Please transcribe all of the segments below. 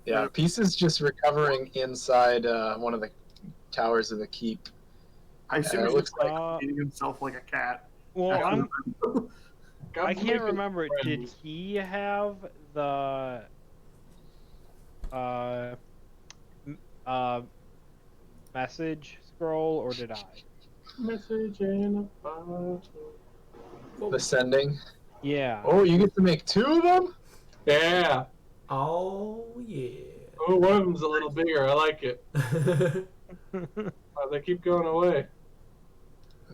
Yeah, Peace is just recovering inside one of the towers of the keep. I assume it he's looks just like eating himself like a cat. Well, God I bless can't his remember. Did friends. he have the uh m- uh message scroll or did I? Message in a bottle. the sending. Yeah. Oh, you get to make 2 of them? Yeah. Oh yeah. Oh, one of them's a little bigger. I like it. They keep going away.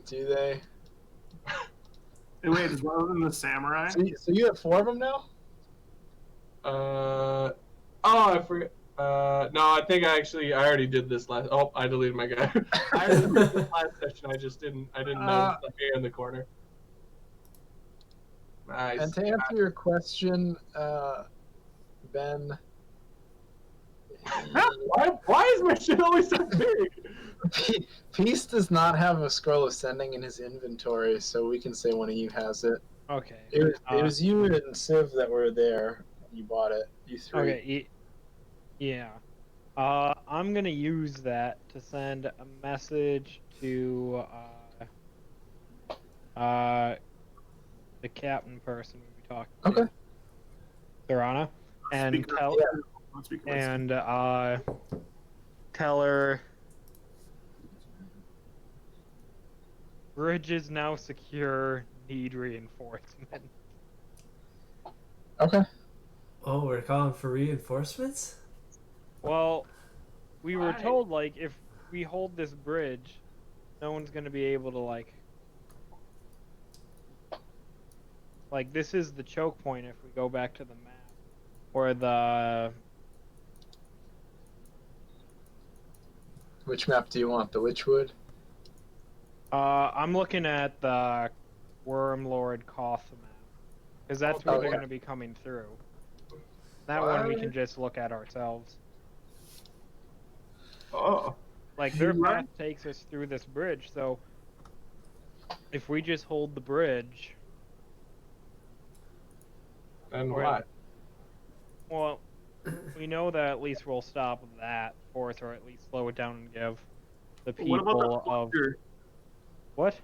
Do they? Hey, wait, is one of them the samurai? So you have 4 of them now? Oh, I forget. No, I think I already did this last. Oh, I deleted my guy. I already did this last session. I didn't notice the hair in the corner. Nice. And to answer your question, Ben, Why is my shit always so big? Peace does not have a scroll of sending in his inventory, so we can say one of you has it. Okay. It was you and Civ that were there. You bought it. You 3. Okay. Yeah. I'm gonna use that to send a message to the captain person we talked to. Okay. Serana. And Speaker. tell Yeah. Speaker. and tell her bridge is now secure, need reinforcement. Okay. Oh, we're calling for reinforcements? Well, we were told like if we hold this bridge, no one's gonna be able to like this is the choke point if we go back to the map. Or the Which map do you want? The Witchwood? I'm looking at the Wormlord Koth map. Because that's where they're gonna be coming through. That one we can just look at ourselves. Oh. Like their path takes us through this bridge, so if we just hold the bridge. And what? Well, we know that at least we'll stop that force, or at least slow it down and give the people What about the of plunger? what?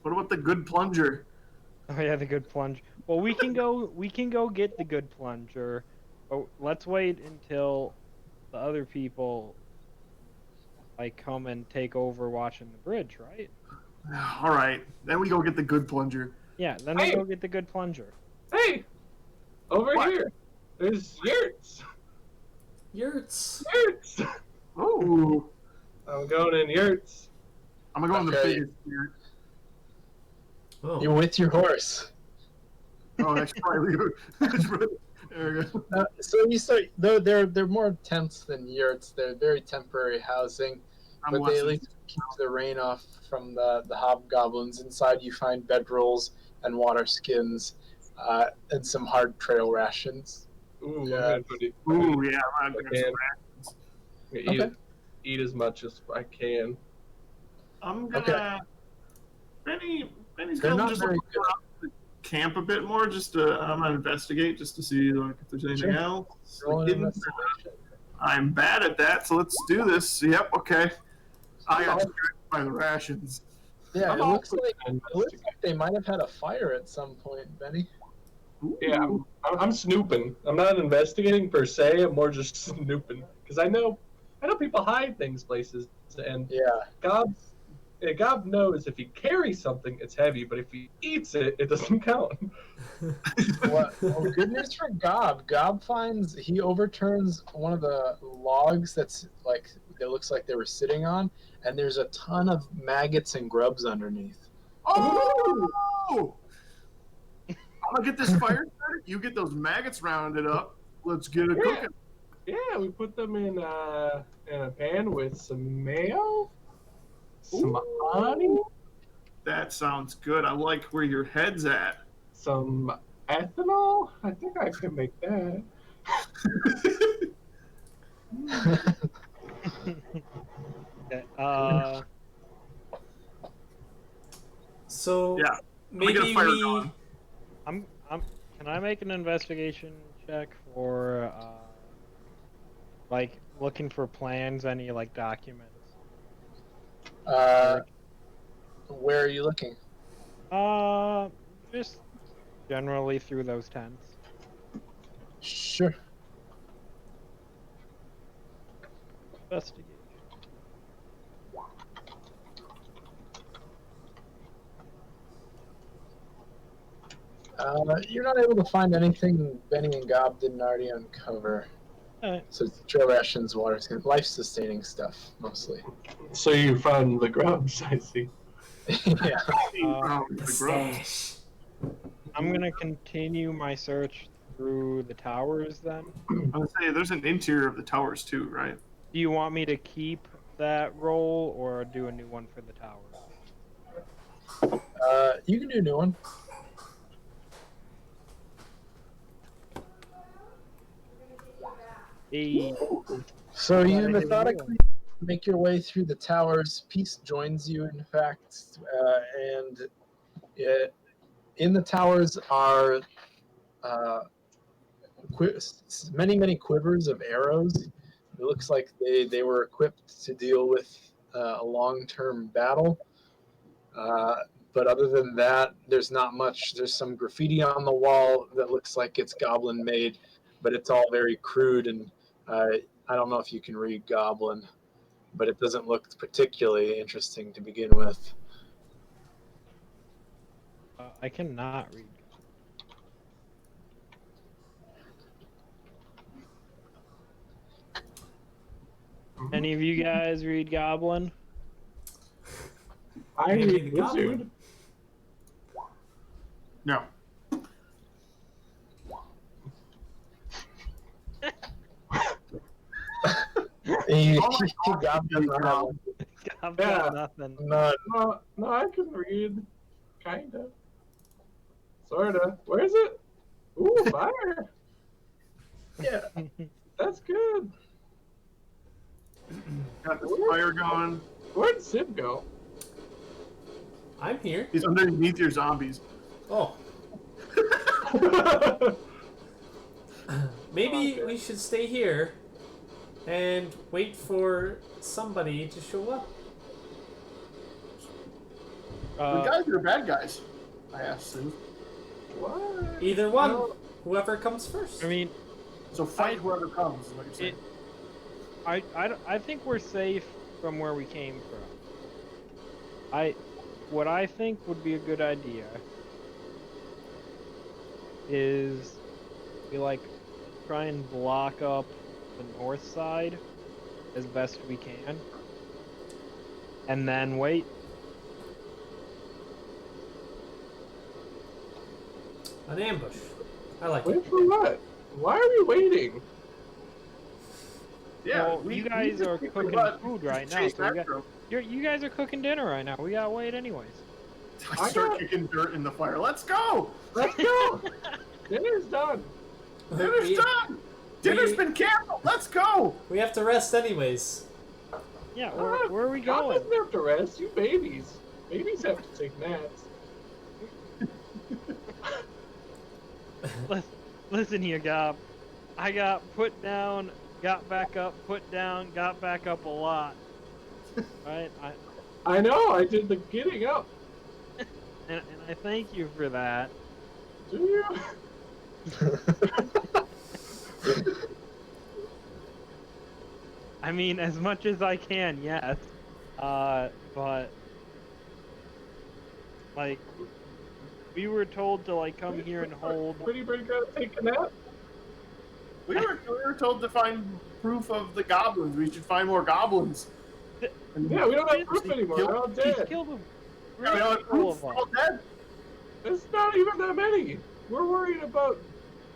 What about the good plunger? Oh yeah, the good plunge. Well, we can go get the good plunger, but let's wait until the other people like come and take over watching the bridge, right? All right, then we go get the good plunger. Yeah, then we go get the good plunger. Hey, over here. There's yurts. Yurts. Yurts. Oh, I'm going in yurts. I'm gonna go in the Okay. biggest here. Oh. You're with your horse. Oh, that's probably there we go. So you start. They're more tents than yurts. They're very temporary housing, I'm but they at less- least keep the rain off from the hobgoblins. Inside, you find bedrolls and water skins, and some hard trail rations. Ooh, Yeah. I'm gonna put it. Ooh, yeah, I'm gonna Okay. grab some rations. Okay. Eat as much as I can. I'm gonna. Okay. Benny's They're gonna not just very look around the camp a bit more, just to I'm gonna investigate just to see like if there's anything Sure. else. Roll Like, an hidden- investigation. I'm bad at that, so let's do this. Yep, okay. I got distracted by the rations. Yeah, I'm it looks also like investigating. they might have had a fire at some point, Benny. Yeah, I'm snooping. I'm not investigating per se. I'm more just snooping because I know people hide things places, and Yeah. Gob knows if he carries something, it's heavy, but if he eats it, it doesn't count. Well, good news for Gob. Gob finds he overturns one of the logs that's like it looks like they were sitting on, and there's a ton of maggots and grubs underneath. Oh! I'm gonna get this fire started. You get those maggots rounded up. Let's get it Yeah. cooking. Yeah, we put them in a pan with some mayo, some honey, That sounds good. I like where your head's at. some ethanol. I think I can make that. Okay, So Yeah. maybe get a fire we. going. I'm. Can I make an investigation check for Like looking for plans, any like documents. Where are you looking? Just generally through those tents. Sure. Investigation. You're not able to find anything Benny and Gob didn't already uncover. Alright. So it's trail rations, water, life-sustaining stuff mostly. So you found the grubs, I see. Yeah. The The grubs. stash. I'm gonna continue my search through the towers then. I would say there's an interior of the towers too, right? Do you want me to keep that roll or do a new one for the towers? You can do a new one. Hey, So you Glad I did a new methodically make your way through the towers. Peace joins you, in fact, and in the towers are many quivers of arrows. It looks like they were equipped to deal with a long-term battle. But other than that, there's not much. There's some graffiti on the wall that looks like it's goblin made, but it's all very crude, and I don't know if you can read goblin, but it doesn't look particularly interesting to begin with. I cannot read. Any of you guys read Goblin? I Maybe read the goblin. wizard. No. Goblin doesn't have one. I've Yeah. got nothing. None. No, I can read. Kinda. Sorta. Where is it? Ooh, fire. Yeah. That's good. Got this fire going. Where'd Sid go? I'm here. He's underneath your zombies. Oh, maybe Okay. we should stay here and wait for somebody to show up. The guys are bad guys. I asked Sue. What? Either one. No. Whoever comes first. I mean, So fight whoever comes, is what you're saying. I think we're safe from where we came from. What I think would be a good idea is we like try and block up the north side as best we can, and then wait. An ambush. I like Wait it. for what? Why are we waiting? Yeah, Well, you guys just are kick cooking the butt. food right now, Chase so we after 'em. you guys are cooking dinner right now. We gotta wait anyways. I start kicking dirt in the fire. Let's go! Let's go. Dinner's done. Dinner's done! Dinner's been canceled! Let's go! We have to rest anyways. Yeah, where are we God going? doesn't have to rest. You babies. Babies have to take naps. Listen here, Gob. I got put down, got back up, put down, got back up a lot. Right? I know. I did the getting up. And I thank you for that. Do you? I mean, as much as I can, yes. But like, we were told to like come here and hold. Pretty gotta take a nap. We were told to find proof of the goblins. We should find more goblins. Yeah, we don't have proof anymore. They're all He's dead. killed a Yeah, we don't have couple proof. of We're all them. dead. It's not even that many. We're worried about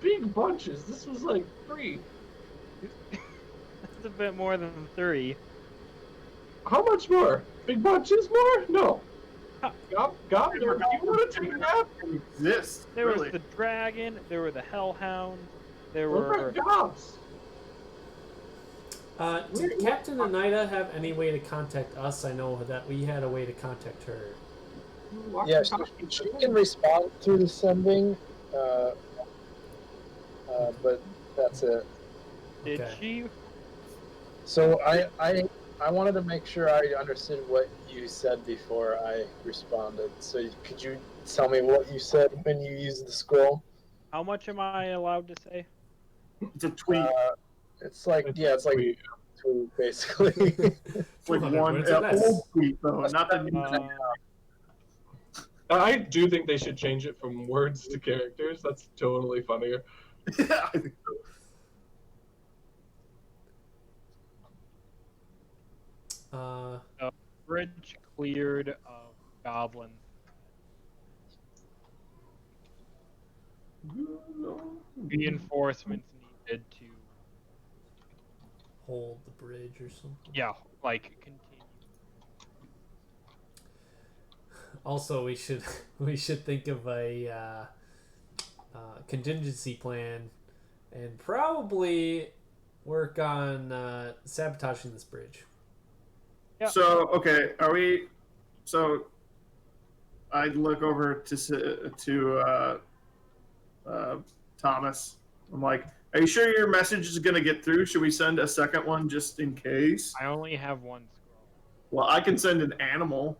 big bunches. This was like 3. That's a bit more than 3. How much more? Big bunches more? No. God, do you want to take a nap? Exist. There really. was the dragon. There were the hellhounds. There What were. about gobs? Did Captain Anida have any way to contact us? I know that we had a way to contact her. Yeah, she can respond through the sending, but that's it. Did Okay. she? So I wanted to make sure I understood what you said before I responded. So could you tell me what you said when you used the scroll? How much am I allowed to say? It's a tweet. It's like it's like Sweet. two basically. It's like 200 one words or less. old tweet though, not the new tweet. I do think they should change it from words to characters. That's totally funnier. Yeah, I think so. Bridge cleared of goblins. Reinforcements needed to, Hold the bridge or something. yeah, like continue. Also, we should think of a contingency plan, and probably work on sabotaging this bridge. Yeah. So okay, are we? So I look over to Thomas. I'm like, "Are you sure your message is gonna get through? Should we send a second one just in case?" I only have one scroll. Well, I can send an animal.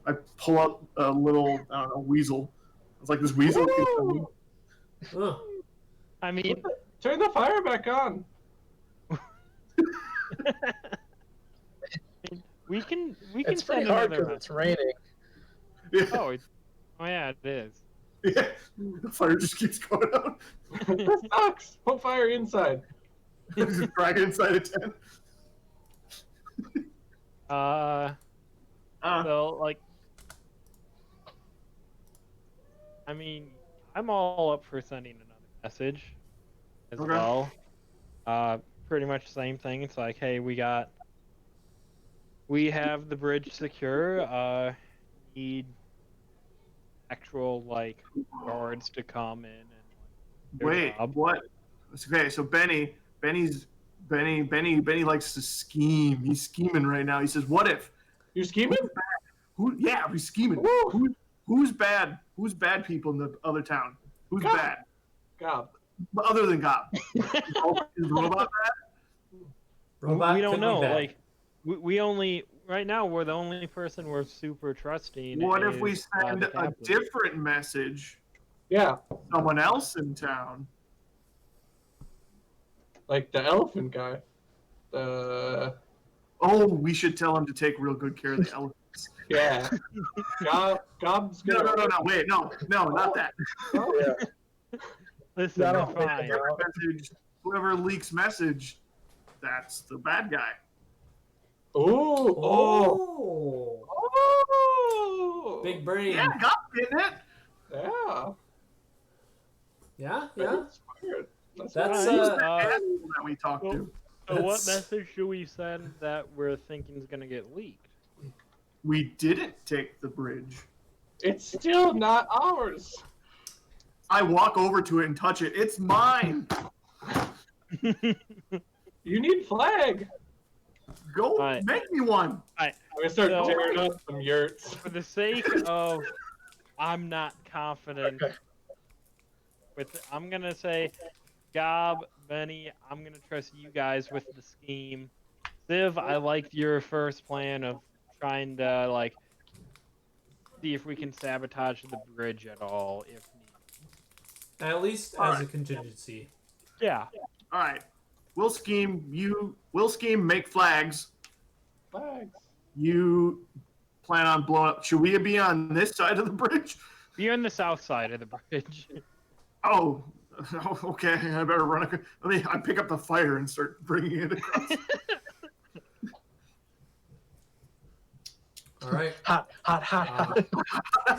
I pull up a little, I don't know, weasel. It's like this weasel. Huh. I mean, Turn the fire back on. we can It's pretty send hard another because it's raining. Yeah, Oh, oh yeah, it is. yeah. The fire just keeps going out. This sucks. Put fire inside. Just drag it inside a tent. So like, I mean, I'm all up for sending another message as Okay. well. Pretty much same thing. It's like, hey, we have the bridge secure. Need actual like guards to come in and like, do their Wait, job. what? Okay, so Benny likes to scheme. He's scheming right now. He says, "What if? You scheming? Who? Yeah, he's scheming. Woo! Who's bad? Who's bad people in the other town? Who's Gob. bad? God. But other than Gob, is Robot bad? Robot we could don't be know. bad. Like, we only right now we're the only person we're super trusting. What if we is, send the a captain. different message? Yeah. Someone else in town. Like the elephant guy. The Oh, we should tell him to take real good care of the elephants. yeah. Gob's No, gonna. wait, no, not that. Yeah. Listen, That'll we're figure fine. it out. Message, whoever leaks message, that's the bad guy. Oh. Oh. Oh, Oh. big brain. Yeah, Gob getting it. Yeah. Yeah. That's smart. That's Nice. That we talked well- to. So what That's- message should we send that we're thinking is gonna get leaked? We didn't take the bridge. It's still not ours. I walk over to it and touch it. It's mine. You need flag. Go Alright. make me one. I'm gonna start So- tearing up some yurts. For the sake of, I'm not confident. Okay. I'm gonna say, Gob, Benny, I'm gonna trust you guys with the scheme. Civ, I liked your first plan of trying to like see if we can sabotage the bridge at all, if needed. At least as a contingency. Yeah. All right. We'll scheme. Make flags. Flags. You plan on blowing up. Should we be on this side of the bridge? You're on the south side of the bridge. Oh, okay. I better run. I pick up the fire and start bringing it across. All right. Hot.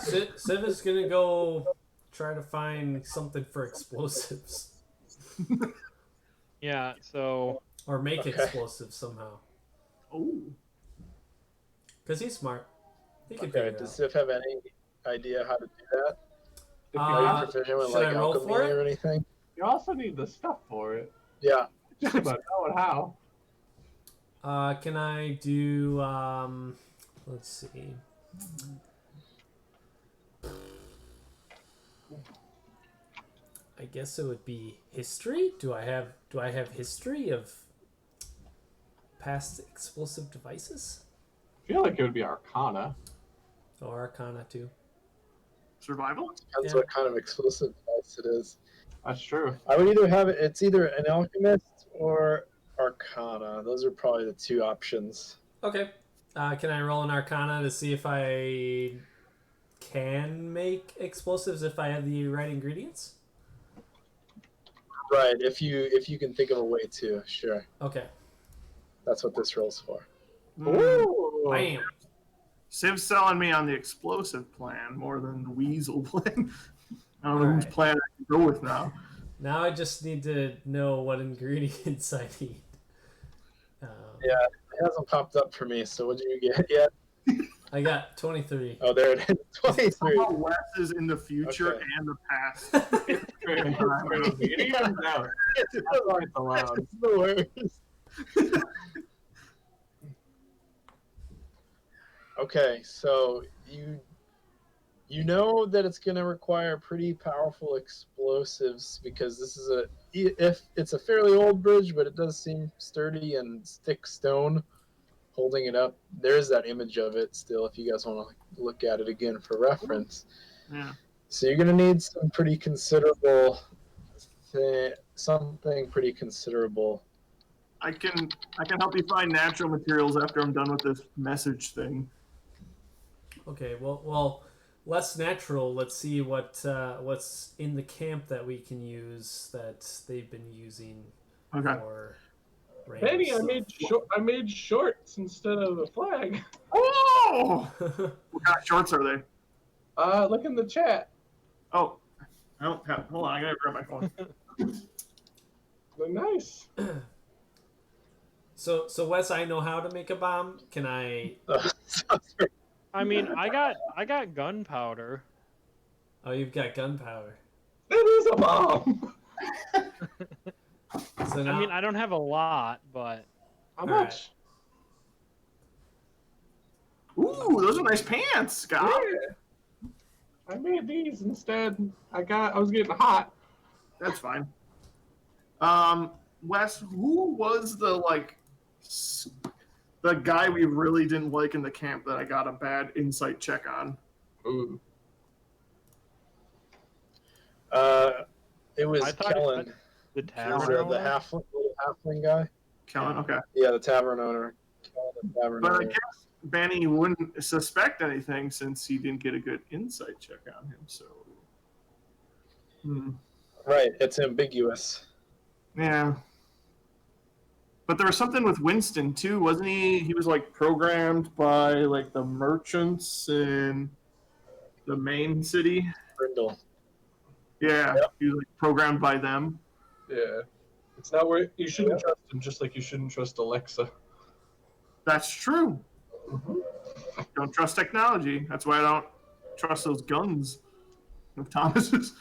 Civ is gonna go try to find something for explosives Yeah, so or make Okay. explosives somehow. Oh, Cause he's smart. He can Okay. figure it Does out. Civ have any idea how to do that? If Are you, you Uh, proficient with should like I roll alchemy for it? or anything? you also need the stuff for it. Yeah. Just about knowing how. Can I do let's see. I guess it would be history. Do I have history of past explosive devices? I feel like it would be Arcana. Or Arcana too. Survival? Depends Yeah. what kind of explosive device it is. That's true. I would either have it. It's either an alchemist or Arcana. Those are probably the two options. Okay. Can I roll an Arcana to see if I can make explosives if I have the right ingredients? Right. If you can think of a way to, sure. Okay. That's what this roll's for. Ooh. Bam. Civ's selling me on the explosive plan more than the weasel plan. I don't know whose Alright. plan I can go with now. Now I just need to know what ingredients I need. Yeah, it hasn't popped up for me. So what did you get yet? I got 23. Oh, there it is. 23. Somehow Wes is in the future Okay. and the past. Medium out. That's why it's allowed. It's the worst. Okay, so you know that it's going to require pretty powerful explosives because this is if it's a fairly old bridge, but it does seem sturdy and thick stone holding it up. There's that image of it still if you guys want to look at it again for reference. Yeah. So you're going to need some pretty considerable something pretty considerable. I can help you find natural materials after I'm done with this message thing. Okay, well, less natural. Let's see what's in the camp that we can use that they've been using Okay. for. Benny, I made shorts instead of a flag. Oh! What kind of shorts are they? Look in the chat. Oh, I don't have. Hold on, I gotta grab my phone. They're nice. So Wes, I know how to make a bomb. Can I? I mean, I got gunpowder. Oh, you've got gunpowder. It is a bomb. So now, I mean, I don't have a lot, but How All much? Ooh, those are nice pants, Scott. Yeah. I made these instead. I was getting hot. That's fine. Wes, who was the guy we really didn't like in the camp that I got a bad insight check on? Ooh. It was I thought Kellen. the The tavern owner. little halfling guy. Kellen, okay. Yeah, the tavern owner. Kellen, the tavern But I owner. guess Benny wouldn't suspect anything since he didn't get a good insight check on him, so. Right, it's ambiguous. Yeah. But there was something with Winston too, wasn't he? He was programmed by the merchants in the main city. Brindle. Yeah, Yep. he was programmed by them. Yeah. It's not where you shouldn't trust him, just like you shouldn't trust Alexa. That's true. Don't trust technology. That's why I don't trust those guns of Thomas's.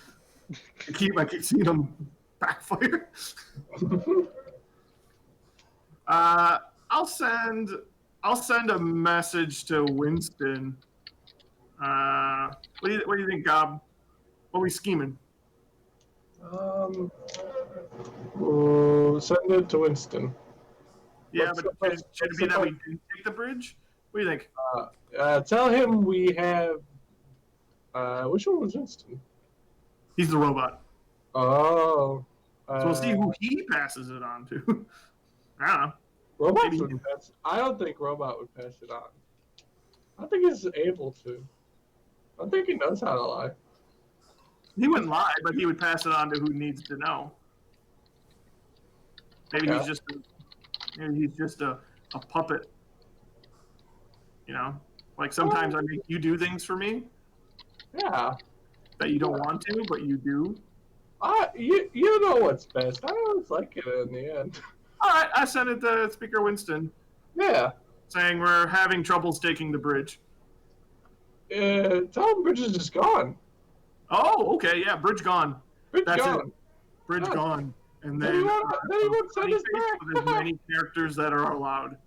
I keep seeing them backfire. I'll send a message to Winston. What do you think, Gob? What are we scheming? Send it to Winston. Yeah, but should it be that we didn't take the bridge? What do you think? Tell him we have. Which one was Winston? He's the robot. Oh. So we'll see who he passes it on to. I don't know. Robot Maybe- would pass. I don't think Robot would pass it on. I don't think he's able to. I don't think he knows how to lie. He wouldn't lie, but he would pass it on to who needs to know. Maybe Yeah. he's just a puppet. You know, sometimes I make you do things for me Yeah. that you don't want to, but you do. You know what's best. I always like it in the end. All right, I sent it to Speaker Winston Yeah. saying we're having trouble staking the bridge. Tell him Bridge is just gone. Oh, okay, yeah, bridge gone. Bridge That's gone. it. Bridge Yeah. gone. And Then then he won't send us back. with as many characters that are allowed.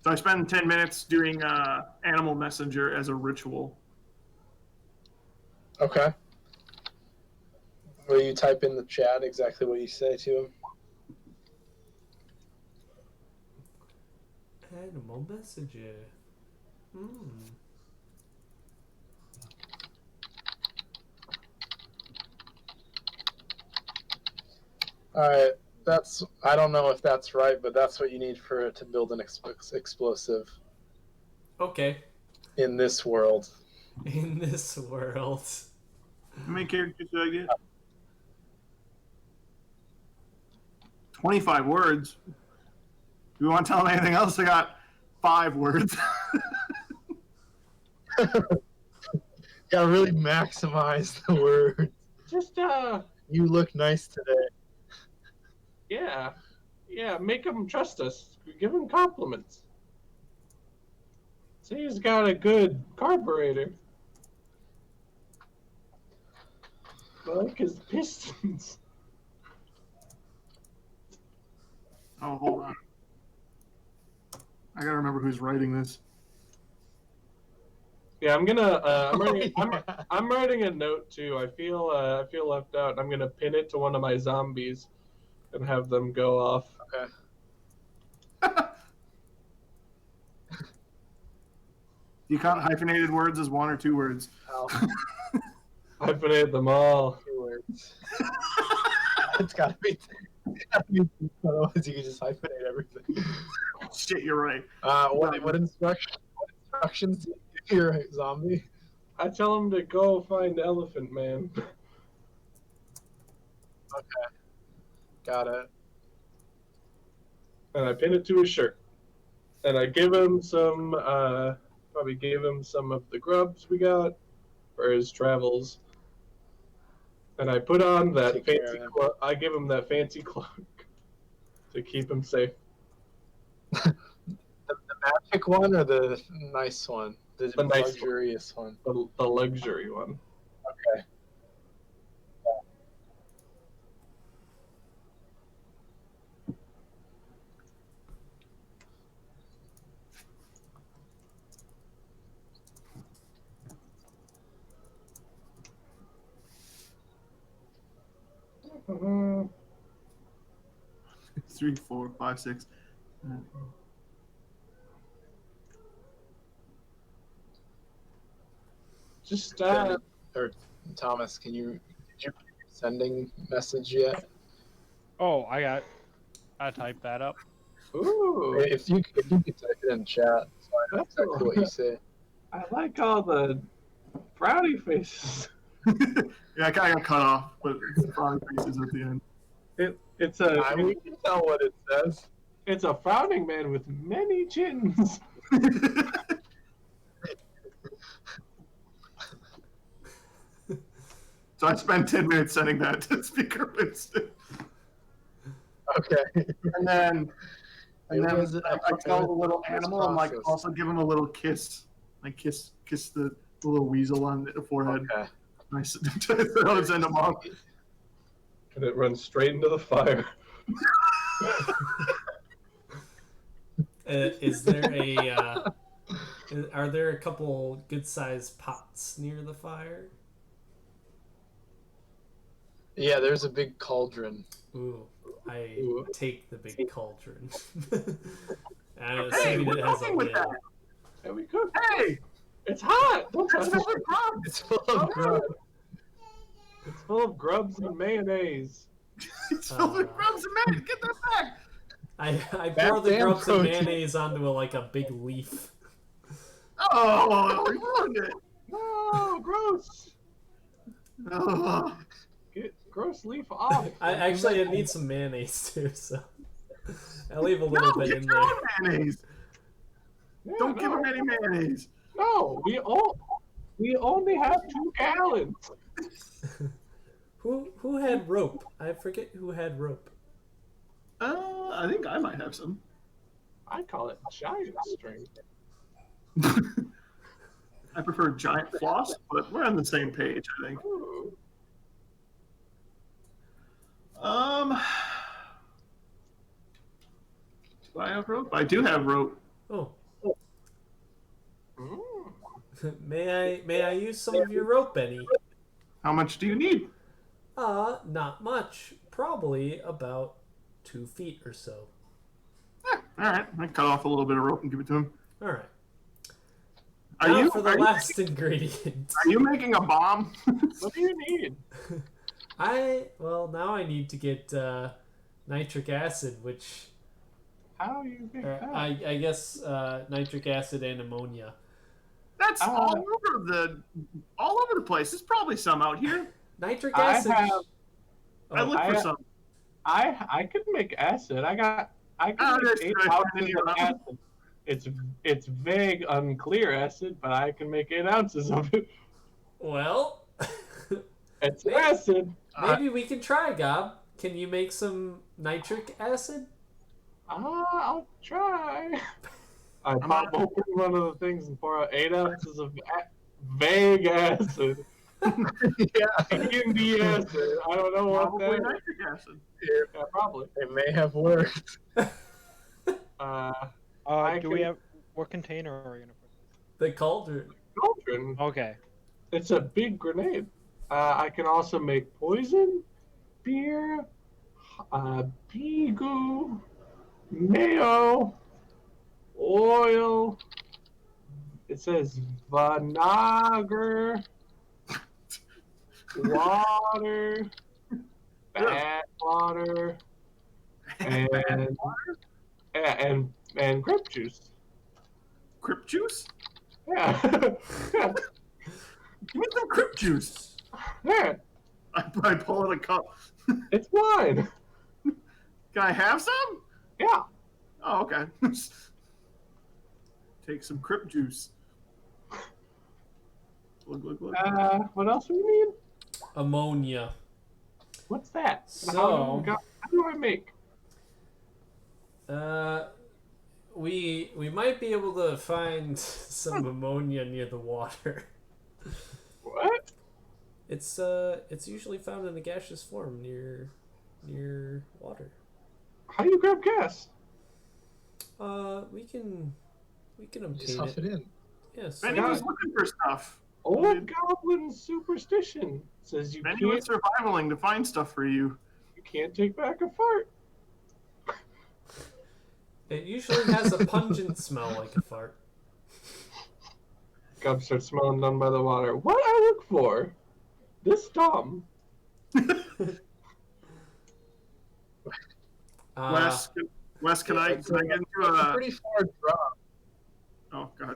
So I spend 10 minutes doing Animal Messenger as a ritual. Okay. Will you type in the chat exactly what you say to him? Animal messenger. Hmm. All right, that's. I don't know if that's right, but that's what you need for it to build an explosive Okay. in this world. In this world. How many characters do I get? 25 words. Do you want to tell them anything else? I got 5 words. Gotta really maximize the word. Just You look nice today. yeah, make him trust us. Give him compliments. Say he's got a good carburetor. I like his pistons. Oh, hold on. I gotta remember who's writing this. Yeah, I'm gonna. Yeah. I'm writing a note too. I feel left out. I'm gonna pin it to one of my zombies, and have them go off. Okay. Do you count hyphenated words as 1 or 2 words? Hyphenate them all. 2 words. It's gotta be. Otherwise, you can just hyphenate everything. Shit, you're right. What instructions do you give your zombie? I tell him to go find Elephant Man. Okay. Got it. And I pin it to his shirt. And I give him some, probably gave him some of the grubs we got for his travels. And I put on that Take care fancy of him. cloak. I give him that fancy cloak to keep him safe. The magic one or the nice one? The The nice one. luxurious one. The luxury one. Okay. Mhm. 3, 4, 5, 6. Just, Or Thomas, did you put your sending message yet? Oh, I typed that up. ooh, If you could type it in chat, so I know That's exactly what you say. I like all the frowny faces. Yeah, I got cut off, but it's frowny faces at the end. We can tell what it says. It's a frowning man with many chins. So I spent 10 minutes sending that to Speaker Winston. Okay. And then was I tell the little it was animal and like processed. also give him a little kiss. Like kiss the little weasel on the forehead. Okay. Nice to send him off. And it runs straight into the fire. Is there a? Are there a couple good-sized pots near the fire? Yeah, there's a big cauldron. Ooh, I Ooh. take the big cauldron. And assuming it has a with lid. that? And we cook. Hey, It's hot. Don't touch that's it. another problem. It's full of grub. It's full of grubs and mayonnaise. It's filled with grubs and man. Get that back. I pour the damn grubs and protein. mayonnaise onto a big leaf. Oh, we ruined it. No, gross. Oh. Get gross leaf off. I need some mayonnaise too, so I leave a little No, bit get in your there. own mayonnaise. Yeah, Don't give no. him any mayonnaise. No, we only have 2 gallons. Who had rope? I forget who had rope. I think I might have some. I call it giant string. I prefer giant floss, but we're on the same page, I think. Ooh. Do I have rope? I do have rope. Oh, Mm. may I use some of your rope, Benny? How much do you need? Not much. Probably about 2 feet or so. I All right, I cut off a little bit of rope and give it to him. All right. Are Now you for the are last ingredient. you making a bomb? What do you need? Now I need to get nitric acid, which How you make that? I guess nitric acid and ammonia. That's all over the place. There's probably some out here. Nitric I acid. have. I look for some. I could make acid. I Oh, could that's make 8 good. ounces of acid. It's vague, unclear acid, but I can make 8 ounces of it. Well, It's acid. maybe we can try, Gob. Can you make some nitric acid? I'll try. I pop open one of the things and pour out 8 ounces of vague acid. D acid. I don't know what Probably that is. nitric acid. Yeah, probably. It may have worked. Do we have what container are we gonna put? The cauldron. Cauldron. Okay. It's a big grenade. I can also make poison, beer, bigu, mayo, oil. It says vinegar, water, bad water, and grape juice. Crypt juice? Yeah. Yeah. Give me some crypt juice. Yeah. I pull out a cup. It's wine. Can I have some? Yeah. Oh, okay. Take some crypt juice. Look. What else do we need? Ammonia. What's that? So- how do I make? We might be able to find some ammonia near the water. What? It's usually found in a gaseous form near water. How do you grab gas? We can Just obtain huff it in. Yes. Benny was looking for stuff. Old goblin superstition says you Benny was survivaling to find stuff for you. can't take back a fart. It usually has a pungent smell like a fart. Gob starts smelling down by the water. What I look for? This dumb. Wes, can I get into It's a pretty far drop. Oh God.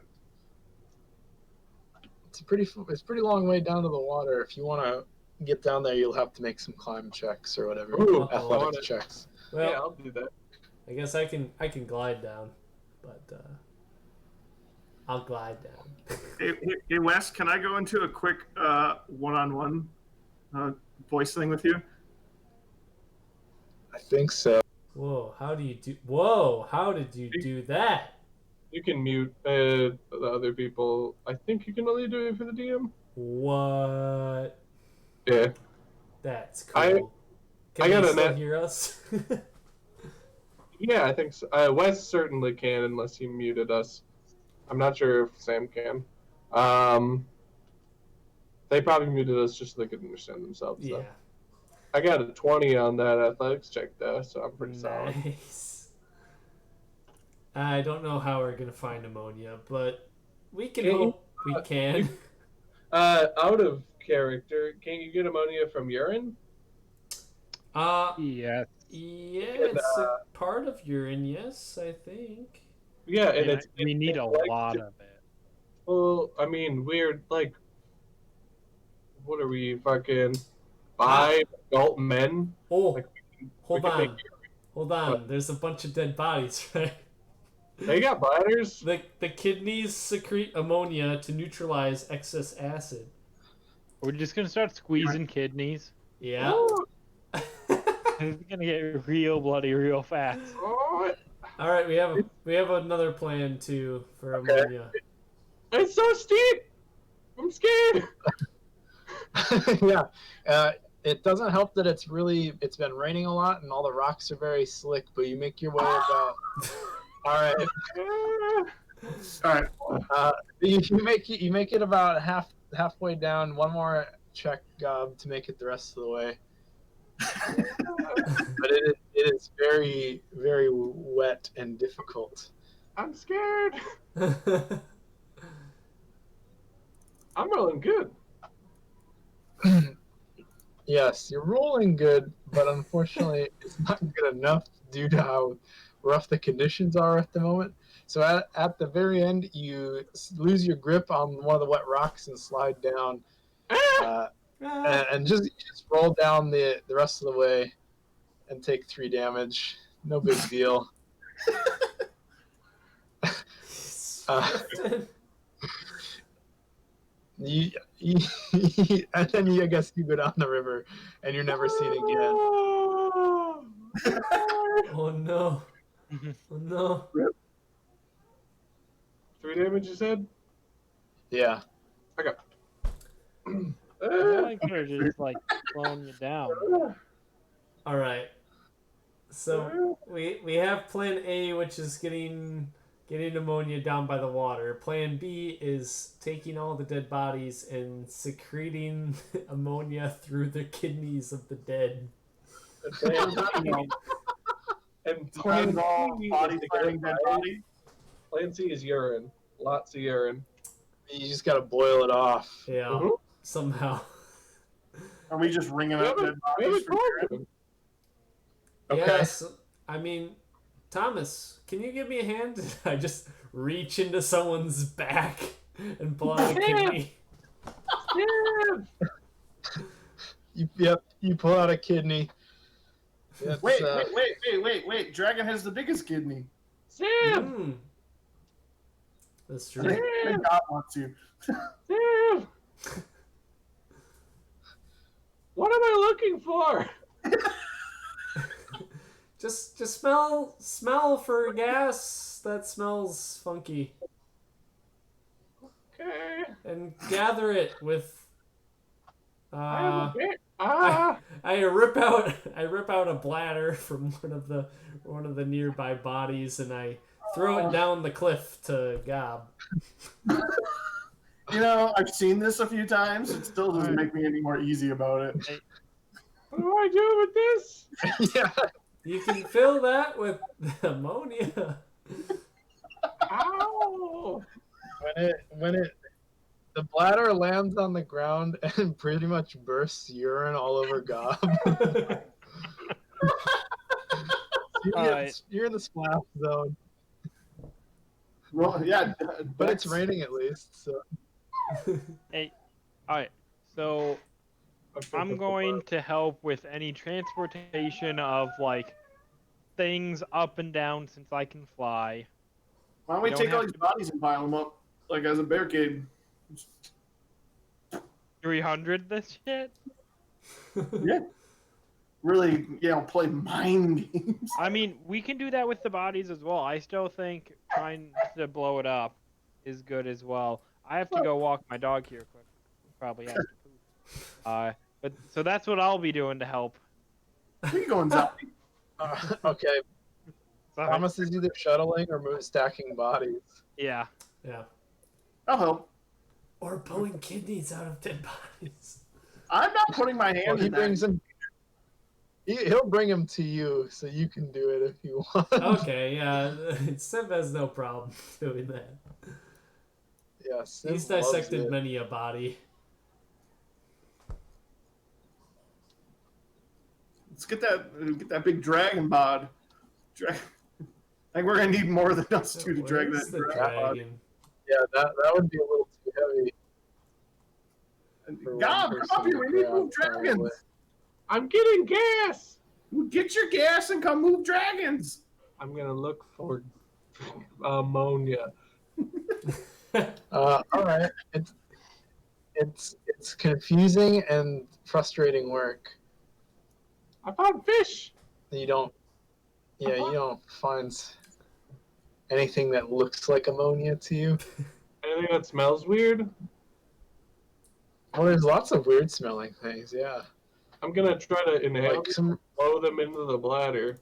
It's a pretty long way down to the water. If you want to get down there, you'll have to make some climb checks or whatever. Ooh, Athletics checks. Well, Yeah, I'll do that. I guess I can glide down, but I'll glide down. Hey, Wes, can I go into a quick one-on-one voice thing with you? I think so. Whoa! How did you do that? You can mute the other people. I think you can only do it for the DM. What? Yeah. That's I cool. Can got they a still net- hear us? Yeah, I think so. Wes certainly can unless he muted us. I'm not sure if Sam can. They probably muted us just so they could understand themselves. yeah. So. I got a 20 on that athletics check though, so I'm pretty solid. Nice. I don't know how we're gonna find ammonia, but we can Can you- hope we can. Out of character, can you get ammonia from urine? Yes. Yeah, it's a part of urine. Yes, I think. Yeah, and And we need a lot of it. Well, I mean, we're like, what are we, fucking 5 adult men? Oh, Like, hold we can make on. Hold on. There's a bunch of dead bodies, right? They got bladders. The kidneys secrete ammonia to neutralize excess acid. We're just gonna start squeezing kidneys. Yeah. Oh, It's gonna get real bloody real fast. oh, All right, we have another plan too for ammonia. it's so steep. I'm scared. Yeah. It doesn't help that it's been raining a lot and all the rocks are very slick, but you make your way about. All right. All right. You make it about halfway down. One more check, Gob, to make it the rest of the way. But it is very, very wet and difficult. I'm scared. I'm rolling good. Yes, you're rolling good, but unfortunately, it's not good enough due to how rough the conditions are at the moment. So at the very end, you lose your grip on one of the wet rocks and slide down, and just roll down the rest of the way and take 3 damage. No big deal. You, and then I guess you go down the river and you're never seen again. Oh no. Oh no. 3 damage, you said? Yeah. I feel like they're just like slowing you down. All right. So we have plan A, which is getting ammonia down by the water. Plan B is taking all the dead bodies and secreting ammonia through the kidneys of the dead. And Plan all C body is to fighting get dead by. body. Plan C is urine. Lots of urine. You just gotta boil it off. Yeah. Mhm. Somehow. Are we just ringing We up haven't, dead we bodies haven't for talked to urine? him. Okay. Yes. I mean, Thomas, can you give me a hand? I just reach into someone's back and pull out a kidney. You pull out a kidney. That's, Wait. Dragon has the biggest kidney. Sam! Mm. That's I true. think God wants you. Sam! What am I looking for? Just smell for gas that smells funky, Okay. and gather it with. I have a bear. I rip out a bladder from one of the nearby bodies, and I throw it down the cliff to Gob. You know, I've seen this a few times. It still doesn't make me any more easy about it. What do I do with this? yeah. You can fill that with ammonia. Ow! When the bladder lands on the ground and pretty much bursts urine all over Gob. You're in the splash zone, Well, yeah, but it's raining at least. So Hey, all right. So I'm going to help with any transportation of like things up and down since I can fly. Why don't we You don't take all have these to- bodies and pile them up like as a barricade? 300 this shit? Yeah. Really, play mind games. I mean, we can do that with the bodies as well. I still think trying to blow it up is good as well. I have to go walk my dog here quick. Probably has to poop. But so that's what I'll be doing to help. Where you going, zombie? okay. So, Thomas is either shuttling or stacking bodies. yeah. Yeah. I'll help. Or pulling kidneys out of dead bodies. I'm not putting my hand Well, he in brings that. him. He'll bring him to you, so you can do it if you want. Okay, yeah. Sim has no problem doing that. Yes. He's dissected many a body. Let's get that big dragon bod. I think we're gonna need more than us two to drag Where's that the dragon bod. dragon? Yeah, that would be a little too heavy. for God, one come up person here. to We need to grab, move dragons. probably. I'm getting gas! Get your gas and come move dragons. I'm gonna look for ammonia. All right. It's confusing and frustrating work. I found fish! You don't find anything that looks like ammonia to you. Anything that smells weird? Well, there's lots of weird smelling things. Yeah, I'm gonna try to inhale like some. blow them into the bladder.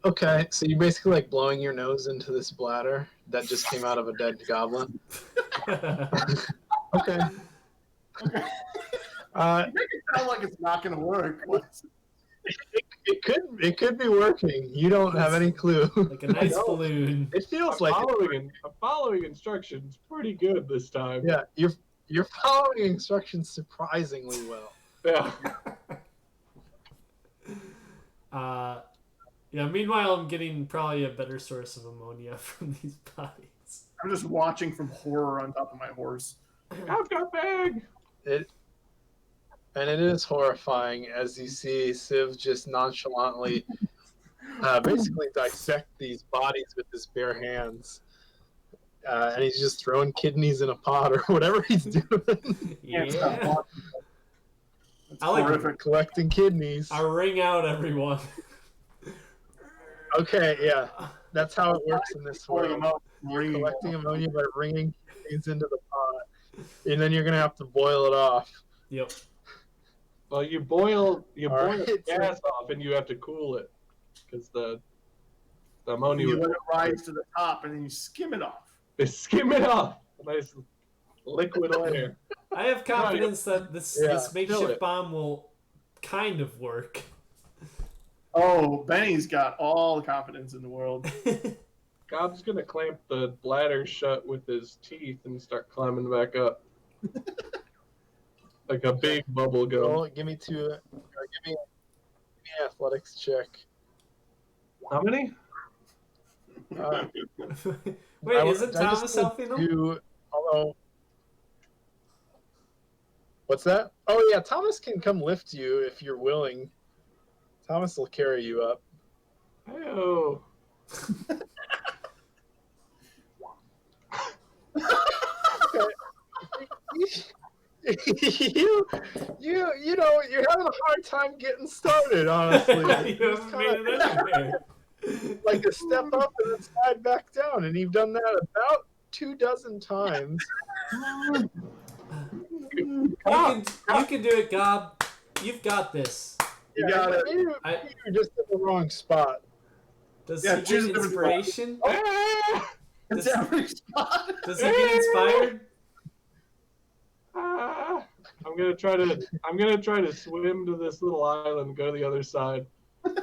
Okay, so you're basically like blowing your nose into this bladder that just came out of a dead goblin. Okay. You make it sound like it's not going to work. It could be working. You don't have any clue. Like a nice balloon. It feels I'm like following instructions pretty good this time. yeah, you're following instructions surprisingly well. Yeah. Yeah, meanwhile, I'm getting probably a better source of ammonia from these bodies. I'm just watching from horror on top of my horse. I've got bag. It is horrifying as you see Civ just nonchalantly basically dissect these bodies with his bare hands. And he's just throwing kidneys in a pot or whatever he's doing. Yeah. It's I like horrific. Collecting kidneys. I ring out everyone. Okay, yeah. That's how it works in this Pouring world. them out, You're ringing collecting ammonia by wringing kidneys into the pot. And then you're going to have to boil it off. Yep. Well, you boil Alright, the gas off, and you have to cool it because the ammonia. You let it rise to the top, and then you skim it off. They skim it off. A nice liquid layer. I have confidence that this Yeah, this fill makeshift it. bomb will kind of work. Oh, Benny's got all the confidence in the world. Gob's gonna clamp the bladder shut with his teeth and start climbing back up. Like a big bubble gum. Roll, give me an athletics check. How many? Uh, Wait, isn't I just Thomas need helping them? to- although, what's that? Oh yeah, Thomas can come lift you if you're willing. Thomas will carry you up. Oh. you know you're having a hard time getting started. Honestly, You haven't made it anywhere. like a step up and then slide back down, and you've done that about 24 times. You can do it, Gob. You've got this. You got it. Maybe you're just in the wrong spot. Does Yeah, he choose a get different inspiration? It's every spot. Does he get inspired? I'm gonna try to swim to this little island and go to the other side. I'm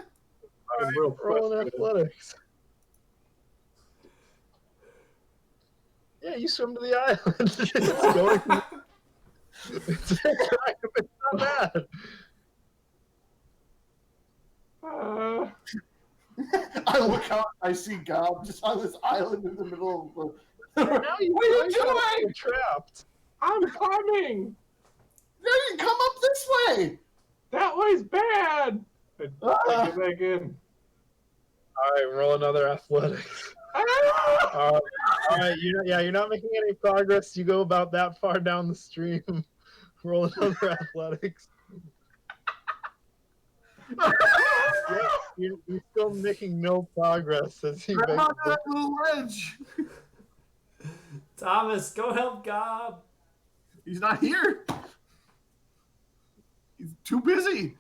real Roll in frustrated. athletics. Yeah, you swim to the island. It's going. It's not bad. I look out. I see Gob just on this island in the middle of the. Now you What are you feel like doing? you're trapped. I'm climbing. No, you come up this way. That way's bad. I get back in. All right, roll another athletics. All right, you're not making any progress. You go about that far down the stream. Roll another athletics. Yeah, you're still making no progress as you Grab make onto that little ledge. Thomas, go help Gob. He's not here. He's too busy.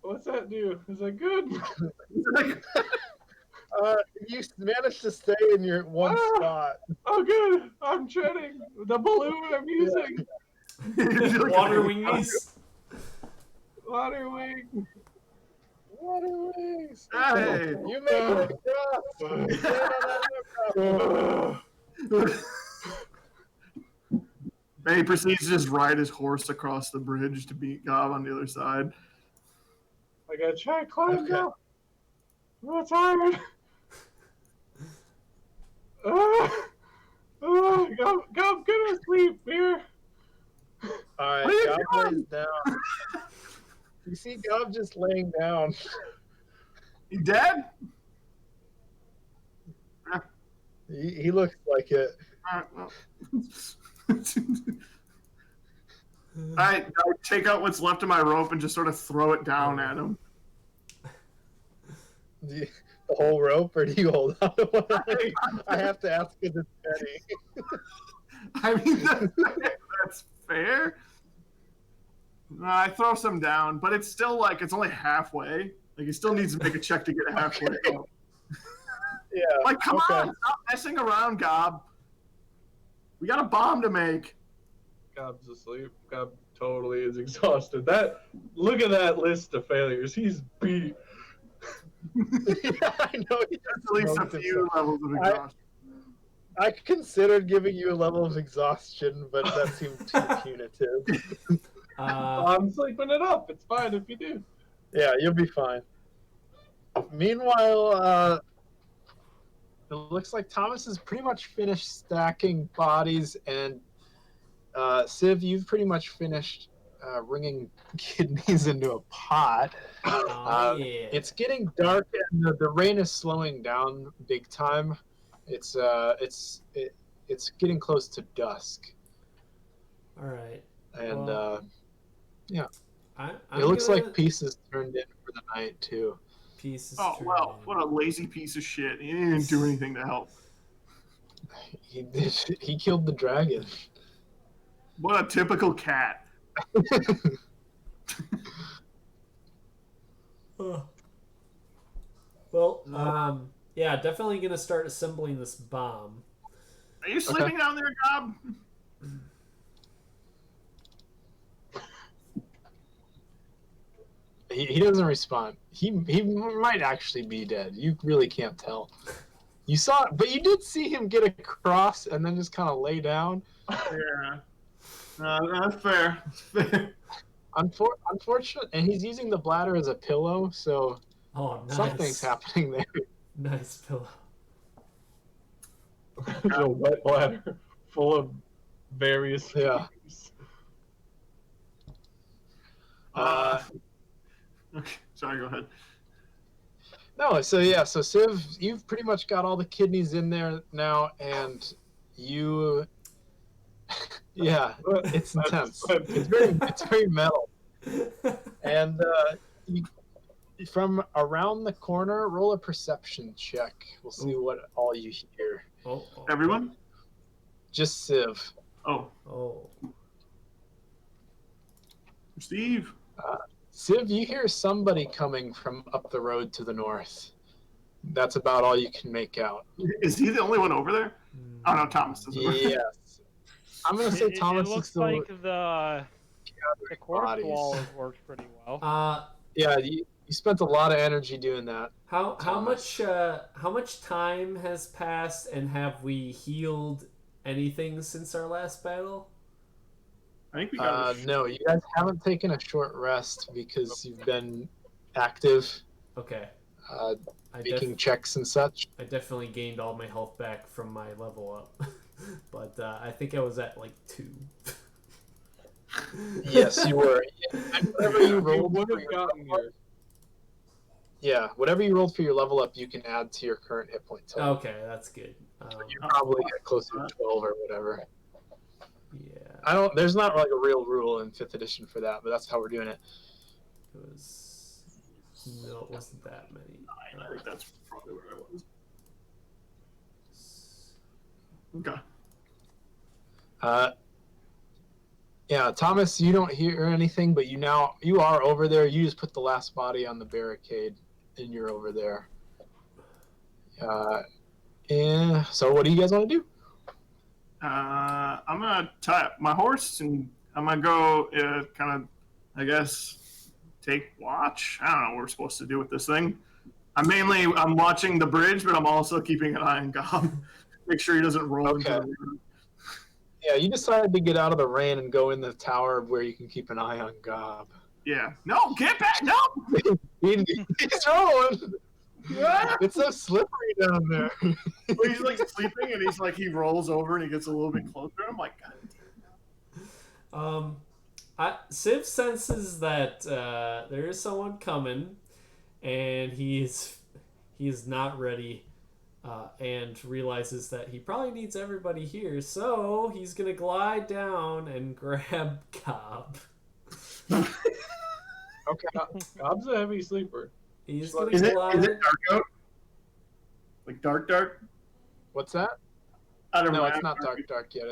What's that do? Is that good? He's like, You managed to stay in your one spot. Oh, good. I'm treading the balloon I'm using. Water wingies. Water wing. Water wings. Hey. You make it across. Stand on that Benny proceeds to just ride his horse across the bridge to beat Gob on the other side. I gotta try and climb Okay. up. I'm tired. Go, go to sleep here. All right, What are you Gob doing? lays down. You see Gob just laying down. He dead? He looks like it. Alright, well. I take out what's left of my rope and just sort of throw it down at him. The whole rope, or do you hold on to one? I have to ask because it's Benny. I mean, that's fair. No, I throw some down, but it's still like it's only halfway. Like he still needs to make a check to get halfway. Up. Yeah. Like, come Okay. on, stop messing around, Gob. We got a bomb to make. Gob's asleep. Gob totally is exhausted. Look at that list of failures. He's beat. Yeah, I know. That's at least a few levels of exhaustion. I considered giving you a level of exhaustion, but that seemed too punitive. I'm sleeping it up. It's fine if you do. Yeah, you'll be fine. Meanwhile, it looks like Thomas has pretty much finished stacking bodies, and Civ, you've pretty much finished wringing kidneys into a pot. Oh, yeah. It's getting dark, and the rain is slowing down big time. It's getting close to dusk, All right. and I'm it looks gonna- like peace is turned in for the night too. Pieces. Oh, well, what a lazy piece of shit. He didn't do anything to help. He killed the dragon. What a typical cat. Well, yeah, definitely gonna start assembling this bomb. Are you sleeping down there, Gob? He doesn't respond. He might actually be dead. You really can't tell. You saw it, but you did see him get across and then just kind of lay down. Yeah. That's fair. That's fair. Unfortunate, and he's using the bladder as a pillow, so Oh, nice. something's happening there. Nice pillow. There's a wet bladder full of various Yeah. things. Okay, sorry, go ahead. No, so yeah, so Civ, you've pretty much got all the kidneys in there now, and you, yeah, it's intense. It's very metal, and from around the corner, roll a perception check. We'll see what all you hear. Oh, Everyone? Just Civ. Oh, Oh. Steve. Civ, you hear somebody coming from up the road to the north. That's about all you can make out. Is he the only one over there? Oh, no, Thomas doesn't work. Yes. I'm going to say Thomas It is looks still... like the corpse bodies. wall has worked pretty well. Yeah, you spent a lot of energy doing that. How Thomas. much time has passed, and have we healed anything since our last battle? I think we got No, you guys haven't taken a short rest because you've been active, Okay. making checks and such. I definitely gained all my health back from my level up, but I think I was at like 2. Yes, you were. And whatever you You rolled would for have your gotten level up, here. yeah, whatever you rolled for your level up, you can add to your current hit point total. Okay, that's good. You probably get closer to 12 or whatever. Yeah, There's not like a real rule in 5th edition for that, but that's how we're doing it. it was. No, it wasn't that many. I think that's probably where I was. Okay. Yeah, Thomas, you don't hear anything, but you are over there. You just put the last body on the barricade, and you're over there. Yeah. So, what do you guys want to do? I'm gonna tie up my horse and I'm gonna go kind of, I guess, take watch. I don't know what we're supposed to do with this thing. I'm watching the bridge, but I'm also keeping an eye on Gob. Make sure he doesn't roll into Okay. the river. Yeah, you decided to get out of the rain and go in the tower where you can keep an eye on Gob. Yeah. No, get back! No! He's rolling. Yeah. It's so slippery down there. Well, he's like sleeping and he rolls over and he gets a little bit closer. I'm like, God. Civ senses that there is someone coming, and he's not ready, and realizes that he probably needs everybody here, so he's gonna glide down and grab Cobb. Okay. Cobb's a heavy sleeper. He's gonna Is it glide. dark out? Like dark? What's that? I don't know. No, it's not dark yet.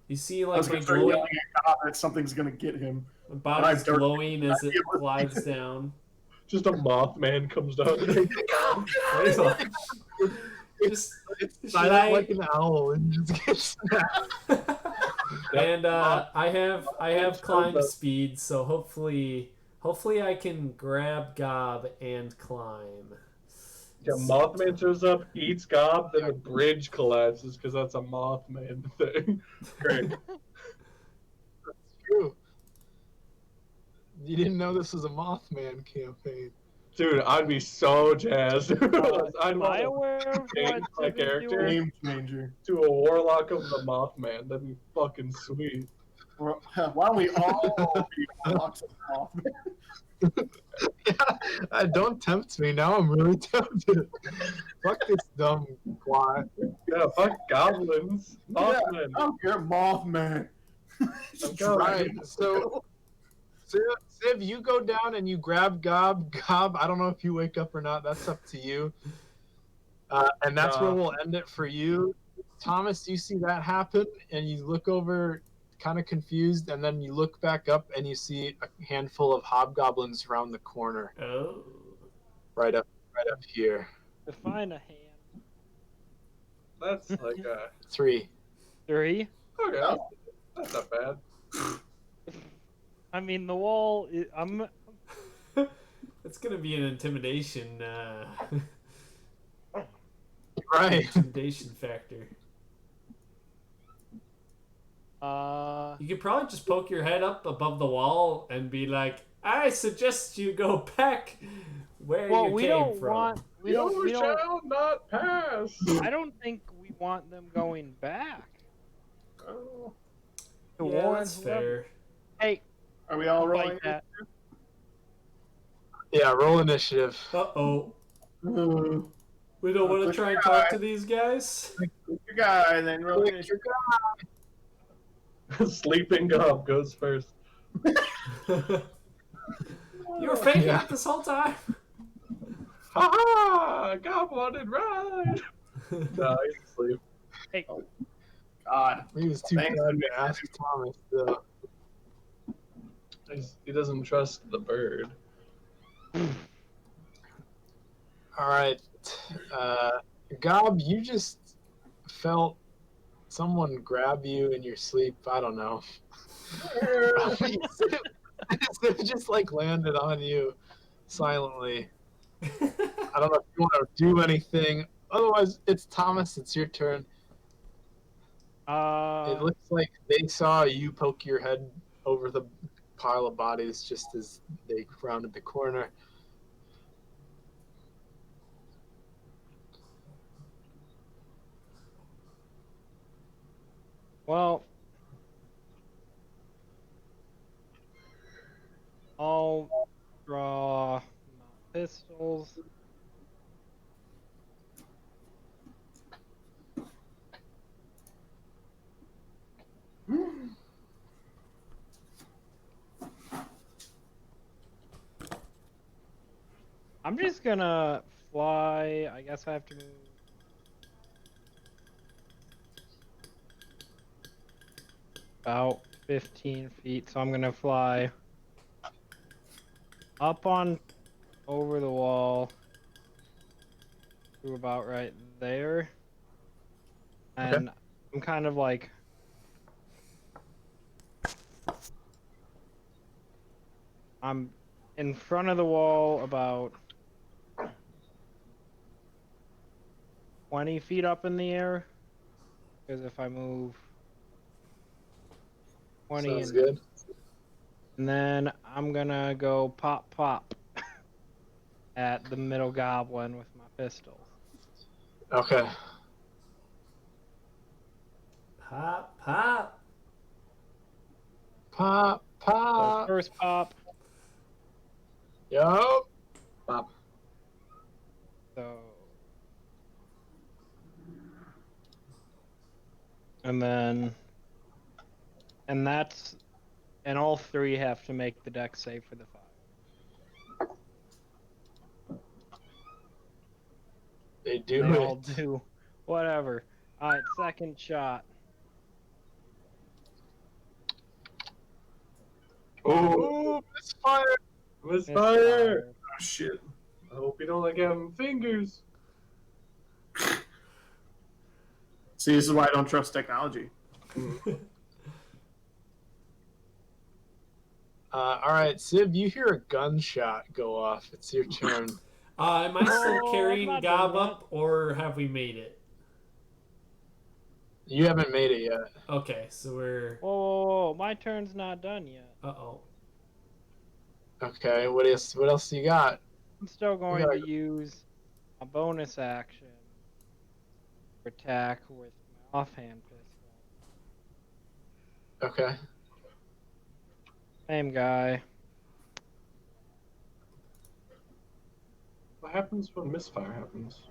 You see, I like was my going to start glowing yelling at Cobb that something's going to get him. body's dark. glowing as it glides down. Just a Mothman comes down. Just It's should silent I- like an owl and just gets snapped. And I have climb up. speed, so hopefully I can grab Gob and climb. Yeah, Mothman shows up, eats Gob, then the bridge collapses because that's a Mothman thing. Great. True. You didn't know this was a Mothman campaign. Dude, I'd be so jazzed. I'd Am I want aware of to what change my Tip is character doing? Game changer. to a Warlock of the Mothman. That'd be fucking sweet. Why don't we all be lots of Mothman? Yeah, don't tempt me. Now I'm really tempted. Fuck this dumb plot. Yeah, fuck goblins. Mothman. I don't care, Mothman. Right, so Civ, you go down and you grab Gob. Gob, I don't know if you wake up or not. That's up to you. And that's where we'll end it for you. Thomas, you see that happen, and you look over kind of confused, and then you look back up and you see a handful of hobgoblins around the corner. Oh. Right up here. Define a hand. That's like a... 3. 3. Okay, that's not bad. I mean, the wall. I'm. It's gonna be an intimidation Right. intimidation factor. You could probably just poke your head up above the wall and be like, "I suggest you go back where Well, you we came don't from." want. We You don't. We don't. shall not pass. I don't think we want them going back. Oh. To Yeah, warn that's whoever- fair. Hey, Are we all I'll rolling? fight that. Yeah, roll initiative. Uh-oh. Uh, We don't want to Click try and your talk eye. to these guys? Pick your guy, then roll Click it. your Sleeping Gob goes first. You were faking Yeah. it this whole time? Ha ha! Gob wanted ride! No, he's asleep. Hey, God. He was too Thanks. bad to ask Thomas, though. He doesn't trust the bird. All right. Gob, you just felt someone grab you in your sleep. I don't know. It just like landed on you silently. I don't know if you want to do anything. Otherwise, it's Thomas. It's your turn. It looks like they saw you poke your head over the pile of bodies just as they rounded the corner. well, I'll draw my pistols. I'm just gonna fly. I guess I have to move. About 15 feet, so I'm gonna fly up on over the wall to about right there, and I'm kind of like I'm in front of the wall about 20 feet up in the air, because if I move 20 Sounds good. and then I'm gonna go pop pop at the middle goblin with my pistol. Okay. Pop, pop. Pop, So pop. first pop, Yup. so and then and all three have to make the deck save for the 5. They do They it. all do. Whatever. Alright, second shot. Oh, Ooh, misfire. misfire! Oh, shit. I hope you don't like having fingers. See, this is why I don't trust technology. All right, Sib, you hear a gunshot go off. It's your turn. Am I still Oh, I'm carrying not Gob done yet. up, or have we made it? You haven't made it yet. Okay, so we're. Oh, my turn's not done yet. Uh-oh. Okay, what else? What else you got? I'm still You going gotta- to use a bonus action to attack with my offhand pistol. Okay. Same guy. What happens when misfire happens?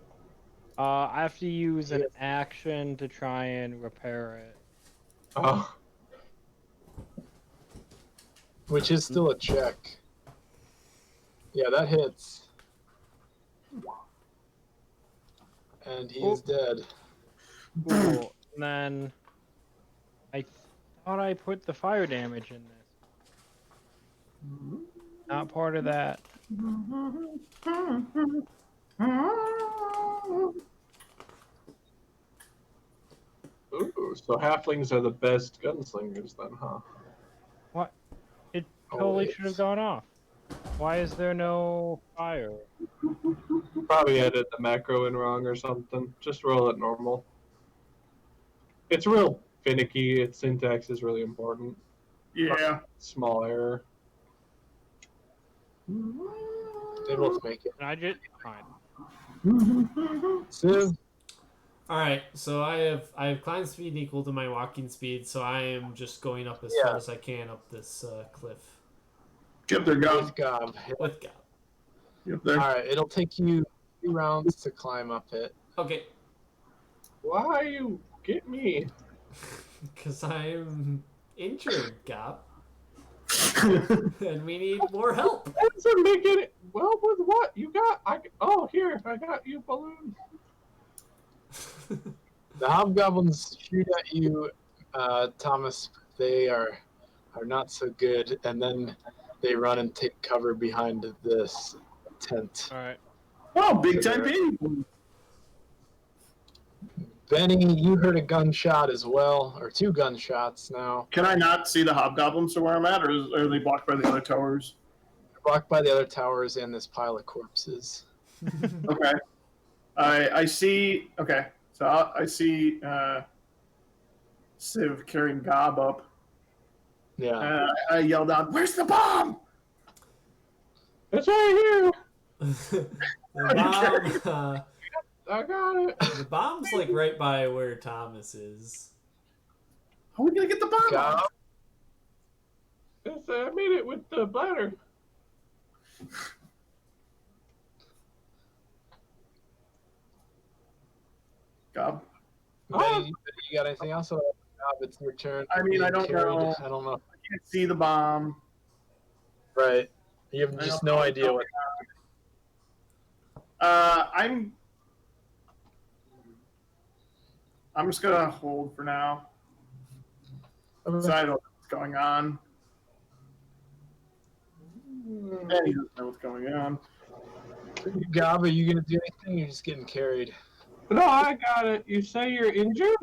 I have to use an action to try and repair it. Oh, Which is still a check. Yeah, that hits. And he is dead. Cool. And then I thought I put the fire damage in this. Not part of that. ooh, so halflings are the best gunslingers then, huh? What? It Oh, totally wait. should have gone off. Why is there no fire? Probably added the macro in wrong or something. Just roll it normal. It's real finicky. Its syntax is really important. Yeah. Small error. They both make it. And I just fine. Civ, All right, so I have climb speed equal to my walking speed, so I am just going up as Yeah. far as I can up this cliff Get there, go. with Gob. with Gob. Get there. All right, it'll take you 3 rounds to climb up it. Okay, Why you get me? because I'm injured, Gob, and we need more help. That's a making it. Well, with what you got? Oh, here I got you balloon. The hobgoblins shoot at you, Thomas. They are not so good, and then they run and take cover behind this tent. All right. Oh, big time baby. Benny, you heard a gunshot as well, or 2 gunshots now. Can I not see the hobgoblins to where I'm at, or are they blocked by the other towers? Blocked by the other towers and this pile of corpses. Okay. I see. Okay. So I see Civ carrying Gob up. Yeah. I yelled out, "Where's the bomb?" It's right the bomb, here. I got it. the bomb's like right by where Thomas is. How are we gonna get the bomb? Gob, off? I made it with the bladder. Gob. Benny, you got anything else? Gob, it's your turn. I mean, I don't Carried. know. I don't know. I can't see the bomb. Right. You have I just don't no know. idea what. I'm just gonna hold for now. So I don't know what's going on. And he doesn't know what's going on. Gob, are you gonna do anything? You're just getting carried. No, I got it. You say you're injured?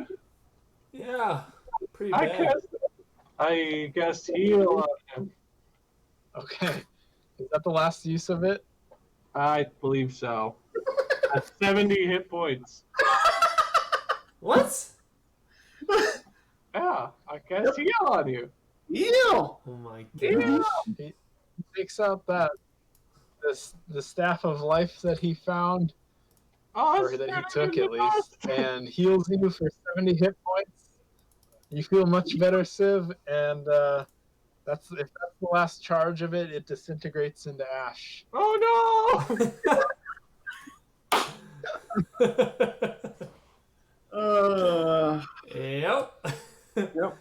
Yeah, pretty I bad. guess heal on him. Okay. Is that the last use of it? I believe so. At 70 hit points. What? Yeah, I guess heal on you. Heal! Oh my Heal. gosh. He takes out the staff of life that he found, Oh, or that he took at least, and heals you for 70 hit points. You feel much better, Civ, and if that's the last charge of it, it disintegrates into ash. Oh Yep. Yep.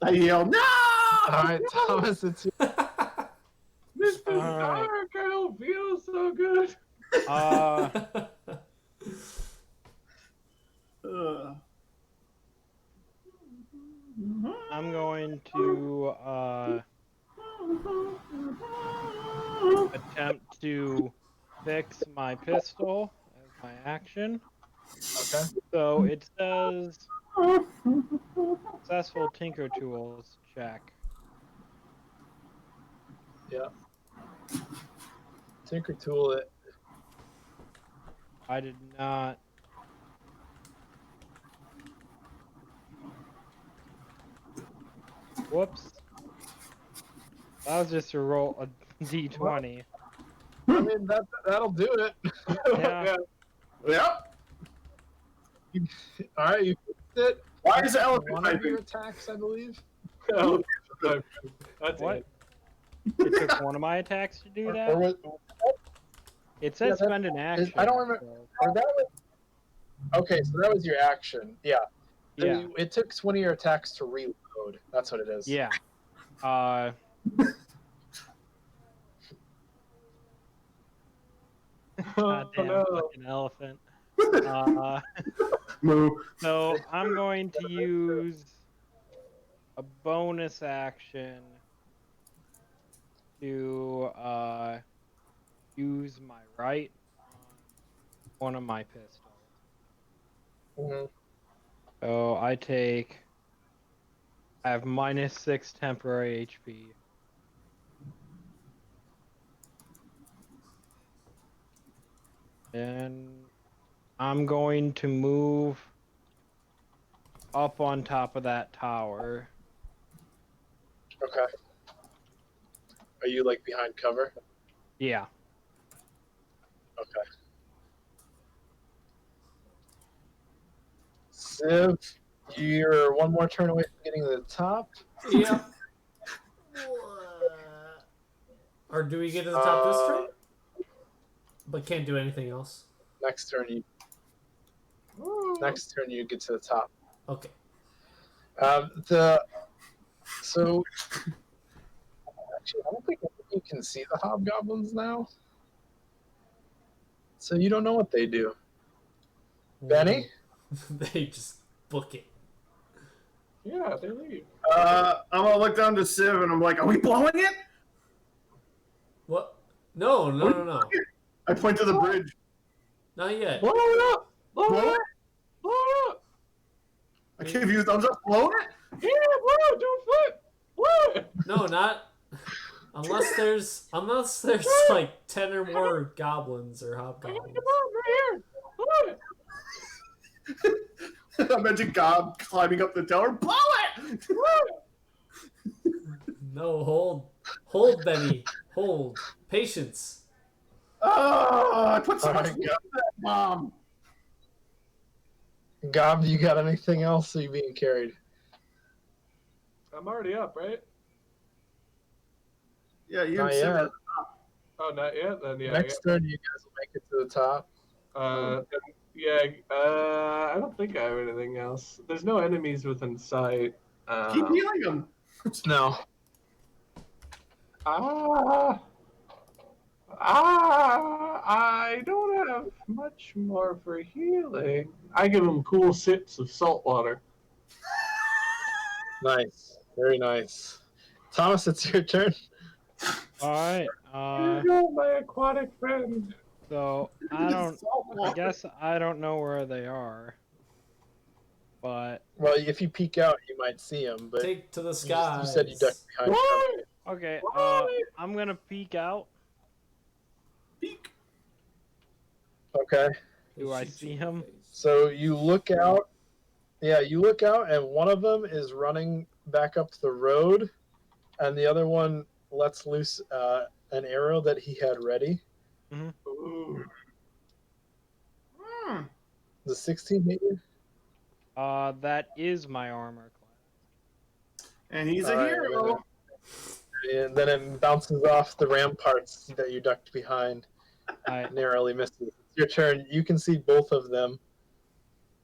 I yell, "No!" All right, Thomas, it's your no! This is All right. dark. I don't feel so good. I'm going to attempt to fix my pistol as my action. okay. So it says successful Tinker Tools check. Yeah. Tinker tool it. I did not. Whoops. That was just a roll a d20. I mean that'll do it. Yeah. Yep. All right, you fixed it. Why is the elephant One of typing? your attacks, I believe. Oh, that's What? it. It took one of my attacks to do that? It Yeah, says spend an action. I don't remember. so- Or that was, okay, so that was your action. Yeah. So Yeah. it took 20 of your attacks to reload. That's what it is. Yeah. Goddamn no. fucking elephant. Moo. So I'm going to use a bonus action to use my right on one of my pistols. Mhm. So I have -6 temporary HP. And I'm going to move up on top of that tower. Okay. Are you like behind cover? Yeah. Okay. Civ, you're one more turn away from getting to the top. Yep. Or do we get to the top this turn? But can't do anything else. Next turn you get to the top. Okay. So actually I don't think you can see the hobgoblins now. So you don't know what they do. Benny? They just book it. Yeah, they leave. I'm gonna look down to Civ and I'm like, are we blowing it? What? No, no, no, no. I point to the bridge. Not yet. Blow it up! Blow Blow it it? up! Blow it up! I gave you a thumbs up. Blowing it? Yeah, blow it! Do a flip! Blow it! No, not unless there's like 10 or more goblins or hobgoblins. Come on, right here! Blow it! Imagine Gob climbing up the tower. Blow it! No, hold, Benny, hold, patience. Oh, I put so much Alright, wood in that bomb. Gob, you got anything else? Are you being carried? I'm already up, right? Yeah, you Not and Civ. yet. Oh, not yet. Then yeah. Next turn, you guys will make it to the top. I don't think I have anything else. There's no enemies within sight. Keep healing them. No. I don't have much more for healing. I give them cool sips of salt water. Nice. Very nice. Thomas, it's your turn. All right. Here you go, my aquatic friend. So I guess I don't know where they are, but Well, if you peek out, you might see them, but Take to the you skies. said you ducked behind cover. okay. What? I'm gonna peek out. Peek. Okay. Do I see him? So you look out. Yeah, you look out, and one of them is running back up the road, and the other one lets loose an arrow that he had ready. Ooh. The 16 hit you? That is my armor class. And he's a Alright, hero. And then it bounces off the ramparts that you ducked behind. Narrowly misses. It's your turn. You can see both of them.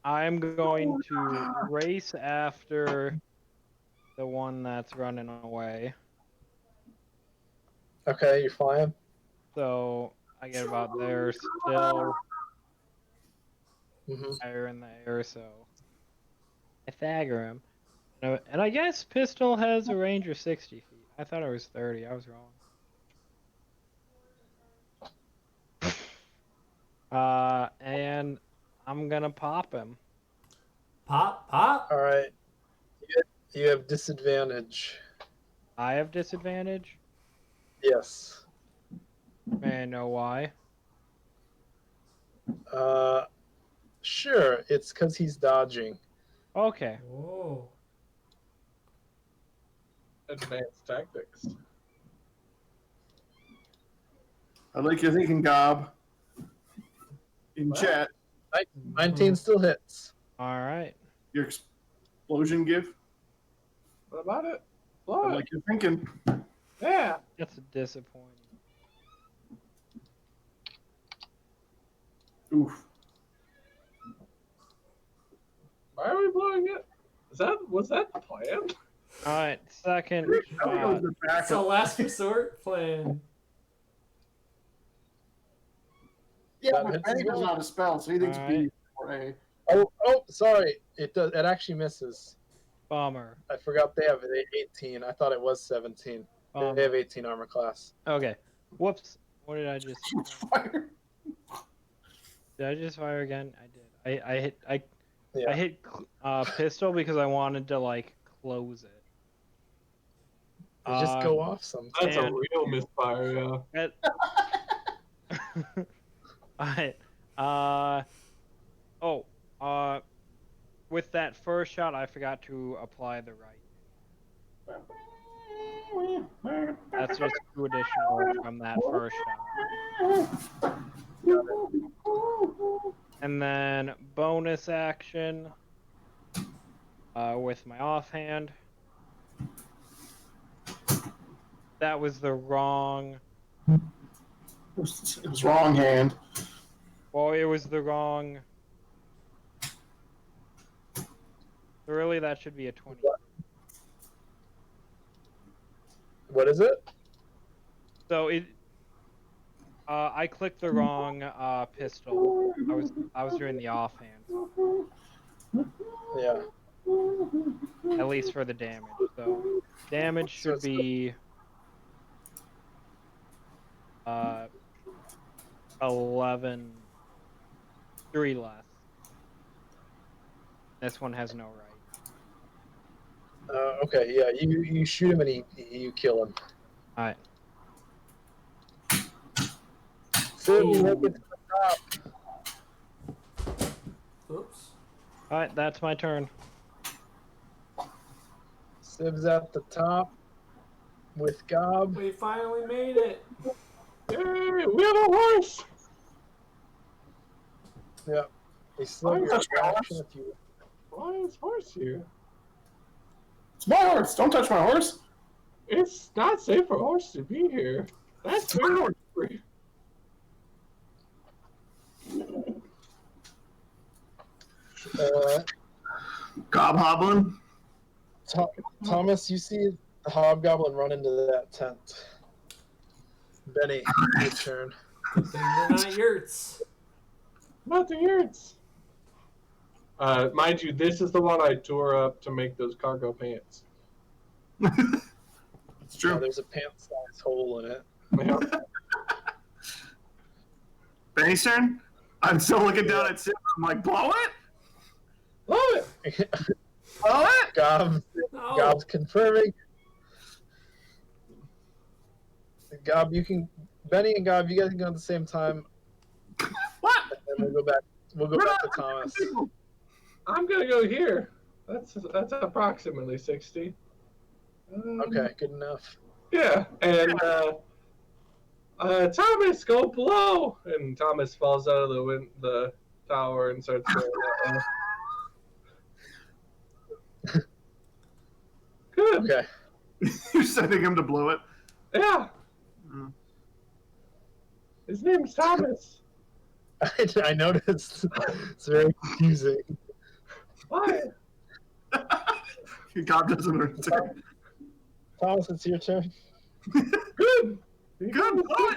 I'm going to race after the one that's running away. Okay, you're flying. So I get about there, still hmm higher in the air, so I stagger him. And I guess pistol has a range of 60 feet. I thought it was 30. I was wrong. And I'm gonna pop him. Pop. All right. You have disadvantage. I have disadvantage. Yes. May I know why? Sure. It's because he's dodging. Okay. Oh. Advanced tactics. I like your thinking, Gob. In What? chat, 19 still hits. All right. your explosion gift. What about it? I What? like your thinking. Yeah. That's disappointing. Oof. Why are we blowing it? Was that the plan? All right. Second I think it was shot. the It's a backup. last resort plan. Yeah, That but hits Benny as doesn't well. have a spell, so he thinks Alright. B or A. Oh, sorry. It does. It actually misses. Bummer. I forgot they have 18. I thought it was 17. They have Bummer. 18 armor class. Okay. Whoops. What did I just? Fire. Did I just fire again? I did. I hit. I Yeah. hit pistol because I wanted to like close it. They just go off sometimes. That's a And- real misfire, yeah. Alright. Oh. With that first shot, I forgot to apply the right. That's just 2 additional from that first shot. And then bonus action with my offhand. That was the wrong. It was wrong hand. Well, it was the wrong. Really, that should be a 20. What is it? So it. I clicked the wrong pistol. I was doing the offhand, Yeah. at least for the damage. So damage should be 11, 3 less. This one has no right. Okay, yeah. You shoot him and you kill him. All right. So you make it to the top. Oops. All right, that's my turn. Sib's at the top with Gob. We finally made it. Yay, we have a horse! Yeah. They slow Oh, your touch my action horse. if you. Why is horse here? It's my horse. Don't touch my horse. It's not safe for horse to be here. That's very free. Gob hobbling. Thomas, you see the hobgoblin run into that tent. Benny, your turn. Good thing they're not yurts. Not the yurts. Mind you, this is the one I tore up to make those cargo pants. It's Yeah, true. there's a pant-sized hole in it. Yeah. Benny's turn. I'm still looking down at Sim. I'm like, blow it? Love it. Blow it? Gob, No. Gob's confirming. Gob, you can. Benny and Gob, you guys can go at the same time, What? and then we'll go back. We'll go We're back to not- Thomas. I'm gonna go here. That's approximately 60. Okay, good enough. Yeah, and Thomas, go blow! And Thomas falls out of the tower and starts going that way. Good. Okay. You're sending him to blow it. Yeah. Mm. His name's Thomas. I noticed. It's very confusing. Why? Gob doesn't understand. Thomas, it's your turn. Good. Good. Blow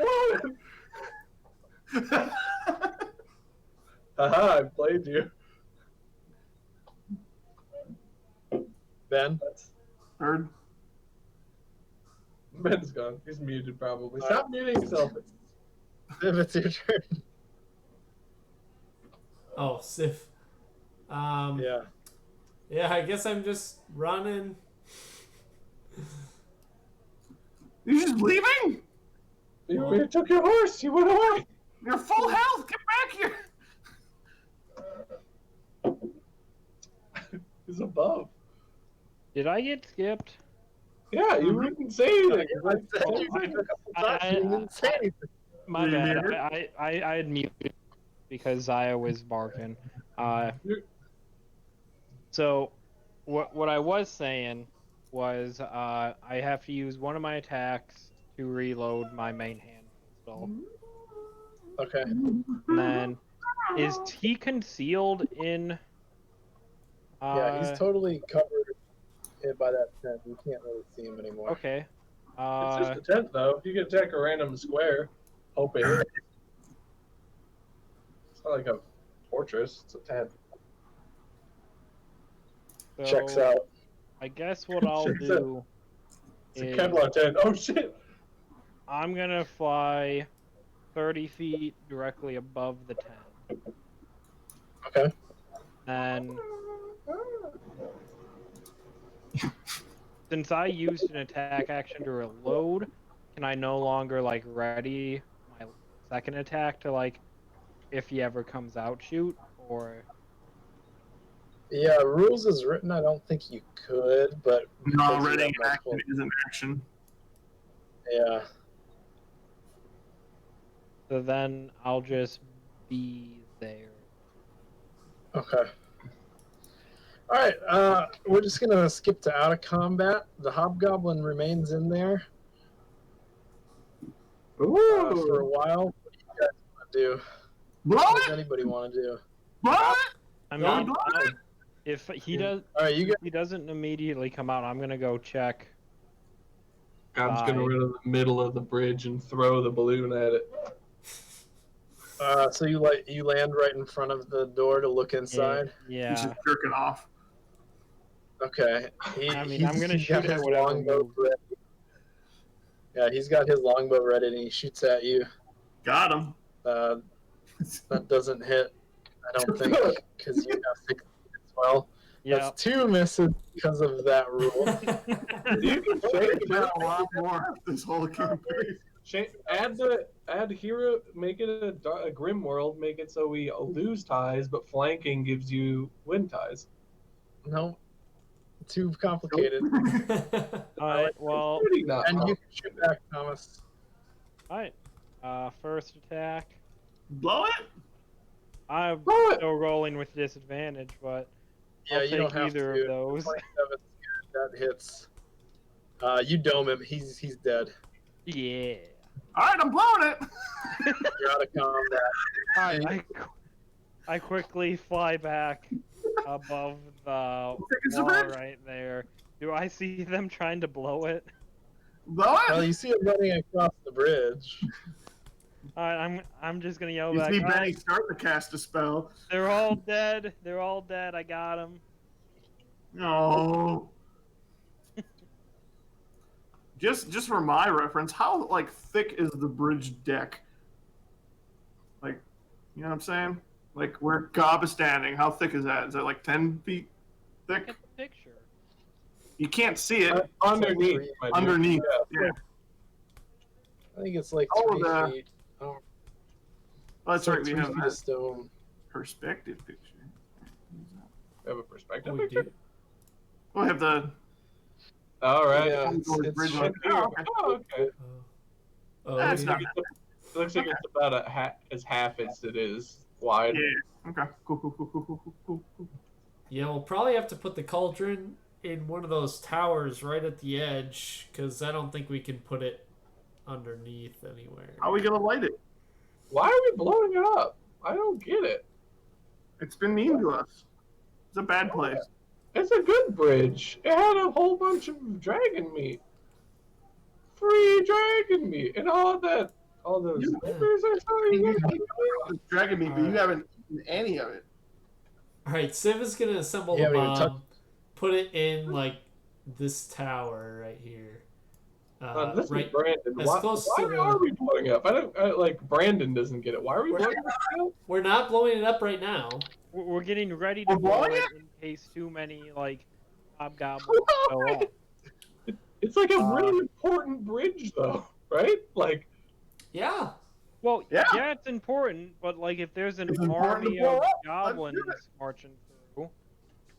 it. Haha, I played you. Ben. That's Third. Ben's gone. He's muted probably. Stop muting yourself. Sib, it's your turn. Oh, Sif. Yeah. Yeah, I guess I'm just running. You just leaving? You took your horse. You went away. You're full health. Get back here. He's above. Did I get skipped? Yeah, you wouldn't say anything. I said you did a couple times. You didn't say anything. My You bad. muted? I had muted because Zaya was barking. So what I was saying was I have to use one of my attacks to reload my main hand pistol. Okay. And then is he concealed in? Yeah, he's totally covered by that tent. You can't really see him anymore. Okay. It's just a tent, though. You can attack a random square. Hope it hits. It's not like a fortress. It's a tent. So Checks out. I guess what I'll Checks do It's a is Kevlar tent. Oh, shit. I'm gonna fly 30 feet directly above the tent. Okay. And since I used an attack action to reload, can I no longer like ready my second attack to like if he ever comes out shoot or Yeah, rules is written. I don't think you could, but No, because you ready have action multiple- is an action. Yeah. so then I'll just be there. Okay. All right. We're just gonna skip to out of combat. The hobgoblin remains in there for a Ooh. while. What do you guys want to do? Blow What does it! anybody want to do? Blow it! I Don't mean, blow it! if he does, All right, you if guys. he doesn't immediately come out, I'm gonna go check. God's gonna run in the middle of the bridge and throw the balloon at it. So you land right in front of the door to look inside. He's Yeah. just jerking off. Okay. I mean, I'm gonna he's got shoot at his whatever longbow moves. ready. Yeah, he's got his longbow ready, and he shoots at you. Got him. That doesn't hit, I don't think, because you have 6 as well. Yeah. That's 2 misses because of that rule. You can shake it Got up. a lot more this whole campaign. Add hero, make it a grim world, make it so we lose ties, but flanking gives you win ties. No, too complicated. Alright, well, Pretty not And wrong. you can shoot back, Thomas. alright. First attack. Blow it! I'm Blow it! still rolling with disadvantage, but Yeah, I'll you don't take have either to. of those. 27 's good. That hits. You dome him. He's dead. Yeah. Alright, I'm blowing it! You're out of combat. Alright, I quickly fly back above the It's a wall bridge. right there. Do I see them trying to blow it? Blow Well, it! you see him running across the bridge. Alright, I'm just gonna yell You back. see "Alright, Benny start to cast a spell. they're all dead. They're all dead. I got them. No. Just for my reference, how like thick is the bridge deck? Like, you know what I'm saying? Like where Gob is standing, how thick is that? Is that like 10 feet thick? Get the picture. You can't see it Underneath. my dude. underneath. Yeah. Yeah. I think it's like Oh, 3 the- feet. Oh, Oh, that's it's like right. We 3 have feet of that stone. perspective picture. Have a perspective. we do. Oh, I have the All right. Yeah, It's it's like- Oh, okay. Oh, That's we- not It looks like it's about as half as it is wide. Yeah. Okay. Cool. Yeah, we'll probably have to put the cauldron in one of those towers right at the edge, because I don't think we can put it underneath anywhere. How are we gonna light it? Why are we blowing it up? I don't get it. It's been mean to us. It's a bad place. It's a good bridge. It had a whole bunch of dragon meat. Free dragon meat and all that. All those numbers I saw you guys. It's dragging me, but you haven't eaten any of it. Alright, Civ is gonna assemble Yeah, the we haven't bomb, put it in, like, this tower right here. This Right. is Brandon. as Why close to the- are we blowing up? Like Brandon doesn't get it. Why are we blowing up? We're not blowing it up right now. We're getting ready We're to blow blowing it it? in case too many like hobgoblins show up. It's like a really important bridge, though, right? Like, Yeah. Well, Yeah. yeah, it's important, but like if there's an It's important to army blow of up. Let's do goblins marching through,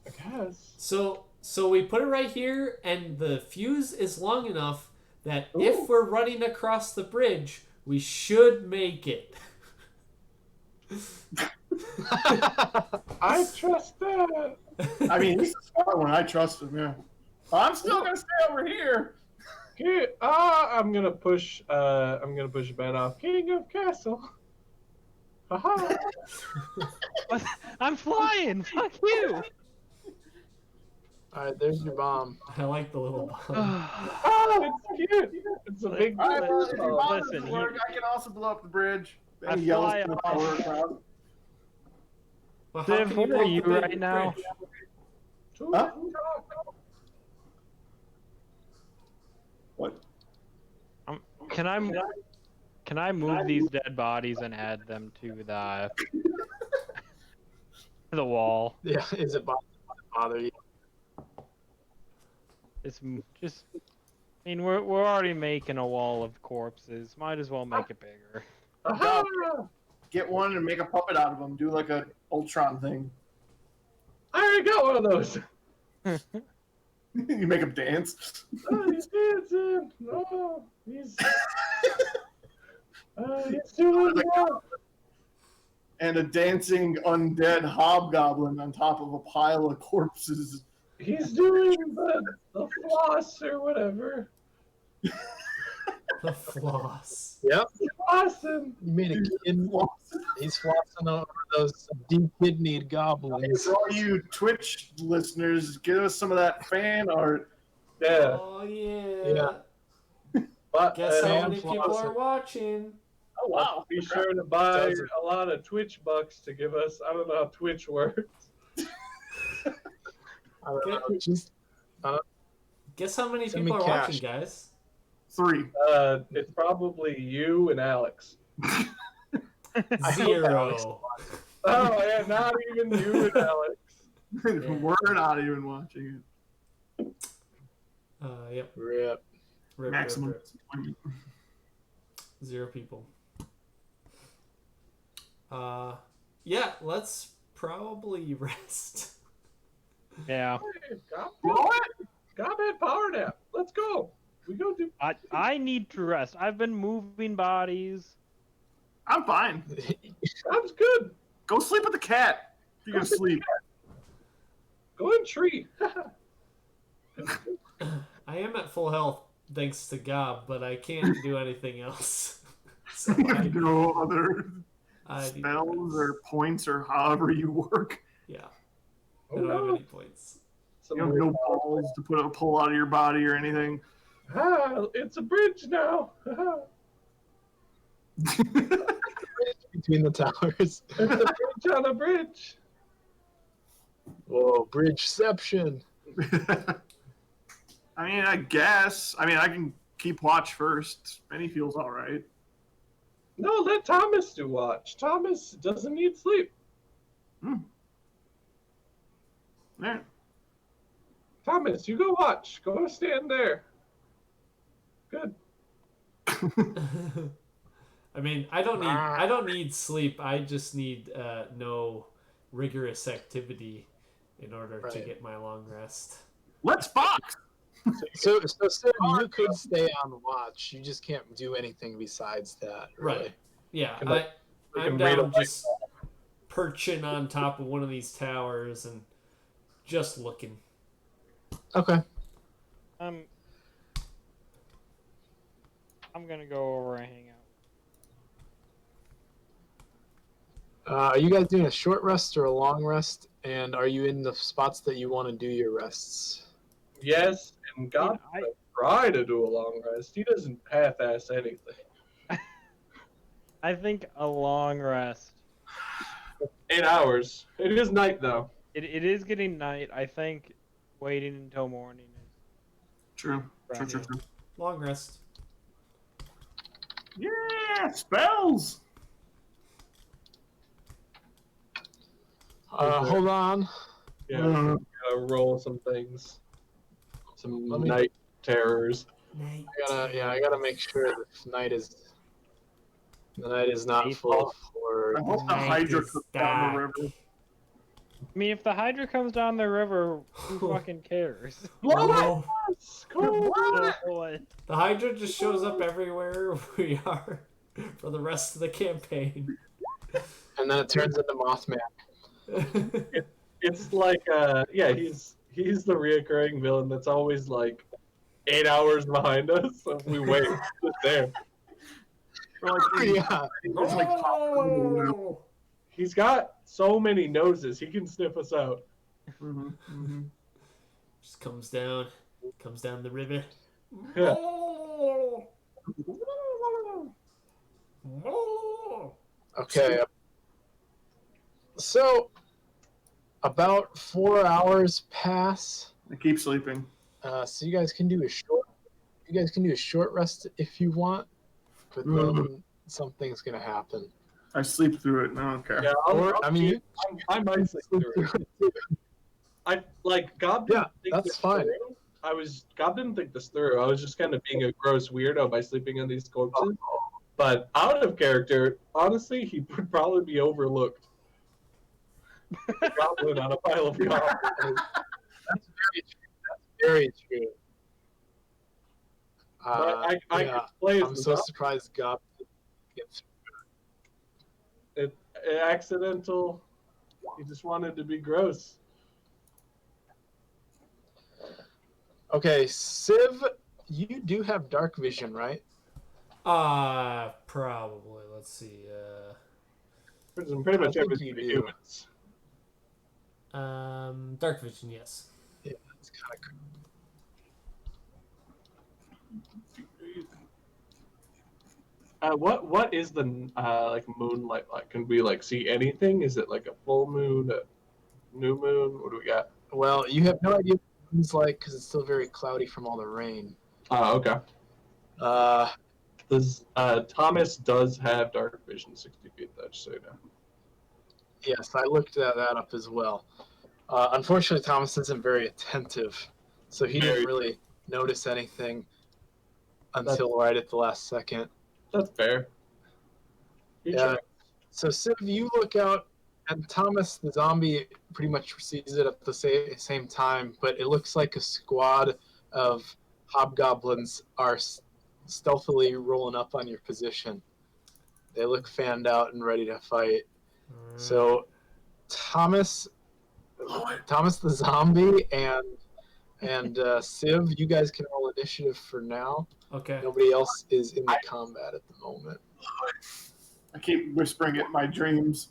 I guess. So we put it right here, and the fuse is long enough that Ooh. if we're running across the bridge, we should make it. I trust that. I mean, he's a smart one. I trust him. Yeah. I'm still gonna stay over here. Okay, I'm gonna push Ben off. King of Castle. Haha. I'm flying. Fuck you. All right, there's your bomb. I like the little bomb. Oh, it's cute. It's a big. All right, well, if your bomb Listen, doesn't work, I can also blow up the bridge. I He yells fly to the off. power crowd. Well, how Div, can where blow are up you the big right now? bridge? Huh? What? Can I move these dead bodies and add them to the wall? Yeah, is it bother you? It's just. I mean, we're already making a wall of corpses. Might as well make it bigger. Aha! Get one and make a puppet out of him. Do like a Ultron thing. I already got one of those. You make him dance. Oh, he's dancing. Oh, he's doing well. And a dancing undead hobgoblin on top of a pile of corpses. He's doing the floss or whatever. The floss. Yep. Flossing. You made a kid. He's flossing over those deep-kidneyed goblins. For all you Twitch listeners, give us some of that fan art. Yeah. Oh yeah. But, Guess how and many people flossing. are watching? Oh wow! Be sure to buy Doesn't. a lot of Twitch bucks to give us. I don't know how Twitch works. I don't know, just Guess how many Send people me are cash. watching, guys? 3. It's probably you and Alex. I hope 0. Oh yeah, not even you and Alex. We're not even watching Yep. rip. it. Rip, Maximum. rip, rip. 0 people. Yeah, let's probably rest. Yeah. Hey, got that power nap. Let's go. We go do. I need to rest. I've been moving bodies. I'm fine. Sounds good. Go sleep with the cat. If you're gonna sleep. Go in tree. I am at full health thanks to Gob, but I can't do anything else. So No other I need spells rest. or points or however you work. Yeah, Oh, I don't have no. any points. You have no balls to pull out of your body or anything. It's a bridge now. Between the towers. It's a bridge on a bridge. Whoa, bridgeception. I mean, I guess. I mean, I can keep watch first. Benny feels all right. No, let Thomas do watch. Thomas doesn't need sleep. There. Thomas, you go watch. Go stand there. Good. I mean, I don't need sleep. I just need no rigorous activity in order to Right. get my long rest. Let's box. So Sid, you could stay on watch. You just can't do anything besides that. Really. Right. Yeah, Can we I'm can read down a just perching on top of one of these towers and just looking. Okay. I'm gonna go over and hang out. Are you guys doing a short rest or a long rest? And are you in the spots that you want to do your rests? Yes, and God I- try to do a long rest. He doesn't half-ass anything. I think a long rest. 8 hours. It is night though. It is getting night. I think waiting until morning is True. Right. True. Long rest. Yeah, spells. Hold on. Yeah, gotta roll some things. Some Let me- night terrors. Night I gotta make sure the night is not full of horror. I hope the Night Hydra is comes down the dark. river. I mean, if the Hydra comes down the river, who fucking cares? No. What? The Hydra just shows up everywhere we are for the rest of the campaign. And then it turns into Mothman. It's like he's the reoccurring villain that's always like 8 hours behind us. So if we wait, it's there. Or like, Yeah. it's like No. He's got so many noses, he can sniff us out. Just comes down the river. Yeah. Okay. So about 4 hours pass. I keep sleeping. So you guys can do a short rest if you want, but then something's gonna happen. I sleep through it. No, I don't care. Yeah, I might sleep through it. I like Gob didn't think that's this fine. through. Gob didn't think this through. I was just kind of being a gross weirdo by sleeping on these corpses. But out of character, honestly, he would probably be overlooked. A goblin on a pile of goblins. That's very true. But I could play as I'm the so zombie. surprised God gets. Accidental. He just wanted to be gross. Okay, Civ, you do have dark vision, right? Probably. Let's see. Pretty much I think everything you to do. humans. Dark vision, yes. Yeah, it's kind of. What is the like moonlight like? Can we like see anything? Is it like a full moon, a new moon? What do we got? Well, you have no idea what it's like because it's still very cloudy from all the rain. Oh, okay. Uh, Thomas does have dark vision, 60 feet. Though, just so you know. yes, I looked that up as well. Unfortunately, Thomas isn't very attentive, so he didn't really notice anything until right at the last second. That's fair. Yeah. So Civ, you look out, and Thomas the zombie pretty much sees it at the same time, but it looks like a squad of hobgoblins are stealthily rolling up on your position. They look fanned out and ready to fight. So Thomas the zombie and Civ, you guys can roll initiative for now. Okay. Nobody else is in the combat at the moment. I keep whispering it in my dreams.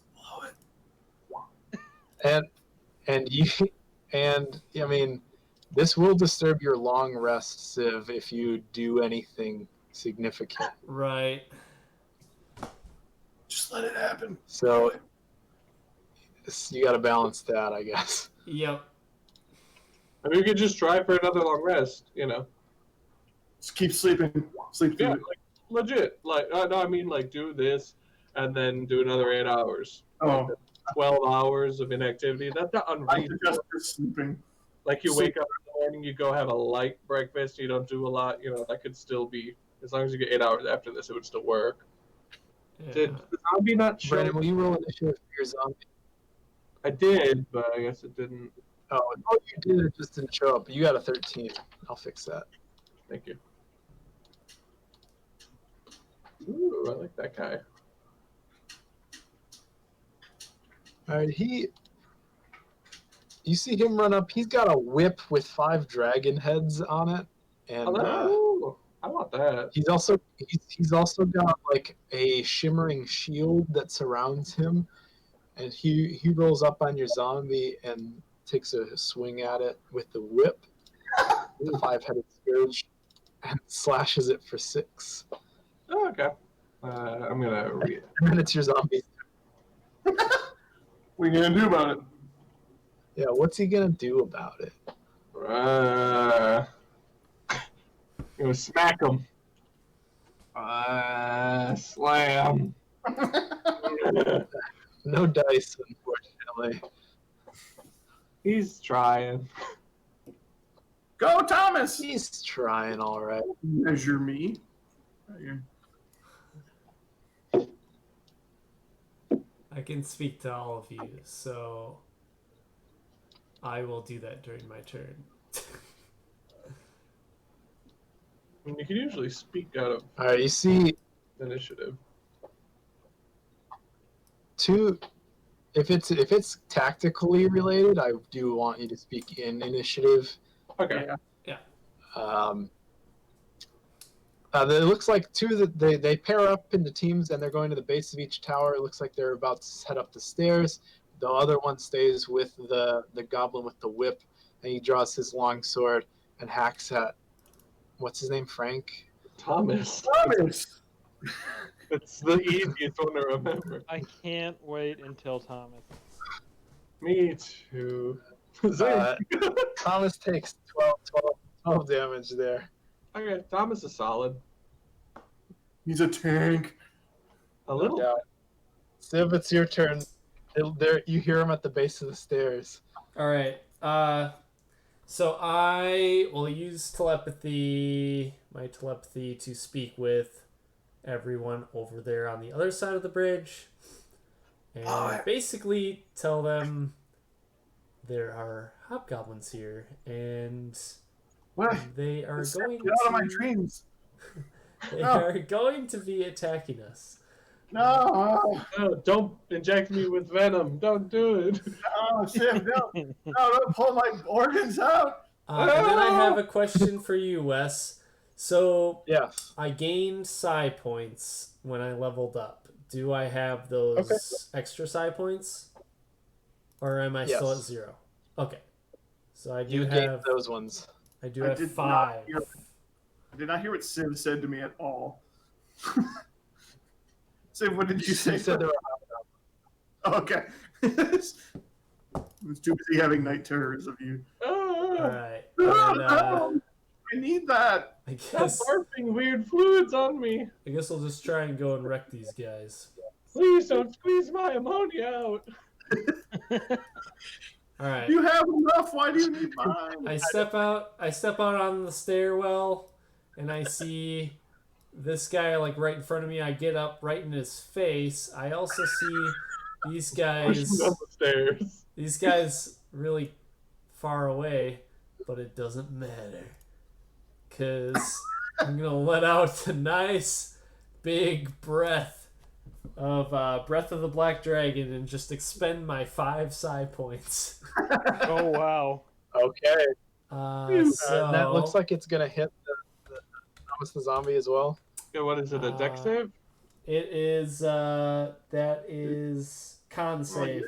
And I mean, this will disturb your long rest, Civ, if you do anything significant. Right. Just let it happen. So you got to balance that, I guess. Yep. I mean, we could just try for another long rest. You know. Just keep sleeping. Sleep through Yeah, it. like legit. Like no, I mean like do this and then do another 8 hours. Oh, 12 hours of inactivity. That's not I unreasonable. suggest just sleeping. Like you wake up in the morning, you go have a light breakfast, you don't do a lot, you know, that could still be, as long as you get 8 hours after this, it would still work. Yeah. Did the zombie not show? Brandon, will you roll initiative for your zombie? I did, but I guess it didn't. Oh, you did. It just didn't show up. You got a 13. I'll fix that. Thank you. Ooh, I like that guy. All right, you see him run up. He's got a whip with 5 dragon heads on it, and Ooh, I want that. he's also got like a shimmering shield that surrounds him, and he rolls up on your zombie and takes a swing at it with the whip, the 5-headed scourge, and slashes it for 6. Oh, okay. I'm gonna read. And then it's your zombie. What are you gonna do about it? Yeah, what's he gonna do about it? Gonna smack him. Slam. No dice, unfortunately. He's trying. Go, Thomas! He's trying all right. Measure me. Right here. I can speak to all of you, so I will do that during my turn. I mean, you can usually speak out of All right, you see initiative. two. If it's tactically related, I do want you to speak in initiative. Okay. Yeah. It looks like two that they pair up into teams and they're going to the base of each tower. It looks like they're about to head up the stairs. The other one stays with the goblin with the whip, and he draws his long sword and hacks at what's his name, Frank. Thomas. Thomas! It's the easiest one to remember. I can't wait until Thomas. Me too. Thomas takes 12 damage there. Okay, Thomas is solid. He's a tank. A little. Yeah. Civ, it's your turn. You hear him at the base of the stairs. All right. So I will use my telepathy, to speak with everyone over there on the other side of the bridge, and basically tell them there are hobgoblins here, and What? they are going Get out of my to dreams. they are going to be attacking us. No. No, don't inject me with venom. Don't do it. No, Civ, no. No, don't pull my organs out. And then I have a question for you, Wes. So Yes. I gained psi points when I leveled up. Do I have those extra psi points? Or am I still at Yes. 0? Okay. So I do You gained have those ones. I do I have did 5. I did not hear what Civ said to me at all. Civ, what did you say? He said there were Okay. I was too busy having night terrors of you. All right. No, And, no, I need that. I Stop guess barfing weird fluids on me. I'll just try and go and wreck these guys. Please don't squeeze my ammonia out. All right. You have enough. Why do you need mine? I step out on the stairwell, and I see this guy like right in front of me. I get up right in his face. I also see these guys Pushing down the stairs. these guys really far away, but it doesn't matter, cause I'm gonna let out a nice big breath of Breath of the Black Dragon and just expend my 5 psi points. Oh wow. Okay. So That looks like it's gonna hit the Thomas the zombie as well. Yeah, what is it? A deck save? it is that is con save.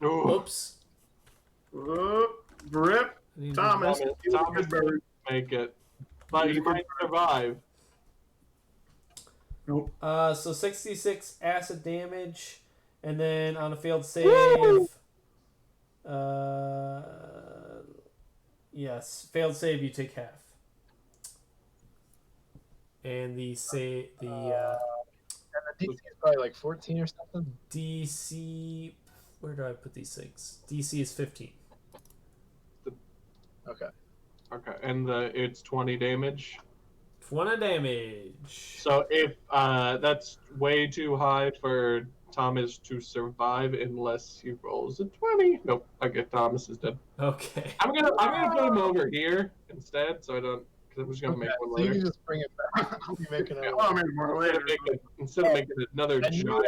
Ooh. Oops. Rip. I need to- Thomas. Thomas doesn't make it, but he might survive. Nope. So 66 acid damage, and then on a failed save, yes, failed save, you take half. And the And the DC is probably like 14 or something. DC, where do I put these things? DC is 15. Okay. Okay, and it's 20 damage. 20 damage. So if that's way too high for Thomas to survive unless he rolls a 20. Nope, I get Thomas is dead. Okay. I'm gonna put him over here instead, so I don't. Because I'm just gonna make one So you later. can just bring it back. You make another Yeah, one. I'll make more later. Instead of making another And giant.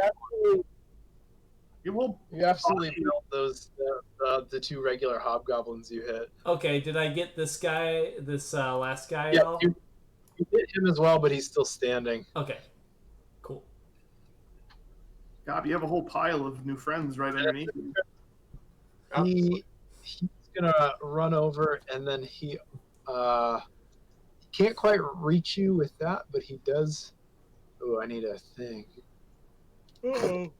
You absolutely built those the 2 regular hobgoblins you hit. Okay, did I get this last guy at Yeah, all? you hit him as well, but he's still standing. Okay. Cool. God, you have a whole pile of new friends right underneath you. He's gonna run over, and then he can't quite reach you with that, but he does. Oh, I need a thing. Uh-oh.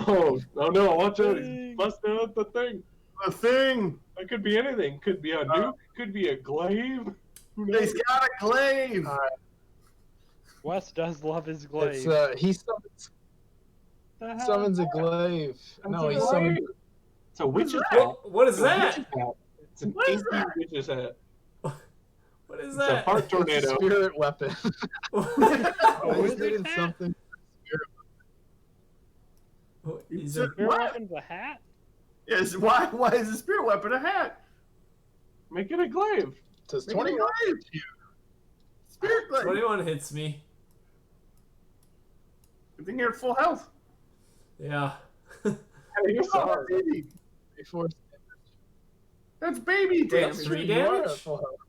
Oh no! Watch out! He's Thing. busting out the thing. The thing. It could be anything. Could be a nuke. Could be a glaive. Who knows? He's got a glaive. Wes does love his glaive. It's he summons a glaive. No, he summons. It's a witch's hat. What is It's a witch's that? hat. It's an What is inky witch's hat. What is It's a that? part It's a tornado. spirit weapon. A I wizard needed hat? something. Is So- it, Spirit What? weapon's a hat? Yes. Why is a spirit weapon a hat? Make it a glaive. It says Make it a 21. glaive. Spirit glaive. 21 hits me. Good thing you're at full health. Yeah. Hey, you're Oh, sorry. baby. Before That's baby That's damage. 3 You are at damage? full health.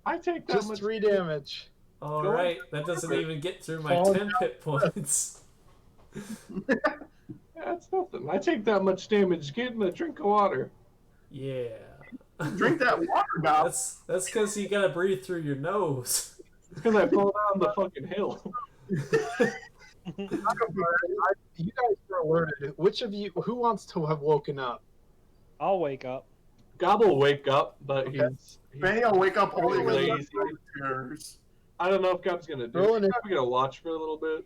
I take that Just much. 3 damage. All Go right. That doesn't even get through my Fall 10 hit points. Yeah, that's nothing. I take that much damage getting a drink of water. Yeah. Drink that water, Gob. That's because you gotta breathe through your nose. It's because I fall down the fucking hill. You guys were alerted. Which of you, who wants to have woken up? I'll wake up. Gob will wake up, but Okay. he's Benny will wake up only with lazy. terrors. I don't know if Gob's gonna do Roll it. an- He's probably gonna watch for a little bit.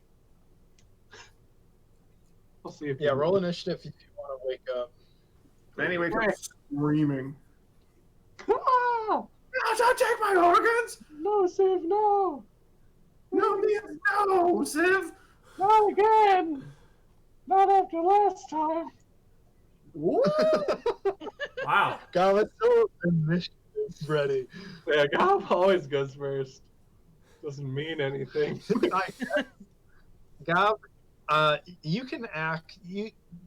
We'll see if Yeah, he- roll initiative if you want to wake up. Benny wakes up screaming. Ah! Don't take my organs! No, Siv, no! No, means no, Civ! Not again! Not after last time. What? Wow. God, it's so initiative ready. Yeah, Gob always goes first. Doesn't mean anything. Gob, you can act.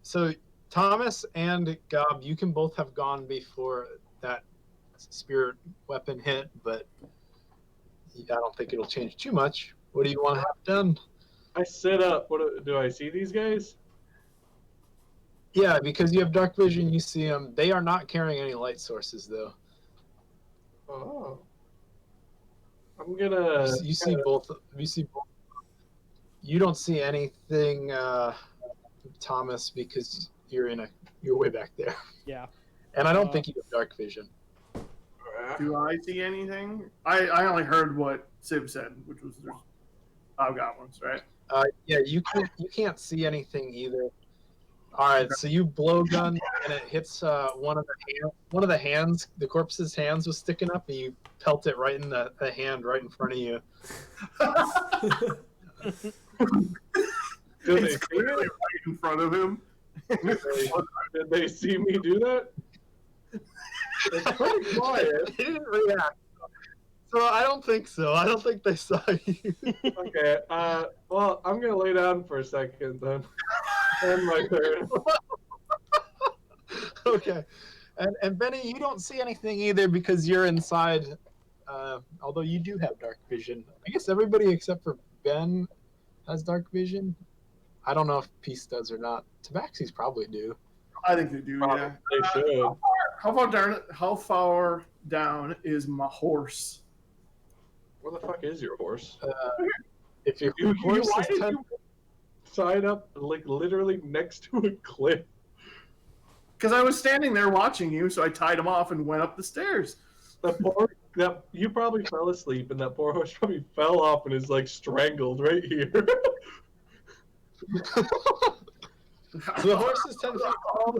So Thomas and Gob, you can both have gone before that spirit weapon hit, but I don't think it'll change too much. What do you want to have done? I sit up. What do I see these guys? Yeah, because you have dark vision, you see them. They are not carrying any light sources, though. Oh. I'm gonna. You see both. You see both. You don't see anything, Thomas, because you're way back there, Yeah. and I don't think you have dark vision. Do I see anything? I only heard what Civ said, which was there's hobgoblins, right? Yeah, you can't see anything either. All right, so you blow gun and it hits one of the hands. The corpse's hands was sticking up, and you pelt it right in the hand right in front of you. Did they It's see clearly it? right in front of him. Did they see me do that? It's pretty quiet. They didn't react. So I don't think so. I don't think they saw you. Okay. Well, I'm gonna lay down for a second then. And my turn. Okay. And Benny, you don't see anything either because you're inside. Although you do have dark vision. I guess everybody except for Ben has dark vision. I don't know if Peace does or not. Tabaxis probably do. I think they do, yeah. They should. How far down is my horse? Where the fuck is your horse? If your You, horse why is did 10, you sign up like literally next to a cliff? Because I was standing there watching you, so I tied him off and went up the stairs. That you probably fell asleep, and that poor horse probably fell off and is like strangled right here. so the horse is 10 feet tall,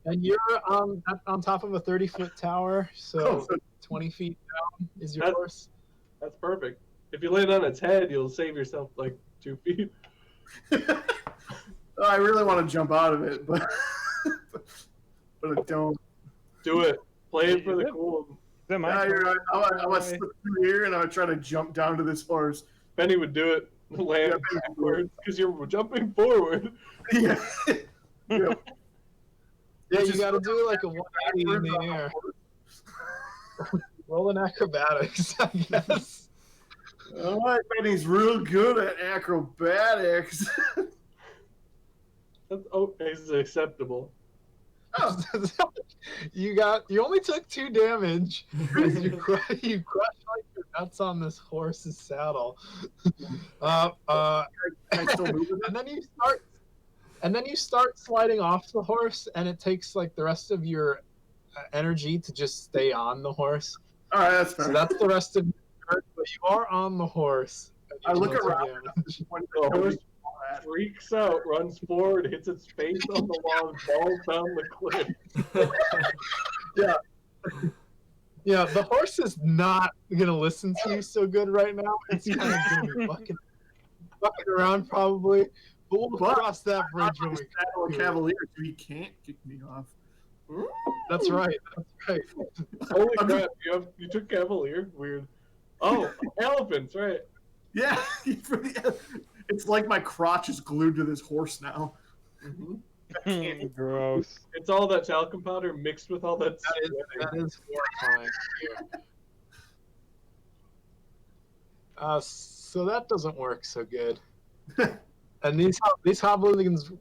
and you're on top of a 30-foot tower. So 20 feet down is your That's- horse. That's perfect. If you land on its head, you'll save yourself like 2 feet. I really want to jump out of it, but I don't. Do it. Play it for the cool. Is it my Yeah, you're turn? right. I want to slip through here and I would try to jump down to this horse. Benny would do it. Land Yeah, backwards because you're jumping forward. Yeah. Yeah. Yeah, Which you is- got to do like a 180 in the air. Rolling acrobatics, I guess. All right, Benny's real good at acrobatics. It's acceptable. you only took 2 damage as you crush like your nuts on this horse's saddle. Can I still move with it? and then you start sliding off the horse, and it takes like the rest of your energy to just stay on the horse. All right, that's fair. So that's the rest of your turn, but you are on the horse. I look Additional around. 2 damage. When The horse, Cody's freaks out, runs forward, hits its face on the wall, and falls down the cliff. Yeah, the horse is not gonna listen to you so good right now. It's kind of gonna be bucking around probably, but we'll But cross that bridge I'm when a we Saddle come of to it. Cavalier, so he can't kick me off. That's right. That's right. Holy crap! You took Cavalier. Weird. Oh, elephants, right? Yeah, it's like my crotch is glued to this horse now. Mm-hmm. Gross. It's all that talcum powder mixed with all that. That is horrifying. So that doesn't work so good. And these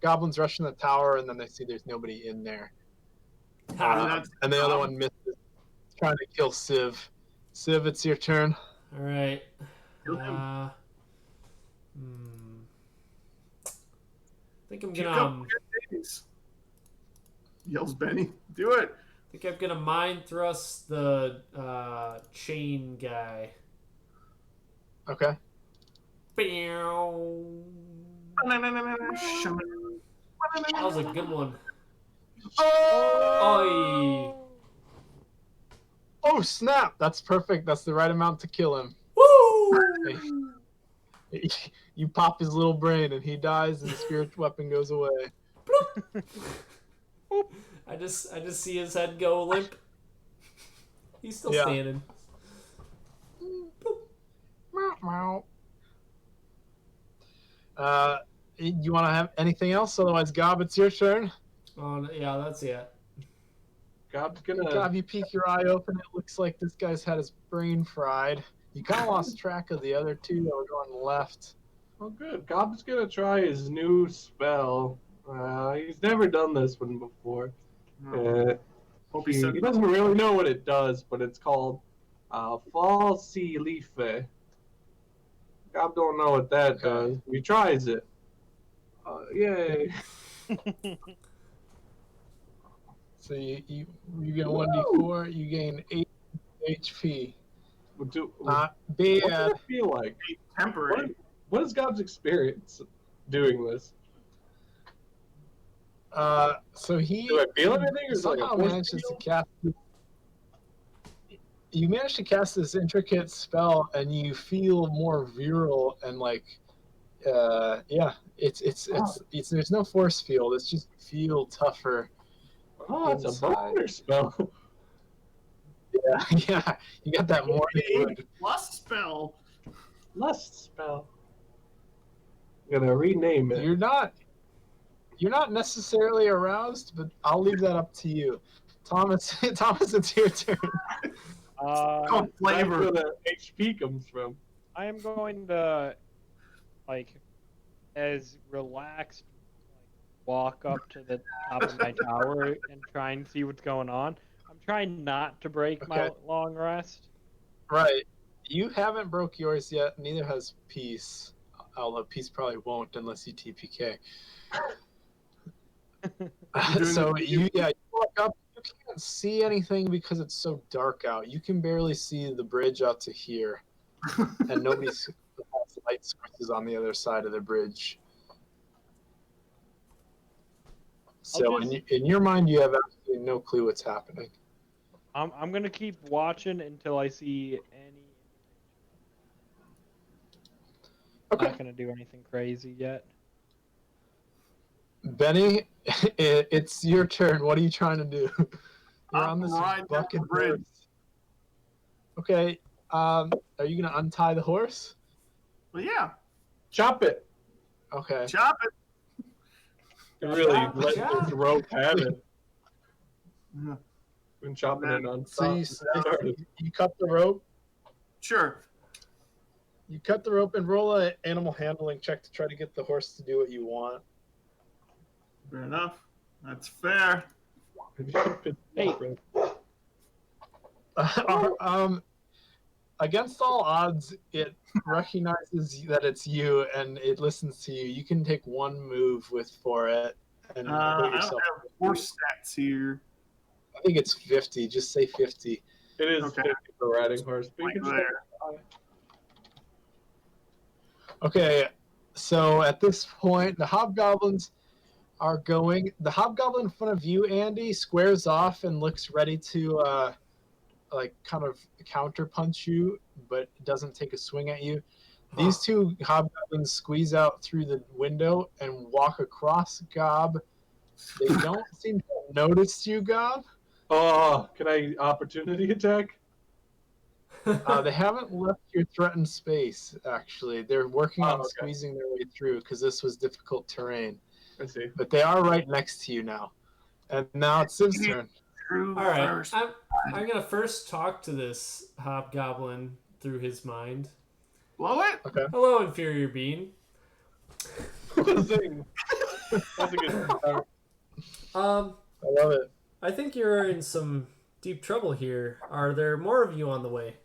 goblins rush in the tower, and then they see there's nobody in there. And the other one misses, trying to kill Civ. Civ, it's your turn. All right. Kill him. I think I'm Kick gonna. up your days. Yells Benny. Do it. I think I'm gonna mind thrust the chain guy. Okay. That was a good one. Oi. Oh snap! That's perfect. That's the right amount to kill him. Woo! You pop his little brain, and he dies, and the spirit weapon goes away. I just see his head go limp. He's still Yeah. standing. Meow. You want to have anything else? Otherwise, Gob, it's your turn. Oh no, yeah, that's it. Gob's gonna. Gob, you peek your eye open. It looks like this guy's had his brain fried. You kind of lost track of the other two that were going left. Oh, good. Gob's gonna try his new spell. He's never done this one before. Hope He said doesn't really know what it does, but it's called Falsi Life. Gob don't know what that does. He tries it. Yay. So you get 1d4. You gain 8 HP. What's Not it bad. feel like? temporary. What is Gob's experience doing this? So he Do I feel anything? Or is it like a somehow force manages to field? cast. You manage to cast this intricate spell, and you feel more virile and like, yeah. It's there's no force field. It's just feel tougher. Oh, it's a inside. boner spell. Yeah, yeah. You got that morning wood. Plus spell. Lust spell. I'm gonna rename it. You're not necessarily aroused, but I'll leave that up to you. Thomas, it's your turn. Called That's flavor. where the HP comes from. I am going to, like, as relaxed, walk up to the top of my tower and try and see what's going on. I'm trying not to break my Okay. long rest. Right. You haven't broke yours yet, neither has Peace. Although Peace probably won't unless you TPK. So you walk up, you can't see anything because it's so dark out. You can barely see the bridge out to here. And nobody's has light sources on the other side of the bridge. So in your mind, you have absolutely no clue what's happening. I'm gonna keep watching until I see any. Okay. Not gonna do anything crazy yet. Benny, it's your turn. What are you trying to do? You're I'm on this riding down bucket the bridge. horse. Okay. Are you gonna untie the horse? Well, yeah. Chop it. Okay. Chop it. Really Chop, let chop. this rope have it. Yeah. Been chopping it on So you cut the rope. Sure. You cut the rope and roll an animal handling check to try to get the horse to do what you want. Fair enough. That's fair. Hey. Against all odds, it recognizes that it's you and it listens to you. You can take one move for it and put I don't yourself. have horse stats here. I think it's 50. Just say 50. It is Okay. 50 for riding horse. But you Right can there. Okay. So at this point, the hobgoblins are going. The hobgoblin in front of you, Andy, squares off and looks ready to like kind of counter punch you, but doesn't take a swing at you. These two hobgoblins squeeze out through the window and walk across Gob. They don't seem to have noticed you, Gob. Oh, can I opportunity attack? They haven't left your threatened space, actually. They're working on okay. squeezing their way through because this was difficult terrain. I see. But they are right next to you now. And now it's Civ's turn. True All right, first. I'm gonna first talk to this hobgoblin through his mind. Blow it. Okay. Hello, inferior being. Zing. That's a good start. I love it. I think you're in some deep trouble here. Are there more of you on the way?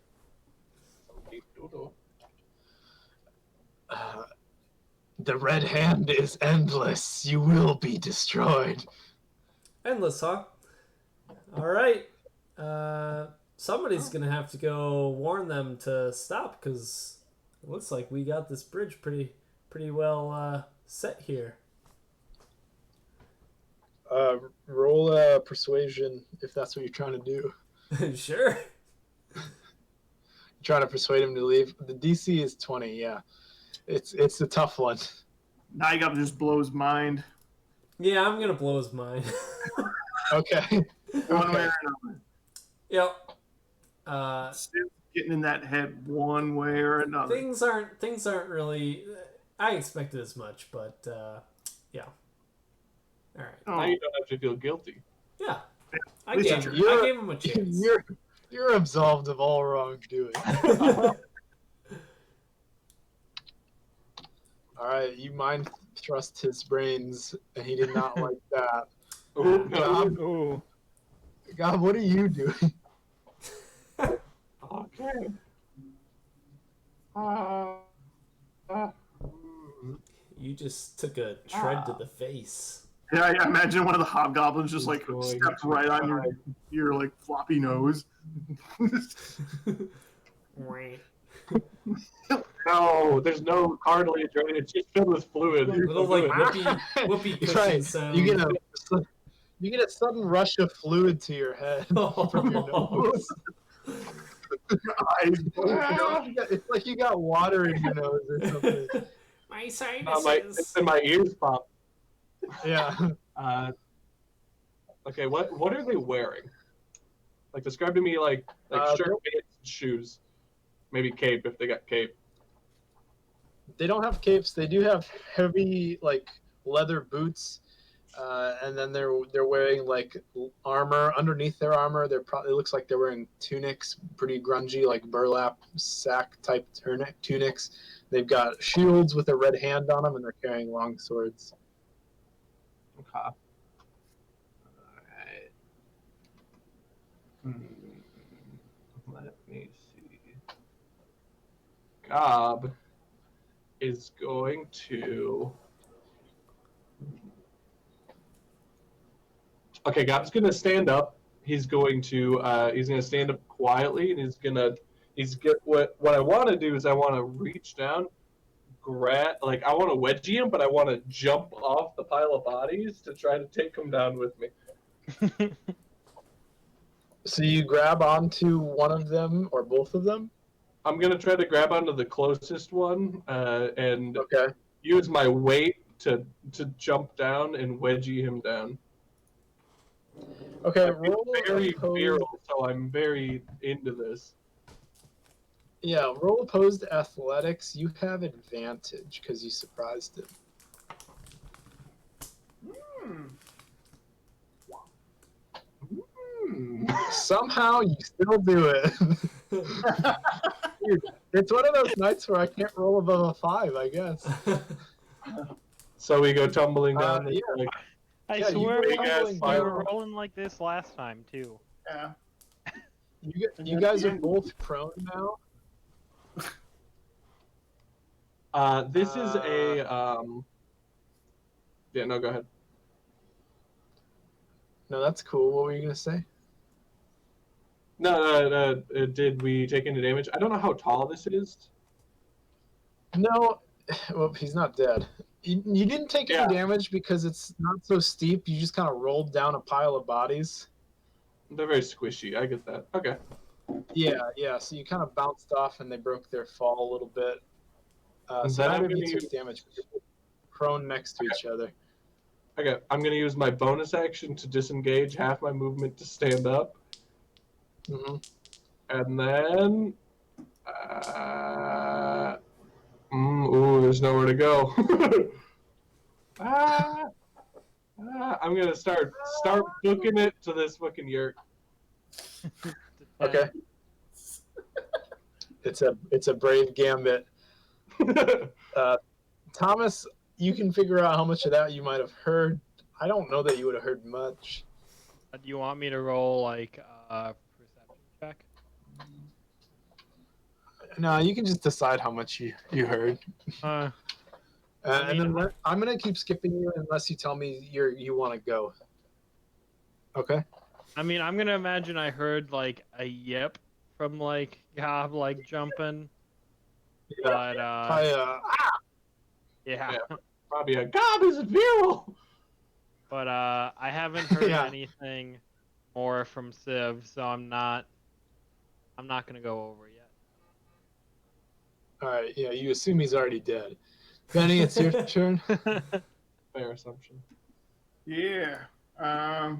The Red Hand is endless. You will be destroyed. Endless, huh? All right. Somebody's gonna have to go warn them to stop because it looks like we got this bridge pretty well set here. Roll a persuasion if that's what you're trying to do. Sure. You're trying to persuade him to leave. The DC is 20. Yeah, it's a tough one. Now you got to just blow his mind. Yeah, I'm gonna blow his mind. Okay. One way Okay. or another. Yep. Still getting in that head one way or another. Things aren't really. I expected as much, but yeah. All right. Oh, Now you don't have to feel guilty. Yeah. I least gave you're- him a chance. You're absolved of all wrongdoing. All right, you mind thrust his brains, and he did not like that. Ooh, Gob, Ooh. God, what are you doing? okay. You just took a tread to the face. yeah, I imagine one of the hobgoblins just like Going stepped to right on try. your like floppy nose. No, there's no cartilage or anything. It's just filled with fluid. Little like whoopee You're cushion right. sound. You get a sudden rush of fluid to your head from your nose. Eyes. It's like you got water in your nose or something. My It's sinuses. in my ears pop. Yeah. Okay, what are they wearing? Like, describe to me like shirt, pants, shoes, maybe cape if they got cape. They don't have capes. They do have heavy like leather boots, and then they're wearing like armor underneath their armor. It looks like they're wearing tunics, pretty grungy, like burlap sack type tunics. They've got shields with a red hand on them, and they're carrying long swords. Okay. All right. Let me see. Gob is going to. Okay, Gob's gonna stand up. He's going to stand up quietly, and what I want to do is I want to reach down, I want to wedgie him, but I want to jump off the pile of bodies to try to take him down with me. So you grab onto one of them or both of them. I'm gonna try to grab onto the closest one and Okay. use my weight to jump down and wedgie him down. Okay. I'm Roll very opposed. virile, so I'm very into this. Yeah. Roll opposed athletics. You have advantage because you surprised him. Somehow you still do it. Dude, it's one of those nights where I can't roll above a 5, I guess. So we go tumbling down. Yeah. Like, I Yeah, you swear were we tumbling were down. rolling like this last time too. Yeah. You guys are both prone now. this is a yeah. No, go ahead. No, that's cool. What were you gonna say? No, did we take any damage? I don't know how tall this is. No, Well, he's not dead. You didn't take any damage because it's not so steep. You just kind of rolled down a pile of bodies. They're very squishy. I get that. Okay. Yeah. So you kind of bounced off, and they broke their fall a little bit. So Then neither I'm of you gonna took use. damage. But you're prone next to each other. Okay, I'm gonna use my bonus action to disengage, half my movement to stand up, Mm-hmm. and then. There's nowhere to go. I'm gonna start booking it to this fucking yurt. Okay. It's a brave gambit. Thomas, you can figure out how much of that you might have heard. I don't know that you would have heard much. Do you want me to roll like a perception check? No, you can just decide how much you heard. I And mean, then I'm gonna keep skipping you unless you tell me you want to go. Okay. I mean, I'm gonna imagine I heard like a yip from like Gob like jumping, but yeah. Probably a God is virile. But I haven't heard Yeah. anything more from Civ, so I'm not gonna go over yet. All right. Yeah. You assume he's already dead. Benny, it's your turn. Fair assumption. Yeah. How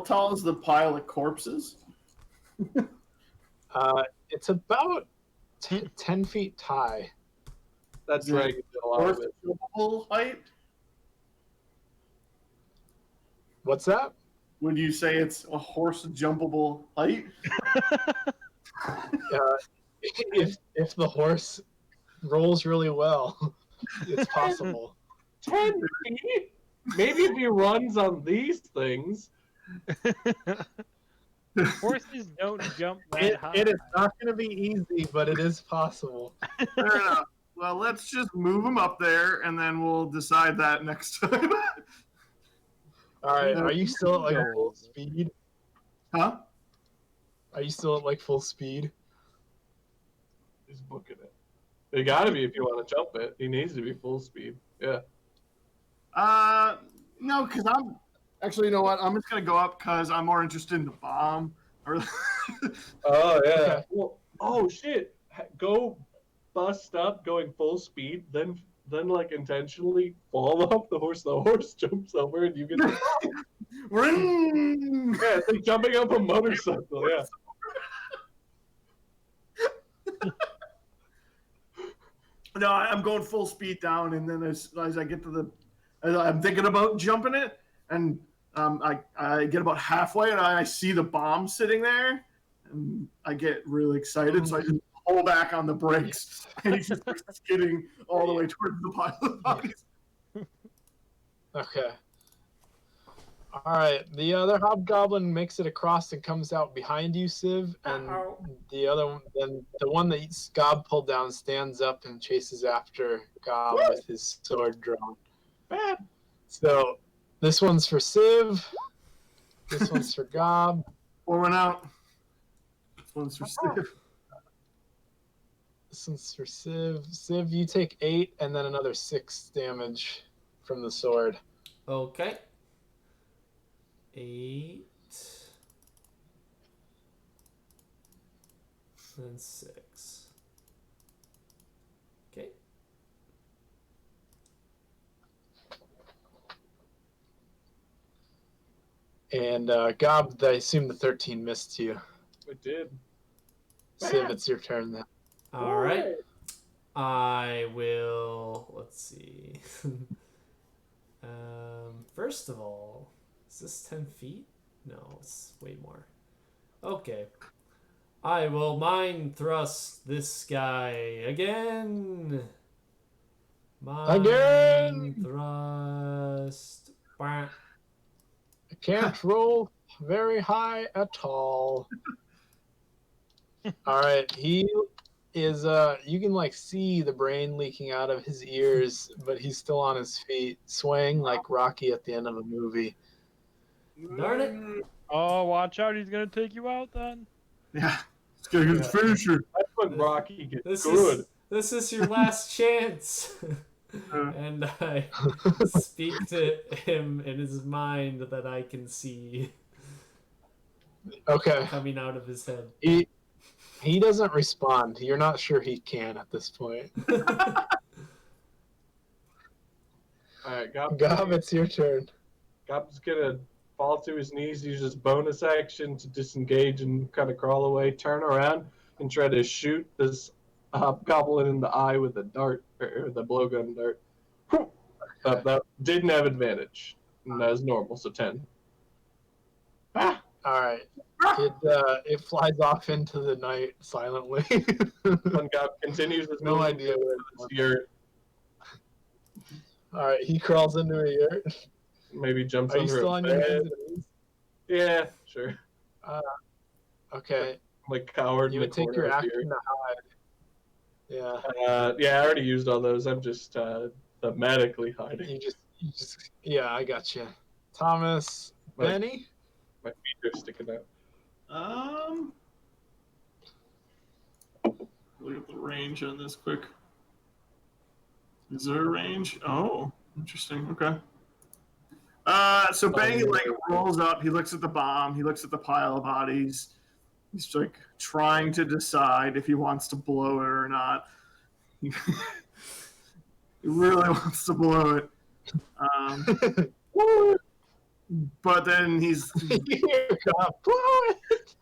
tall is the pile of corpses? It's about 10 feet high. That's Is it right. A lot of it. Horse height? What's that? Would you say it's a horse jumpable height? If the horse rolls really well, it's possible. 10 feet? Maybe if he runs on these things. Horses don't jump that high. It is not going to be easy, but it is possible. Fair enough. Well, let's just move him up there, and then we'll decide that next time. All right. Are you still at like full speed? Huh? Are you still at like full speed? He's booking it. They gotta be if you want to jump it. He needs to be full speed. Yeah. No, because I'm actually, you know what? I'm just gonna go up because I'm more interested in the bomb. Oh yeah. Okay. Well, oh shit. Go bust up going full speed, then like intentionally fall off the horse. The horse jumps over and you get Ring! yeah, it's like jumping up a motorcycle, yeah. No, I'm going full speed down, and then as I get to I'm thinking about jumping it, and I get about halfway, and I see the bomb sitting there, and I get really excited, so I just pull back on the brakes, and he's just skidding all the way towards the pile of bodies. Okay. All right. The other hobgoblin makes it across and comes out behind you, Civ, and the other one, then the one that Gob pulled down, stands up and chases after Gob with his sword drawn. Bad. So this one's for Civ. This one's for Gob. Pour one out. This one's for Civ. This one's for Civ. Civ, you take 8 and then another 6 damage from the sword. Okay. 8 and 6. Okay. And Gob, I assume the 13 missed you. It did. Civ, it's your turn then. All right. I will. Let's see. First of all, is this 10 feet? No, it's way more. Okay. I will mind thrust this guy again. Mind Again! thrust. Bah. I can't roll very high at all. All right, he is you can like see the brain leaking out of his ears, but he's still on his feet, swaying like Rocky at the end of a movie. Darn it. Oh, watch out! He's gonna take you out then. Yeah. It's gonna get his finisher. That's when Rocky gets This good. This is your last chance. And I speak to him in his mind that I can see Okay. coming out of his head. He doesn't respond. You're not sure he can at this point. Alright, Gob, it's your turn. Gob's gonna fall to his knees, use his bonus action to disengage and kind of crawl away, turn around, and try to shoot this goblin in the eye with a dart, or the blowgun dart. That didn't have advantage. And that was normal, so 10. Ah! All right. It flies off into the night silently. When Gob continues his No movement idea where it this year, All right, he crawls into a yurt. maybe jumps Are you under still a on your bed. hands and knees? Yeah, sure. Okay. Like coward You in the would take corner your up action to hide. Yeah. Yeah, I already used all those. I'm just thematically hiding. You just. Yeah, I got you. Thomas, Like- Benny. My feet are sticking out. Look at the range on this quick. Is there a range? Oh, interesting. Okay. So Benny like rolls up. He looks at the bomb. He looks at the pile of bodies. He's like trying to decide if he wants to blow it or not. He really wants to blow it. But then he's Here, Gob, blow it.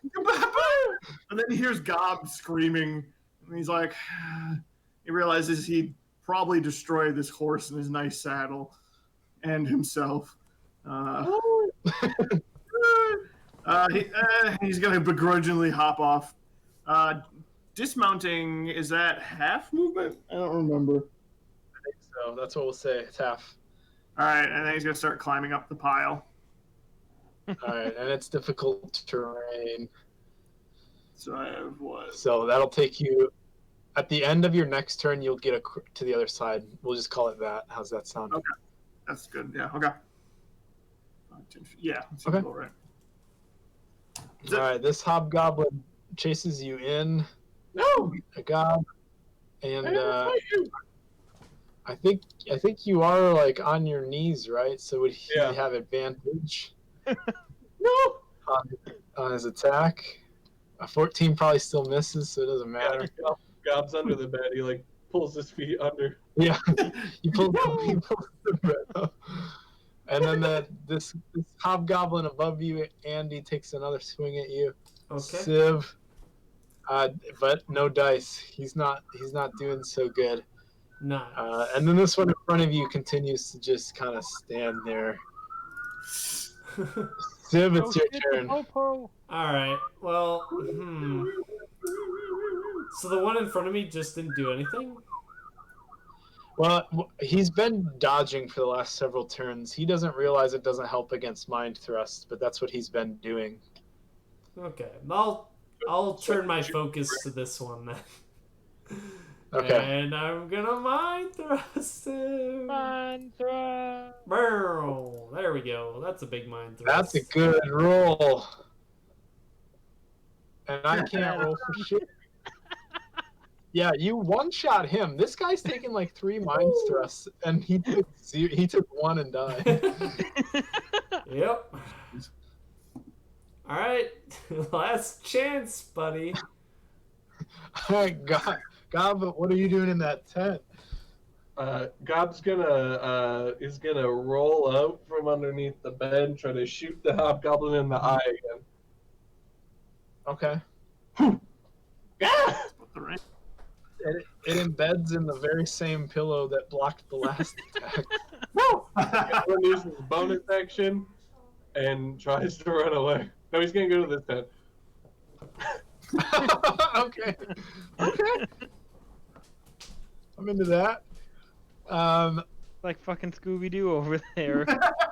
and then he hears Gob screaming, and he's like, he realizes he probably destroyed this horse in his nice saddle and himself. He's gonna begrudgingly hop off. Dismounting, is that half movement? I don't remember. So that's what we'll say. It's half. All right, and then he's gonna start climbing up the pile. All right, and it's difficult terrain. So I have what? So that'll take you. At the end of your next turn, you'll get to the other side. We'll just call it that. How's that sound? Okay. That's good. Yeah. Okay. Yeah. That's Okay. All right. All right. This hobgoblin chases you in. No! A gob, I and didn't fight you! I think you are like on your knees, right? So would he Yeah. have advantage No! on his attack? A 14 probably still misses, so it doesn't matter. Gob's under the bed. He like pulls his feet under. Yeah, you pull the bread up. And then this hobgoblin above you, Andy, takes another swing at you. Okay. Civ, but no dice. He's not doing so good. Nice. And then this one in front of you continues to just kind of stand there. Civ, it's your turn. Popo. All right. Well, So the one in front of me just didn't do anything? Well, he's been dodging for the last several turns. He doesn't realize it doesn't help against mind thrust, but that's what he's been doing. Okay. I'll turn my focus to this one then. Okay. And I'm gonna mind thrust him. Mind thrust. Burrow. There we go. That's a big mind thrust. That's a good roll. And I can't roll for shit. Yeah, you one-shot him. This guy's taking like 3 mind thrusts, and he took 1 and died. Yep. All right. Last chance, buddy. All right, God, but what are you doing in that tent? Gob's gonna is gonna roll out from underneath the bed, try to shoot the hobgoblin in the eye again. Okay. Ah! The range. It embeds in the very same pillow that blocked the last attack. No! Goblin uses bonus action and tries to run away. No, he's gonna go to this tent. Okay. I'm into that. Like fucking Scooby Doo over there.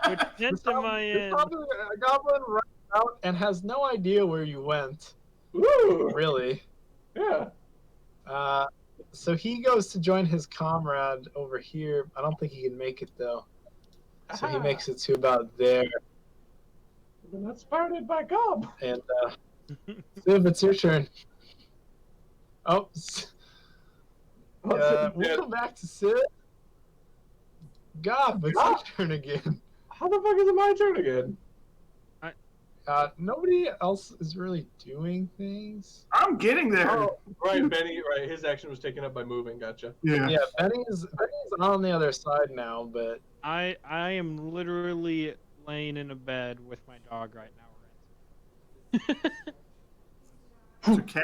Which tent am I in? A goblin runs out and has no idea where you went, Woo! really. Yeah. So he goes to join his comrade over here. I don't think he can make it though. So he makes it to about there. We're not spotted by Gob. And Civ, it's your turn. Oh, We'll come back to Sid. God, but it's your turn again. How the fuck is it my turn again? Nobody else is really doing things. I'm getting there. Oh, right, Benny. Right, his action was taken up by moving. Gotcha. Yeah, Benny's on the other side now, but I am literally laying in a bed with my dog right now. It's a cat.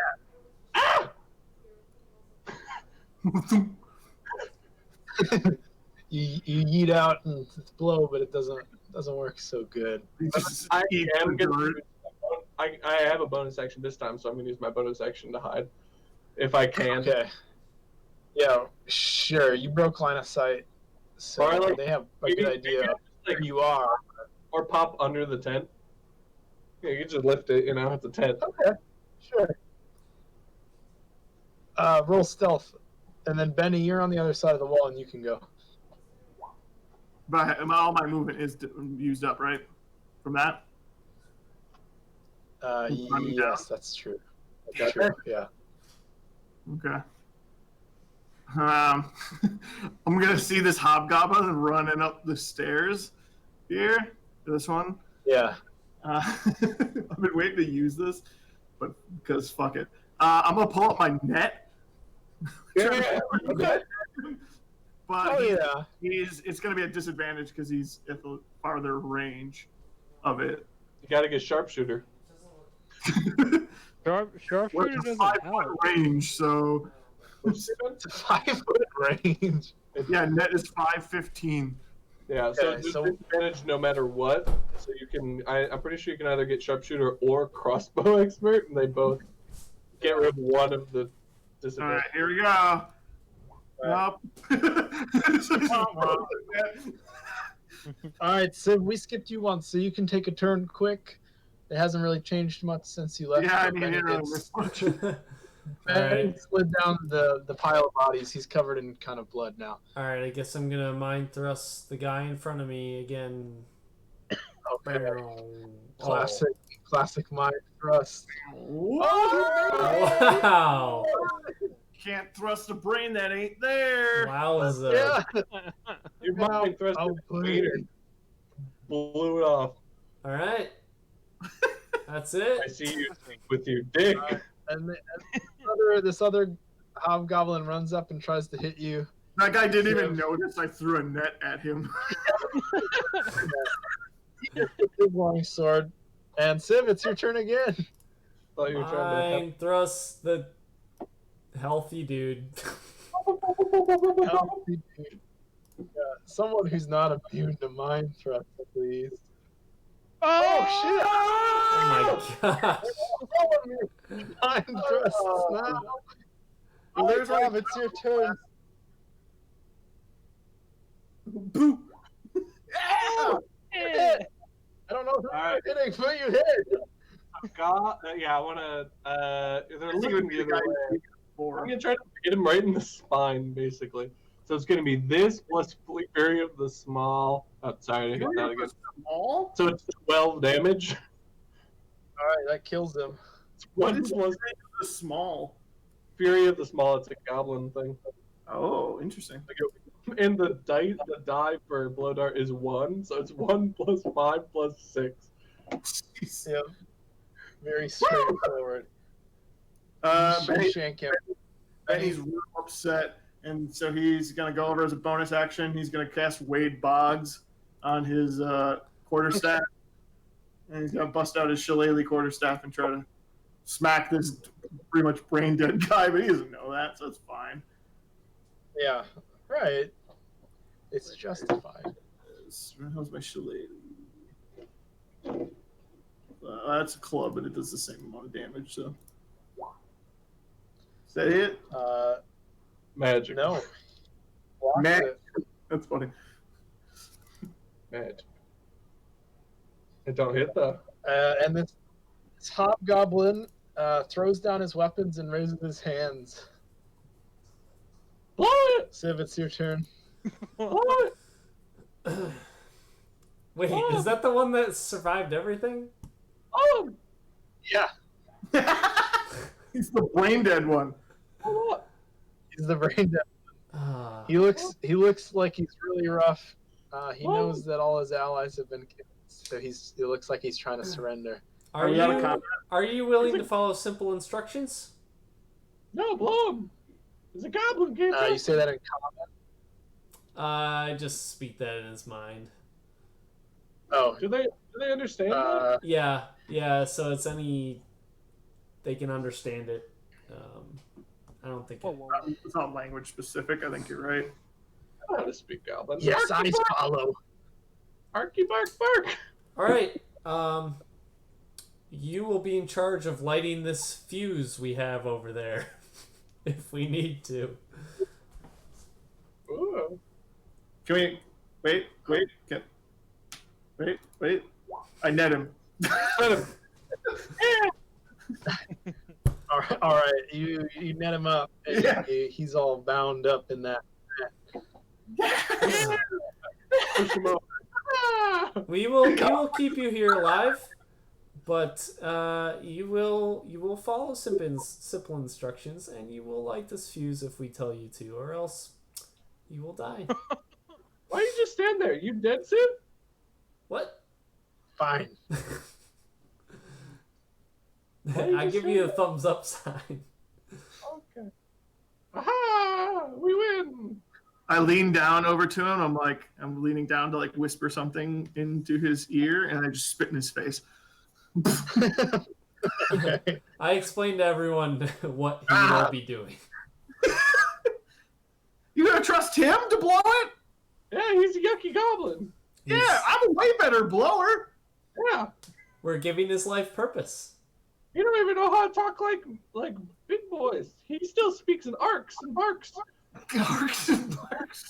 you yeet out and blow, but it doesn't work so good. I am gonna. I have a bonus action this time, so I'm gonna use my bonus action to hide, if I can. Okay. Yeah, sure. You broke line of sight, so Or, like, they have a good idea of where you are. Or pop under the tent. Yeah, you can just lift it. It's a tent. Okay, sure. Roll stealth, and then Benny, you're on the other side of the wall, and you can go. But all my movement is used up, right? From that? Yes, that's true. That's true. Yeah. Okay. I'm gonna see this hobgoblin running up the stairs here. This one. Yeah. I've been waiting to use this, but because fuck it. I'm gonna pull up my net. Yeah. Okay. But yeah. it's gonna be a disadvantage because he's at the farther range of it. You gotta get sharpshooter. Sharpshooter Well, it's a doesn't 5 help. foot range, so It's a 5-foot range. yeah, net is 5'15". Yeah, so Okay, it's so- disadvantage no matter what. So you can. I'm pretty sure you can either get sharpshooter or crossbow expert, and they both get rid of one of the All disadvantages. right, here we go. Up. All right, so we skipped you once, so you can take a turn quick. It hasn't really changed much since you left. Yeah, I but mean, Benny it really gets- missed much. Benny slid down the pile of bodies. He's covered in kind of blood now. Alright, I guess I'm gonna mind thrust the guy in front of me again. Okay. Oh. Classic mind thrust. Oh, Wow! can't thrust a brain that ain't there. Wowza. Yeah. Your mind thrust Oh, Peter blew it off. Alright. That's I it. see you with your dick. And this other hobgoblin runs up and tries to hit you. That guy didn't even notice I threw a net at him. Big long sword. And Civ, it's your turn again. Thought you were trying to Mind thrust the healthy dude. Healthy dude. Yeah, someone who's not immune to mind thrust, please. Oh shit! Oh my gosh. Mind thrusts now. Oh, there's Rob, it's your turn. Boop. Yeah! Hit. I don't know who Alright. you're hitting, but you hit. Yeah, I want to. They're looking the other way. I'm Four. gonna try to get him right in the spine, basically. So it's gonna be this plus Fury of the Small. Oh, sorry, I hit that again. Small? So it's 12 damage. All right, that kills him. It's What 1 is plus the small? Fury of the Small. It's a goblin thing. Oh, interesting. And the die for blow dart is 1, so it's 1 plus 5 plus 6. Jeez. Yep. Very straightforward. Benny, Shank him. Benny's real upset, and so he's gonna go over as a bonus action. He's gonna cast Wade Boggs on his quarterstaff, and he's gonna bust out his shillelagh quarterstaff and try to smack this pretty much brain dead guy. But he doesn't know that, so it's fine. Yeah, right. It's justified. How's my shillelagh? That's a club, but it does the same amount of damage. So is that it? Magic. No. Blocks Magic. it. That's funny. Magic. It don't hit though. And this hobgoblin throws down his weapons and raises his hands. Blow it! Civ, it's your turn. Blow it! Wait, is that the one that survived everything? Oh! Yeah, He's the brain dead one. Blow it! he's the brain dead. He looks like he's really rough. He knows that all his allies have been killed, so he looks like he's trying to surrender. Are we out of you combat? willing to follow simple instructions? No, blow him. He's a goblin. Can't You trust say him. that in common? I just speak that in his mind. Oh, Do they understand that? Yeah. So it's they can understand it. I don't think. Whoa, whoa, It's not language specific. I think you're right. I know how to speak goblin. yes, I Arky bark, follow. arky bark bark. All right. You will be in charge of lighting this fuse we have over there, if we need to. Ooh. Can we wait? Wait. I net him. All right, you net him up. And Yeah. he's all bound up in that. Push him over. We will keep you here alive, but you will follow simple instructions, and you will light this fuse if we tell you to, or else you will die. Why you just stand there? You dead, Sim? What? Fine. I give you a thumbs up sign. Okay. Aha! We win. I lean down over to him. I'm leaning down to like whisper something into his ear, and I just spit in his face. Okay. I explained to everyone what he will be doing. You gonna trust him to blow it? Yeah, he's a yucky goblin. Yeah, I'm a way better blower. Yeah. We're giving his life purpose. You don't even know how to talk like big boys. He still speaks in arcs and barks. Garks and barks.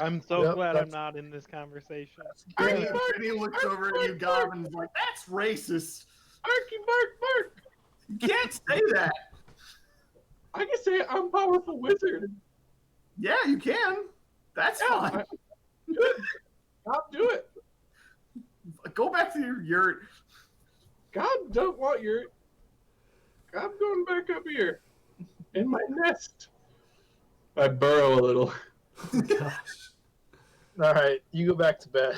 I'm so Yep, glad I'm that's- not in this conversation. And he looks over at you, Gob, and is like, "That's racist. Arky bark bark. You can't say that." I can say I'm a powerful wizard. Yeah, you can. That's Yeah, fine. do it. God, do it. Go back to your yurt. God don't want your. I'm going back up here in my nest. I burrow a little. Gosh. All right, you go back to bed.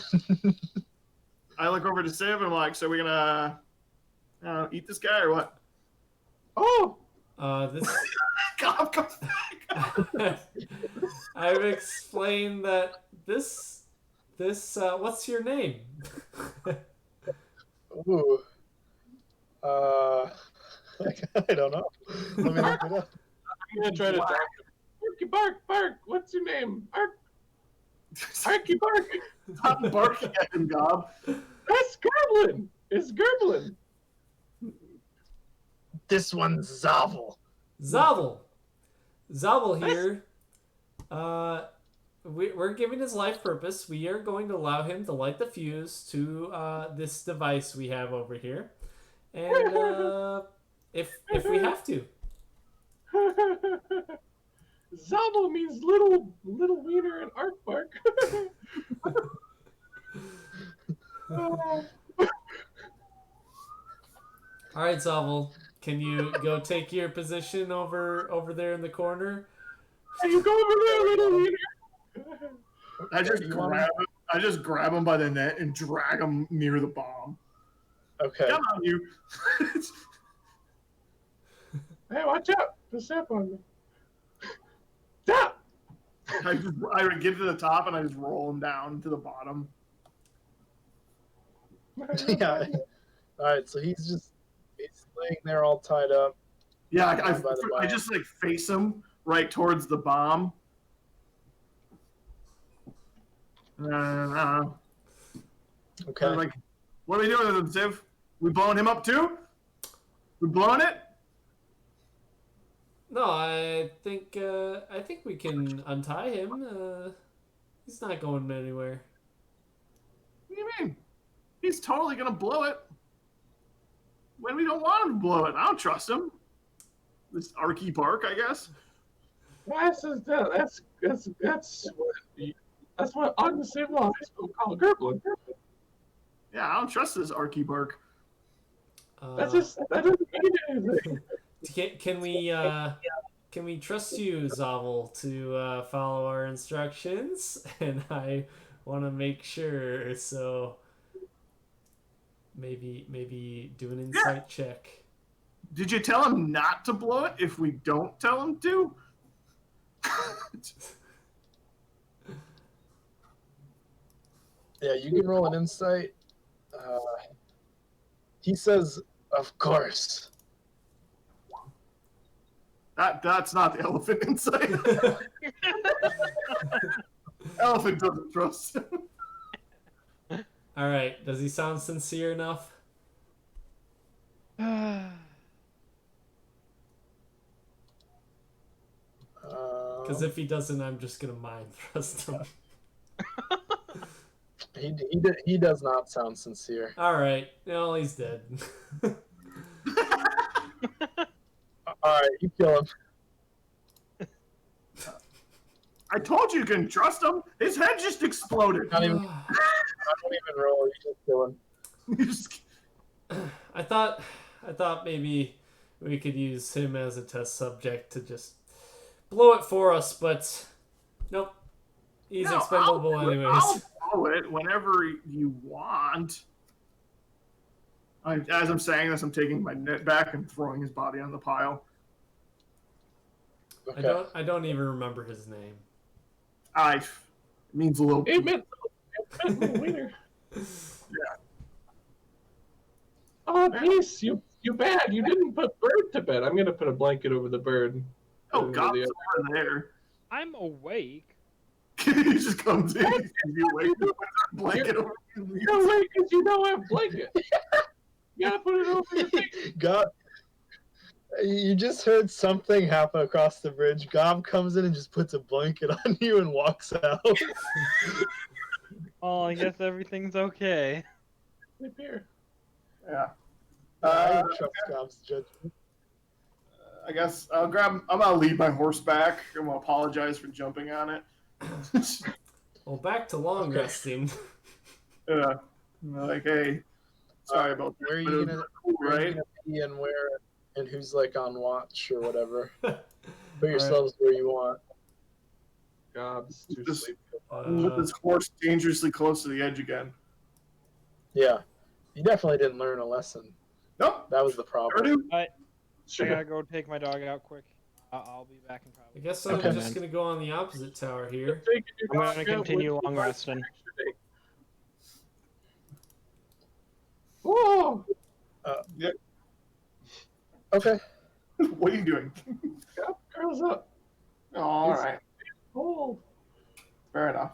I look over to Civ, and I'm like, "So we're gonna eat this guy or what?" Oh, This Gob comes back. I've explained that this what's your name? Ooh. I don't know. Let me look it up. I'm gonna try to talk. Arky bark bark. What's your name? Arky bark. Stop barking at him, Gob. That's Gerblin. It's Gerblin. This one's Zavel. Zavel here. We're giving his life purpose. We are going to allow him to light the fuse to this device we have over here, and if we have to. Zabel means little wiener and arc bark. All right, Zavel, can you go take your position over there in the corner? You go over there, little wiener. I just grab him by the neck and drag him near the bomb. Okay. Come on, you. Hey, watch out! Don't step on me. Stop! I get to the top and I just roll him down to the bottom. Yeah. All right, so he's laying there all tied up. Yeah, By the I bomb. just like face him right towards the bomb. I'm Okay. like, what are we doing with him, Civ? We blowing him up too? We blowing it? No, I think we can untie him. He's not going anywhere. What do you mean? He's totally gonna blow it. When we don't want him to blow it, I don't trust him. This Arky Bark, I guess. That's what uncivilized people call a Gerblin. Yeah, I don't trust this Arky Bark. That doesn't mean anything. Can we trust you, Zavel, to follow our instructions? And I want to make sure, so maybe do an insight check. Did you tell him not to blow it if we don't tell him to? Yeah, you can roll an insight. He says, "Of course." That's not the elephant insight. Elephant doesn't trust him. All right. Does he sound sincere enough? Because if he doesn't, I'm just gonna mind thrust him. He does not sound sincere. All right. No, he's dead. All right, you kill him. I told you couldn't trust him. His head just exploded. I don't even roll. You just kill him. You just- I thought maybe we could use him as a test subject to just blow it for us, but nope. He's expendable anyways. I'll blow it whenever you want. As I'm saying this, I'm taking my net back and throwing his body on the pile. Okay. I don't even remember his name. It means a little. It meant little wiener. Yeah. Oh, peace! You bad. You didn't put bird to bed. I'm gonna put a blanket over the bird. Oh, Over God, the it's over there. I'm awake. He just comes in. You wait. Put a blanket over. You're awake because you don't have a blanket. You gotta put it over your face. God, you just heard something happen across the bridge. Gob comes in and just puts a blanket on you and walks out. Oh, I guess everything's okay. Sleep here. Yeah. I don't trust Gob's judgment. I guess I'm gonna lead my horse back. I'm gonna apologize for jumping on it. Well, back to long resting. Like, hey, sorry about that. Where are but you it was gonna, cool, where are you right? gonna be and where and who's like on watch or whatever? Put Alright. yourselves where you want. Gob's too Just- sleepy. With this horse dangerously close to the edge again. Yeah, you definitely didn't learn a lesson. Nope. That was the problem. Purdue? I Sure. gotta go take my dog out quick. I'll be back in I probably. guess I'm Okay. just gonna go on the opposite tower here. I'm gonna continue long resting. Whoa! Okay. What are you doing? Curls up. Oh, all right. Cold. Fair enough.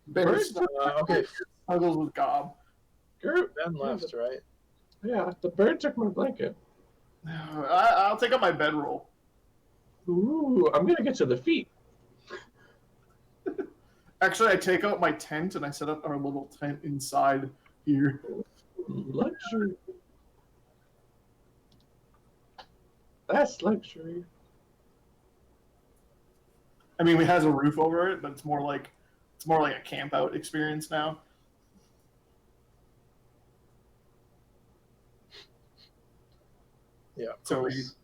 Birds Okay. Struggles with Gob. Ben left, right? Yeah, the bird took my blanket. I'll take up my bedroll. Ooh, I'm gonna get to the feet. Actually, I take out my tent and I set up our little tent inside here. Luxury. That's luxury. I mean, it has a roof over it, but it's more like a camp out experience now. Yeah. Of So course.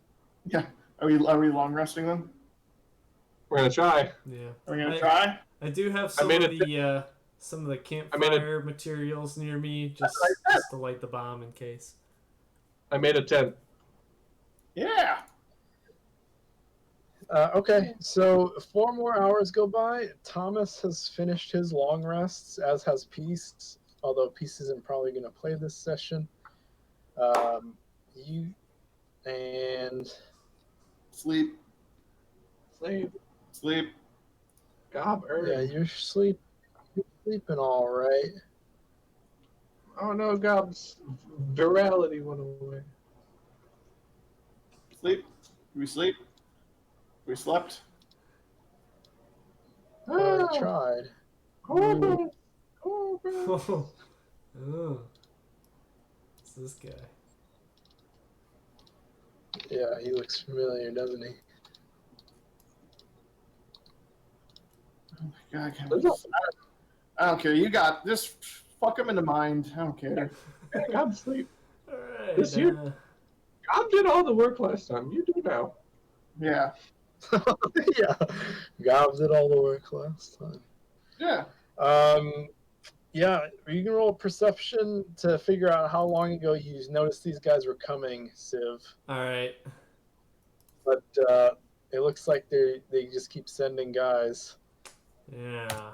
Are we long resting them? We're gonna try. Yeah. Are we gonna try? I do have I made some of the campfire materials near me just to light the bomb in case. I made a tent. Yeah. Okay, so 4 more hours go by. Thomas has finished his long rests, as has Peace, although Peace isn't probably going to play this session. You and Sleep. Sleep. Gob early. yeah, you're sleeping all right. Oh no, Gob's virality went away. Sleep. We sleep. We slept. I tried. Cobra. Cobra. Oh. It's this guy. Yeah, he looks familiar, doesn't he? Oh my God, I don't care. You got just fuck him into mind. I don't care. Gob sleep. Alright. This year- I did all the work last time. You do now. Yeah. Yeah, Gob did all the work last time. Yeah. Yeah, you can roll a perception to figure out how long ago you noticed these guys were coming, Civ. Alright. But it looks like they just keep sending guys. Yeah.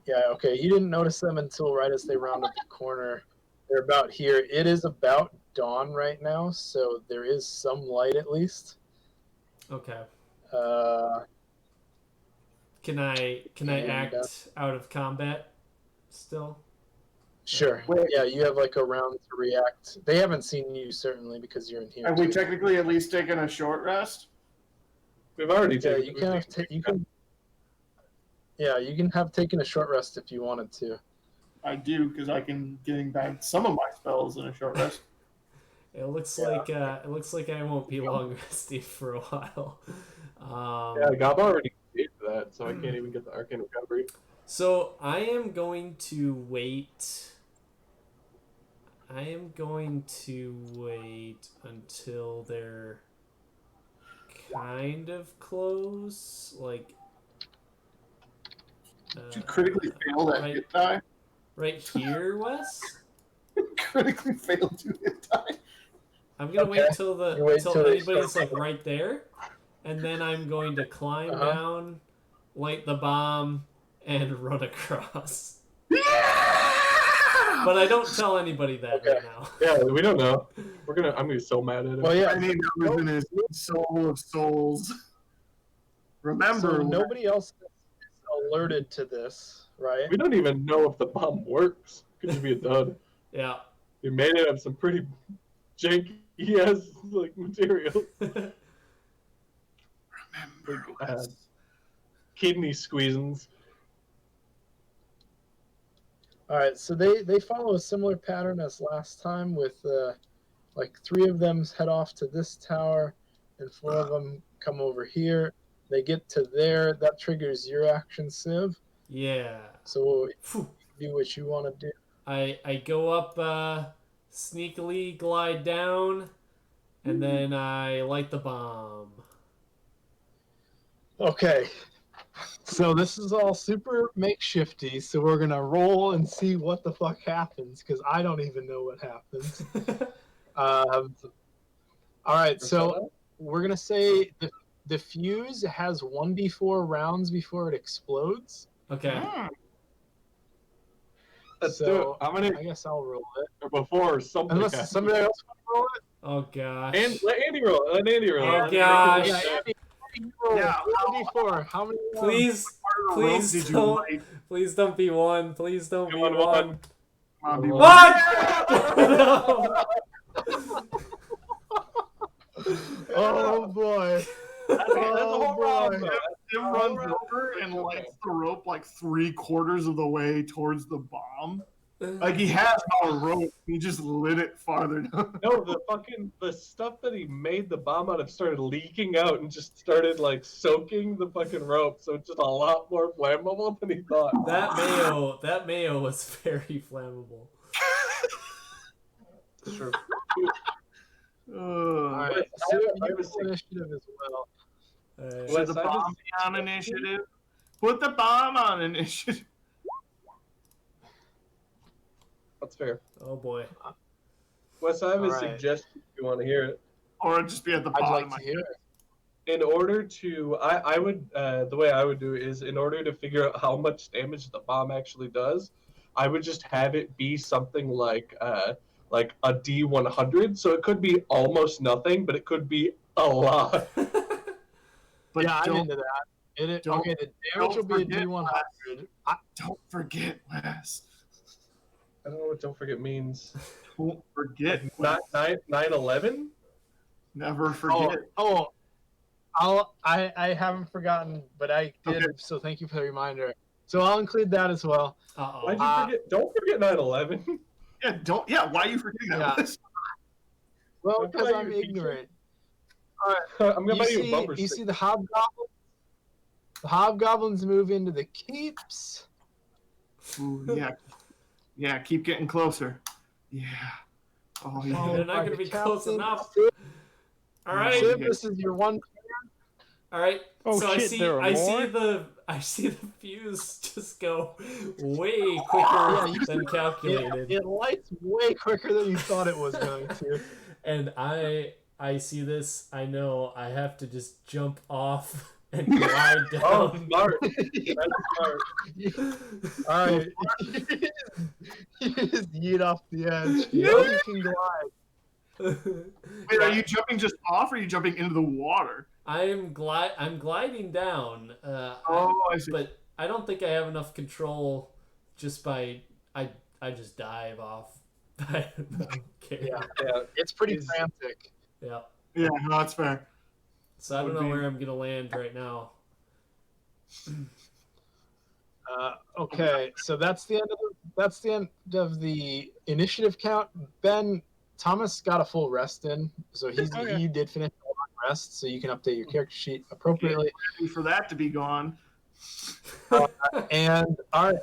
Yeah, okay. You didn't notice them until right as they rounded the corner. They're about here. It is about dawn right now, so there is some light at least. Okay. Can I act out of combat still? Sure. Wait. Yeah, you have like a round to react. They haven't seen you certainly because you're in here. Have we too. technically at least taken a short rest? We've already Yeah, taken. you can have you can. Yeah, you can have taken a short rest if you wanted to. I do, because I can getting back some of my spells in a short rest. It looks like I won't be long resting for a while. Yeah, Gob already did that, so I can't even get the arcane recovery. So I am going to wait. I am going to wait until they're kind of close, like. Did you critically fail that hit die? Right here, Wes. Critically failed to hit die. I'm gonna wait till till anybody's like right there, and then I'm going to climb down, light the bomb, and run across. But I don't tell anybody that right now. Yeah, we don't know. I'm gonna be so mad at him. Well, yeah. I mean, that was in his soul of souls. Remember, So nobody else is alerted to this, right? We don't even know if the bomb works. Could just be a dud. Yeah. We made it of some pretty janky ass like material. remember, Kidney squeezins. All right, so they follow a similar pattern as last time with like 3 of them head off to this tower and 4 of them come over here. They get to there. That triggers your action, Civ. Yeah. So Phew. do what you want to do. I go up, sneakily glide down, and then I light the bomb. Okay. So this is all super makeshifty, so we're going to roll and see what the fuck happens, because I don't even know what happens. All right, so we're going to say the fuse has 1d4 rounds before it explodes. Okay. Let's So, do it. I guess I'll roll it. Before something. Unless somebody else want to roll it? Oh gosh. And let Andy roll. Let Andy roll. Oh, Let me gosh. make Yeah, it- Andy, you roll Yeah, 1d4. How many rounds? Please, Part of the rope please did you don't, light? please don't be 1. Please don't be Come on, 1. Come on, be What? Oh boy. That's a Oh, whole round, boy. though. Tim runs over and lights the rope like 3/4 of the way towards the bomb. Like he has a rope, he just lit it farther down. No, the stuff that he made the bomb out of started leaking out and just started like soaking the fucking rope, so it's just a lot more flammable than he thought. That mayo was very flammable. Sure. All right. I So was you roll thinking- initiative as well. Should the Wes, I bomb be on initiative? Put the bomb on initiative. That's fair. Oh boy. Wes, I have a All right. suggestion if you want to hear it. Or just be at the I'd bottom. like to hear it. In order to, I would, the way I would do it is in order to figure out how much damage the bomb actually does, I would just have it be something like a D100. So it could be almost nothing, but it could be a lot. But Yeah, I'm don't, into that. don't- Okay, the damage will be a forget D100. don't forget, Wes. I don't know what "don't forget" means. Don't forget. Not Wes. 9/11. Never forget. I haven't forgotten, but I did. Okay. So thank you for the reminder. So I'll include that as well. Uh-oh. Why'd you forget? Don't forget 9/11. Yeah, don't. Yeah, why are you forgetting that? Yeah. Wes? Well, Don't because buy I'm you a pizza. ignorant. I'm gonna buy you a You bumper see sticker. the hobgoblin? The hobgoblins move into the keeps. Ooh, yeah. Yeah, keep getting closer. Yeah. Oh, yeah. Followed They're not by gonna the be close captain. enough. Sid, All right. Sid, this is your one. All right. Oh, so shit, there are I see more? the fuse just go way quicker you than calculated. It lights way quicker than you thought it was going to. And I see this. I know I have to just jump off and glide Oh, down. smart. That's smart. All right, you just yeet off the edge. Yep. Now you can glide. Wait, are you jumping just off or are you jumping into the water? I'm gliding down. Oh, I see. But I don't think I have enough control just by I just dive off. I don't care. Yeah. It's pretty frantic. Yeah. Yeah, no, that's fair. So I don't Would know be- where I'm gonna land right now. Okay, so that's the end of the initiative count. Ben, Thomas got a full rest in, so Okay. he did finish a long rest, so you can update your character sheet appropriately. Ready for that to be gone. And all right,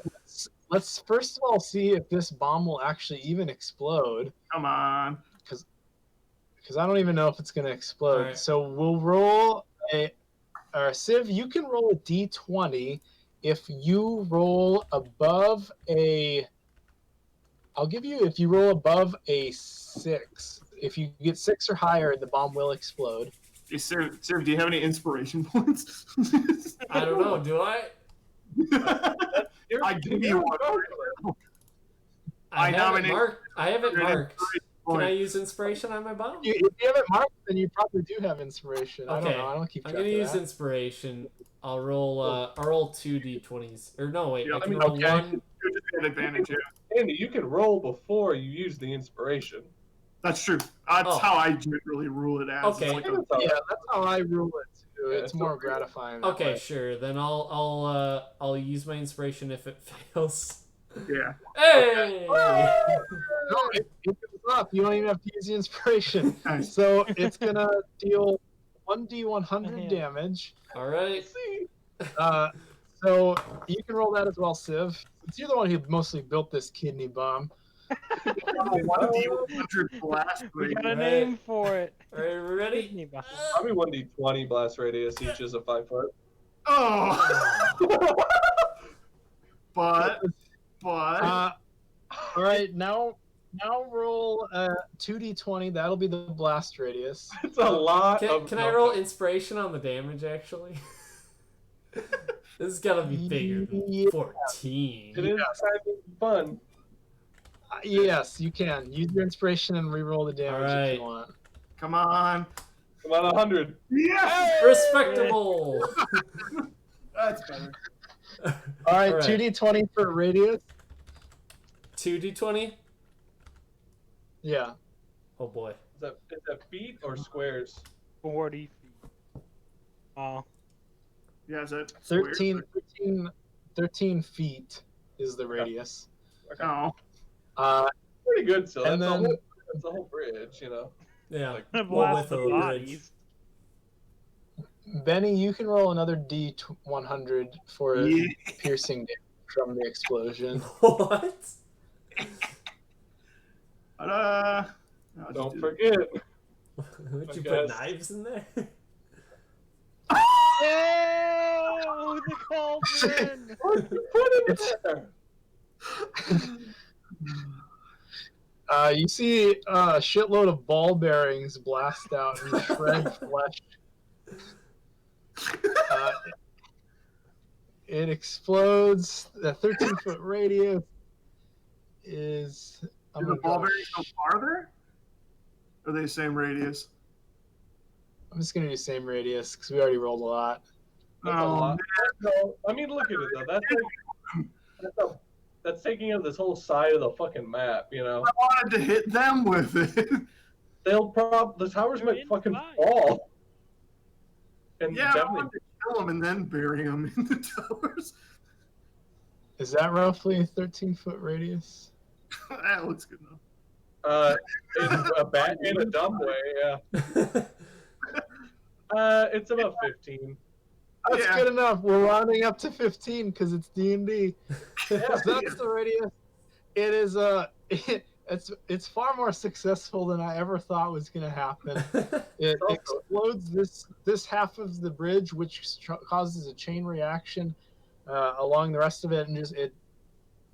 let's first of all see if this bomb will actually even explode, Come on. because I don't even know if it's going to explode. All right. So we'll roll Civ, you can roll a d20 if you roll above a. I'll give you if you roll above a 6. If you get 6 or higher, the bomb will explode. Hey, sir, do you have any inspiration points? I don't know. Do I? I give you one. I have it nominate- marked. I have it You're an marked. Can I Point. use inspiration on my bomb? If you have it marked, then you probably do have inspiration. I don't Okay. know. I don't keep I'm track gonna of use that. inspiration. I'll roll 2 d20s. Or no, wait. Yeah, I can I mean, roll okay. one. You just get advantage, yeah. Andy, you can roll before you use the inspiration. That's true. That's Oh. how I generally rule it as. It's Okay. like That's all Yeah, right. that's how I rule it too. Yeah, It's it's more okay. gratifying. That Okay, way. sure. Then I'll use my inspiration if it fails. yeah. Hey! No, it goes up. You don't even have to use the inspiration. Nice. So it's gonna deal 1d100 damage. All right. See? So you can roll that as well, Civ. Since you're the one who mostly built this kidney bomb. 1d100 blast We got a rate. name for it. All right, we ready? Kidney bomb. Probably 1d20 blast radius, each is a 5 foot. Oh! but. All right, now roll 2d20. That'll be the blast radius. It's a lot of. Can I roll inspiration on the damage actually? This has gotta be bigger than Yeah. 14. It is kind of fun. Yes, you can. Use your inspiration and re-roll the damage if Alright. you want. Come on. Come on, 100. Yes! Respectable. That's better. All right, Alright. 2d20 for radius. 2d20. Yeah. Oh boy. Is that feet or squares? 40 feet. Oh. Yeah, is that 13 feet is the radius. Oh. Pretty good, so And that's, then- that's the whole bridge, you know. Yeah. Like, Well, Blast with the a bridge. bodies. Benny, you can roll another d100 for Yeah. piercing damage from the explosion. What? But, I'll just Don't do forget. Would you guess. put knives in there? Oh, the cauldron! What you put it there? You see a shitload of ball bearings blast out and shred flesh. It explodes. The 13-foot radius is. I'm Do the gonna ball go- bearings go farther? Or are they the same radius? I'm just gonna do same radius because we already rolled a lot. That's a lot. No, I mean, look at it though. That's taking up this whole side of the fucking map. You know, I wanted to hit them with it. the towers They're might fucking inside. fall. And Yeah, I definitely, wanted to kill them and then bury them in the towers. Is that roughly a 13-foot radius? That looks good enough. in a dumb way, yeah. It's about 15. That's Yeah. good enough. We're rounding up to 15 because it's D&D. So that's the radius. It is it's far more successful than I ever thought was going to happen. It explodes this half of the bridge, which causes a chain reaction along the rest of it, and it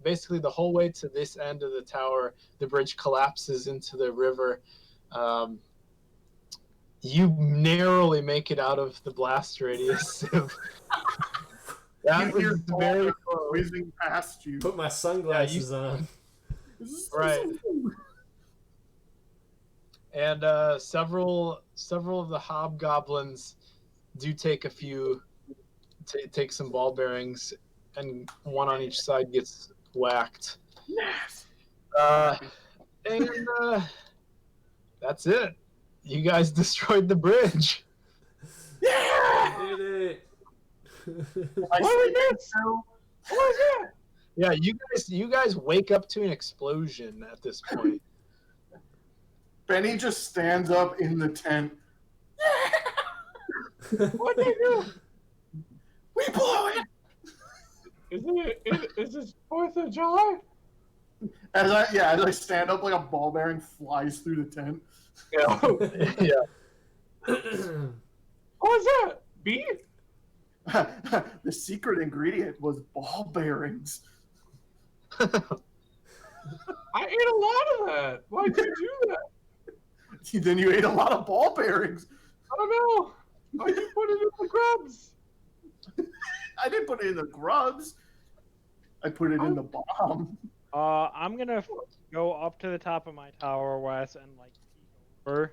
basically the whole way to this end of the tower, the bridge collapses into the river. You narrowly make it out of the blast radius. That You hear was very close. whizzing past you. Put my sunglasses on. Right. And several of the hobgoblins do take a few, take some ball bearings, and one on each side gets whacked. Yes. And that's it. You guys destroyed the bridge. Yeah. Did it. What was that? Yeah, you guys wake up to an explosion at this point. Benny just stands up in the tent. What'd they do? We blew it. Is this 4th of July? As I stand up like a ball bearing flies through the tent. Yeah. Yeah. What was that? Beef? The secret ingredient was ball bearings. I ate a lot of that. Why'd you do that? Then you ate a lot of ball bearings. I don't know. Why'd you put it in the grubs? I didn't put it in the grubs. I put it in the bomb. I'm gonna go up to the top of my tower, Wes, and like peek over.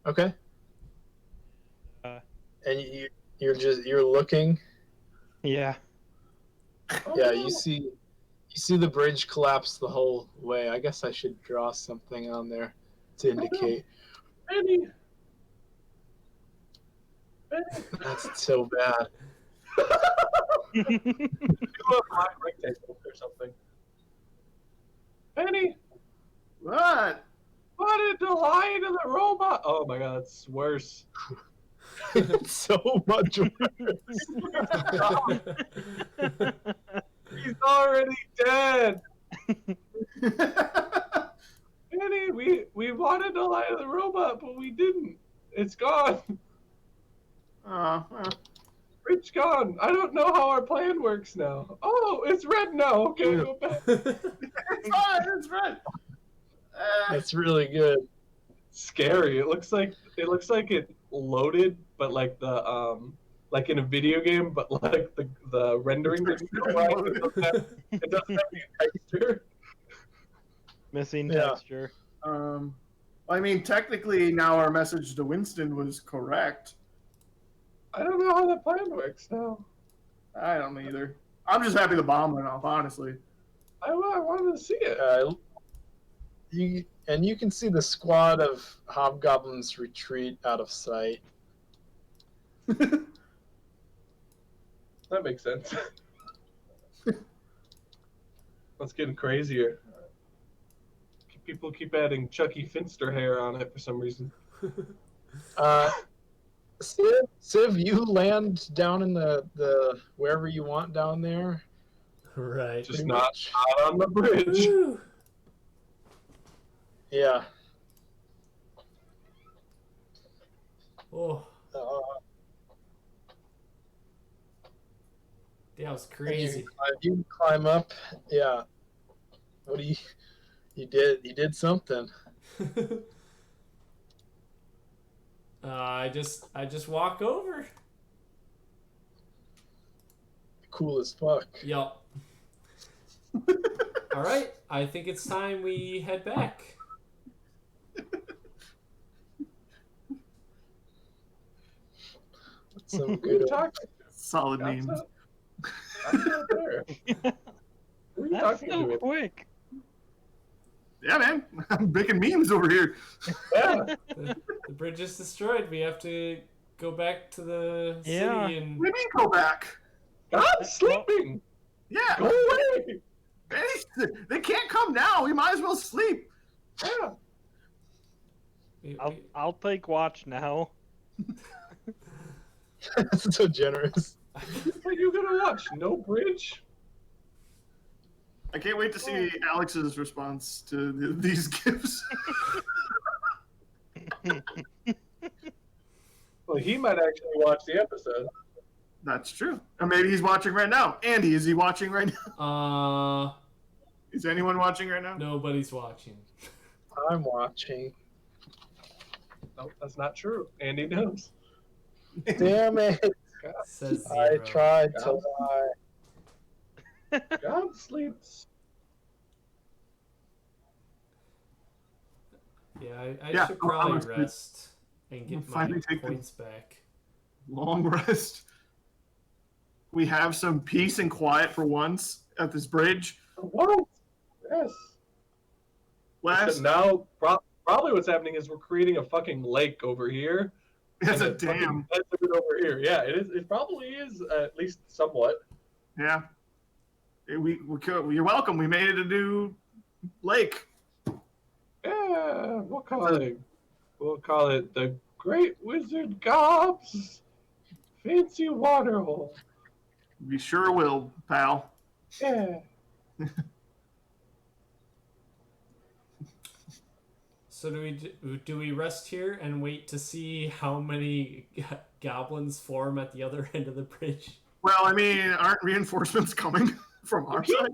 Okay. And you're looking. Yeah. Yeah, you see the bridge collapse the whole way. I guess I should draw something on there to indicate. Benny. That's so bad. Do a black rectangle or something. Benny, What? what did the lie to the robot? Oh my god, it's worse. It's so much worse. He's already dead. Benny, we wanted to lie to the robot, but we didn't. It's gone. Well. It's gone. I don't know how our plan works now. Oh, it's red now. Okay, go back. It's fine. It's red. That's really good. Scary. It looks like it loaded, but like the like in a video game, but like the rendering didn't go right. It doesn't have any texture. Missing Yeah. texture. I mean, technically, now our message to Winston was correct. I don't know how the plan works now. I don't either. I'm just happy the bomb went off, honestly. I wanted to see it. You can see the squad of hobgoblins retreat out of sight. That makes sense. That's getting crazier. People keep adding Chucky Finster hair on it for some reason. Civ, you land down in the wherever you want down there. Right. Just not on the bridge. Woo. Yeah. Oh, that was crazy. You climb up. Yeah. What do you did something. I just walk over. Cool as fuck. Yup. All right, I think it's time we head back. That's some Who are good. you talking to? Solid That's names. I'm not there. Who are you That's talking so to? quick. Yeah, man. I'm making memes over here. Yeah. The bridge is destroyed. We have to go back to the city Yeah. and. What do you mean go back? I'm sleeping. Yeah. Go away. They can't come now. We might as well sleep. Yeah. we- I'll take watch now. That's so generous. What are you gonna watch? No bridge? I can't wait to see Alex's response to these gifts. Well, he might actually watch the episode. That's true. Or maybe he's watching right now. Andy, is he watching right now? Is anyone watching right now? Nobody's watching. I'm watching. No, that's not true. Andy knows. Damn it! Says I zero. tried to lie. God sleeps. Yeah, I Yeah, should I'm probably gonna rest and get my finally take the- points back. Long rest. We have some peace and quiet for once at this bridge. What? Yes. Last, Now, probably what's happening is we're creating a fucking lake over here. it's a and fucking dam. desert over here. Yeah, it is. It probably is at least somewhat. Yeah. You're welcome. We made it a new lake. Yeah, we'll call it. We'll call it the Great Wizard Gob's Fancy Waterhole. We sure will, pal. Yeah. So do we rest here and wait to see how many goblins form at the other end of the bridge? Well, I mean, aren't reinforcements coming from our side?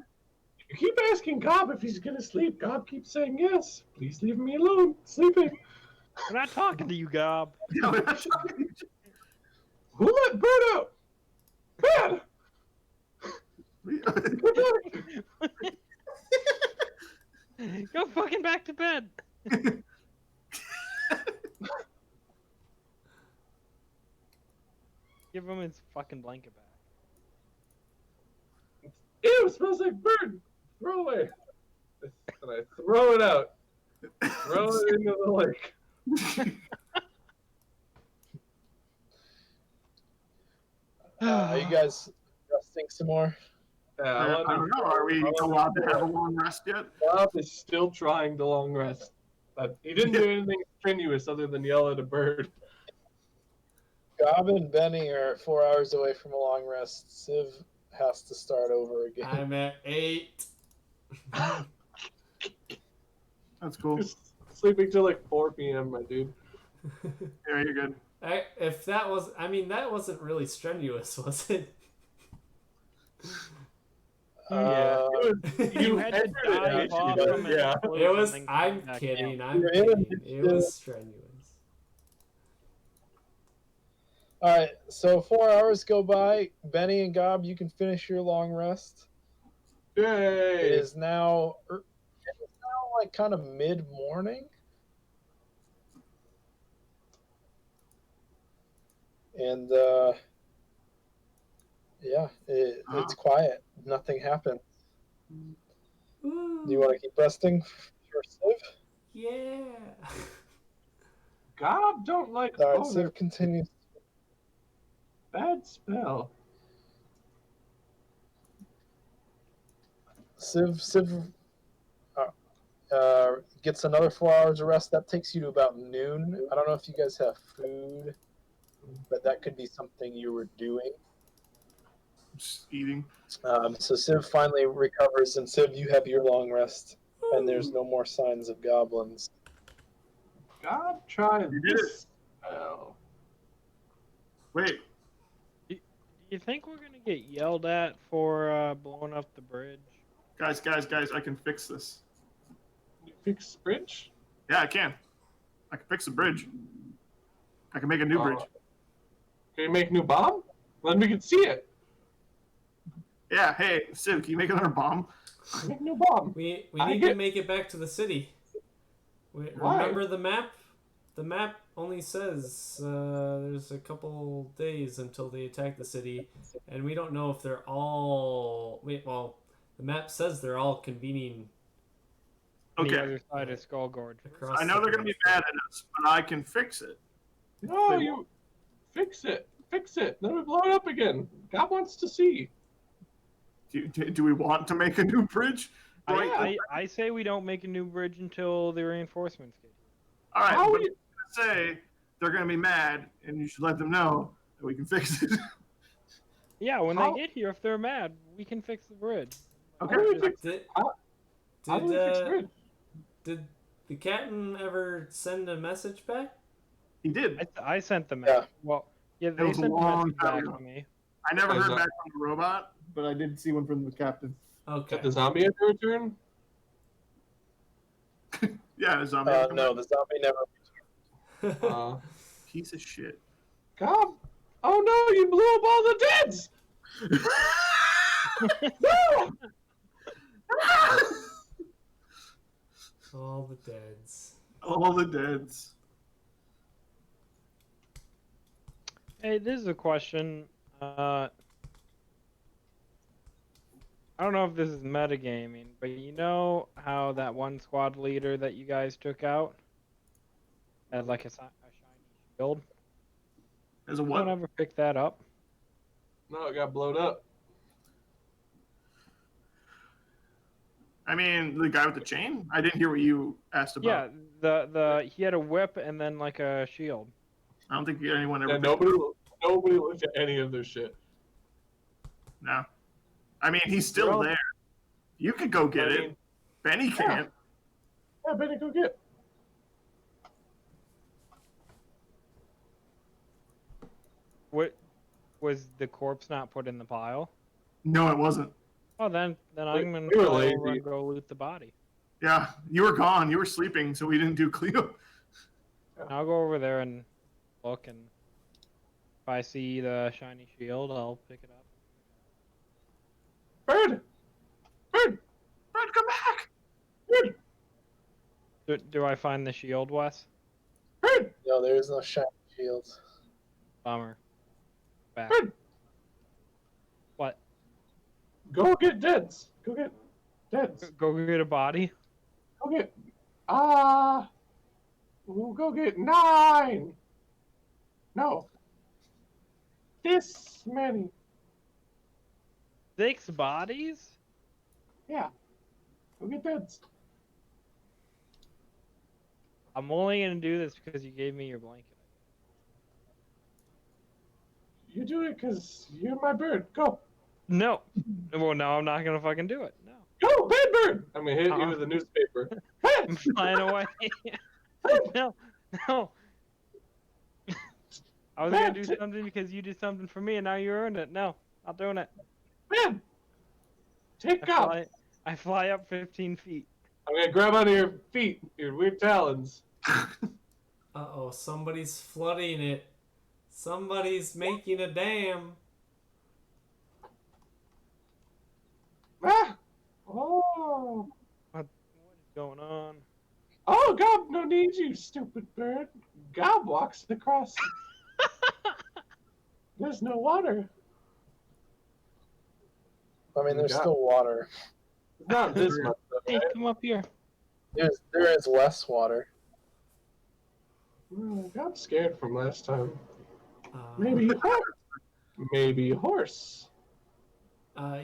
You keep asking Gob if he's gonna sleep. Gob keeps saying yes. Please leave me alone. Sleeping. We're not talking to you, Gob. Yeah, we're not talking. Who let Bird out? Bad. Go fucking back to bed. Give him his fucking blanket back. Ew, it smells like bird. Throw away. And I throw it out. Throw it into the lake. Are you guys resting some more? Yeah, I don't know. Are we allowed to have a long rest yet? Bob is still trying to long rest. But he didn't do anything strenuous other than yell at a bird. Gob and Benny are 4 hours away from a long rest. Civ has to start over again. I'm at 8. That's cool. Sleeping till like 4 p.m., my dude. Yeah, you're good. If that was, I mean, that wasn't really strenuous, was it? You had to dive off from an yeah. explosion It was. and then I'm come back kidding. down. I'm You're in kidding. it. It was strenuous. All right, so 4 hours go by. Benny and Gob, you can finish your long rest. It Yay! is now like kind of mid-morning. And yeah, it's quiet. Nothing happened. Ooh, Do you want to keep resting for Civ? yeah. God don't like All right, boner. Civ continues. Bad spell. Civ gets another 4 hours of rest. That takes you to about noon. I don't know if you guys have food, but that could be something you were doing. Just eating. So Civ finally recovers, and Civ, you have your long rest, and there's no more signs of goblins. God tried You did this spell. Wait, Do you think we're gonna get yelled at for blowing up the bridge? guys, I can fix this. You fix bridge? Yeah, I can. I can fix the bridge. I can make a new bridge. Can you make a new bomb? Then we can see it. Yeah, hey, Civ, can you make another bomb? Make a new bomb. We I need to get- make it back to the city. Why? Remember the map? The map only says there's a couple days until they attack the city, and we don't know if they're all. Wait, well, the map says they're all convening The Okay, other side of Skull Gorge. across. I know the they're gonna be bridge. mad at us, but I can fix it. No, you fix it. Fix it. Then we blow it up again. God wants to see. Do we want to make a new bridge? I say we don't make a new bridge until the reinforcements get here. All right, How but you- say they're gonna be mad, and you should let them know We can fix it. Yeah, when How- they get here, if they're mad, we can fix the bridge. Okay. How do we fix, Did how do we fix did, bridge? did the captain ever send a message back? He did. I sent them. Yeah. Well, yeah, It they was a sent a long message time back ago. to me. I never Is heard that- back from the robot, but I did see one from the captain. Okay. Did the zombie ever return? Yeah, the zombie. No, the zombie never. Piece of shit. God. Oh no, you blew up all the deads! No! All the deads. All the deads. Hey, this is a question. I don't know if this is metagaming, but you know how that one squad leader that you guys took out had like a shiny shield? There's a Don't what? ever pick that up. No, it got blown up. I mean, the guy with the chain? I didn't hear what you asked about. Yeah, the he had a whip and then like a shield. I don't think anyone ever. And nobody looked at any of their shit. No. I mean, he's still Well- there. You could go get I it. mean, Benny can't. yeah, Benny, go get. What was the corpse not put in the pile? No, it wasn't. Oh, then I'm gonna We were go over lazy. and go loot the body. Yeah, you were gone. You were sleeping, so we didn't do cleanup. I'll go over there and look, and if I see the shiny shield, I'll pick it up. Bird! Bird! Fred, come back! Bird! Do I find the shield, Wes? Bird! No, there is no shiny shields. Bummer. Back. Bird! What? Go get deads. Go get deads. Go get a body? Go get. We'll go get 9. No. This many. 6 bodies? Yeah. Go get deads. I'm only gonna do this because you gave me your blanket. You do it because you're my bird. Go. No. Well, no, I'm not gonna fucking do it. No. Go, bad bird! I'm gonna hit you Uh-uh. with a newspaper. I'm flying away. No. No. I was gonna do something because you did something for me and now you earned it. No, not doing it. Man! Take off! I fly up 15 feet. I'm gonna grab onto your feet, your weird talons. Uh-oh, somebody's flooding it. Somebody's making a dam. Ah! Oh! What is going on? Oh, Gob no need you, stupid bird. Gob walks across. There's no water. I mean, there's Yeah. still water. It's not this much, though, Hey, right? come up here. There is less water. Gob's scared from last time. Uh, Maybe a horse. Maybe a horse.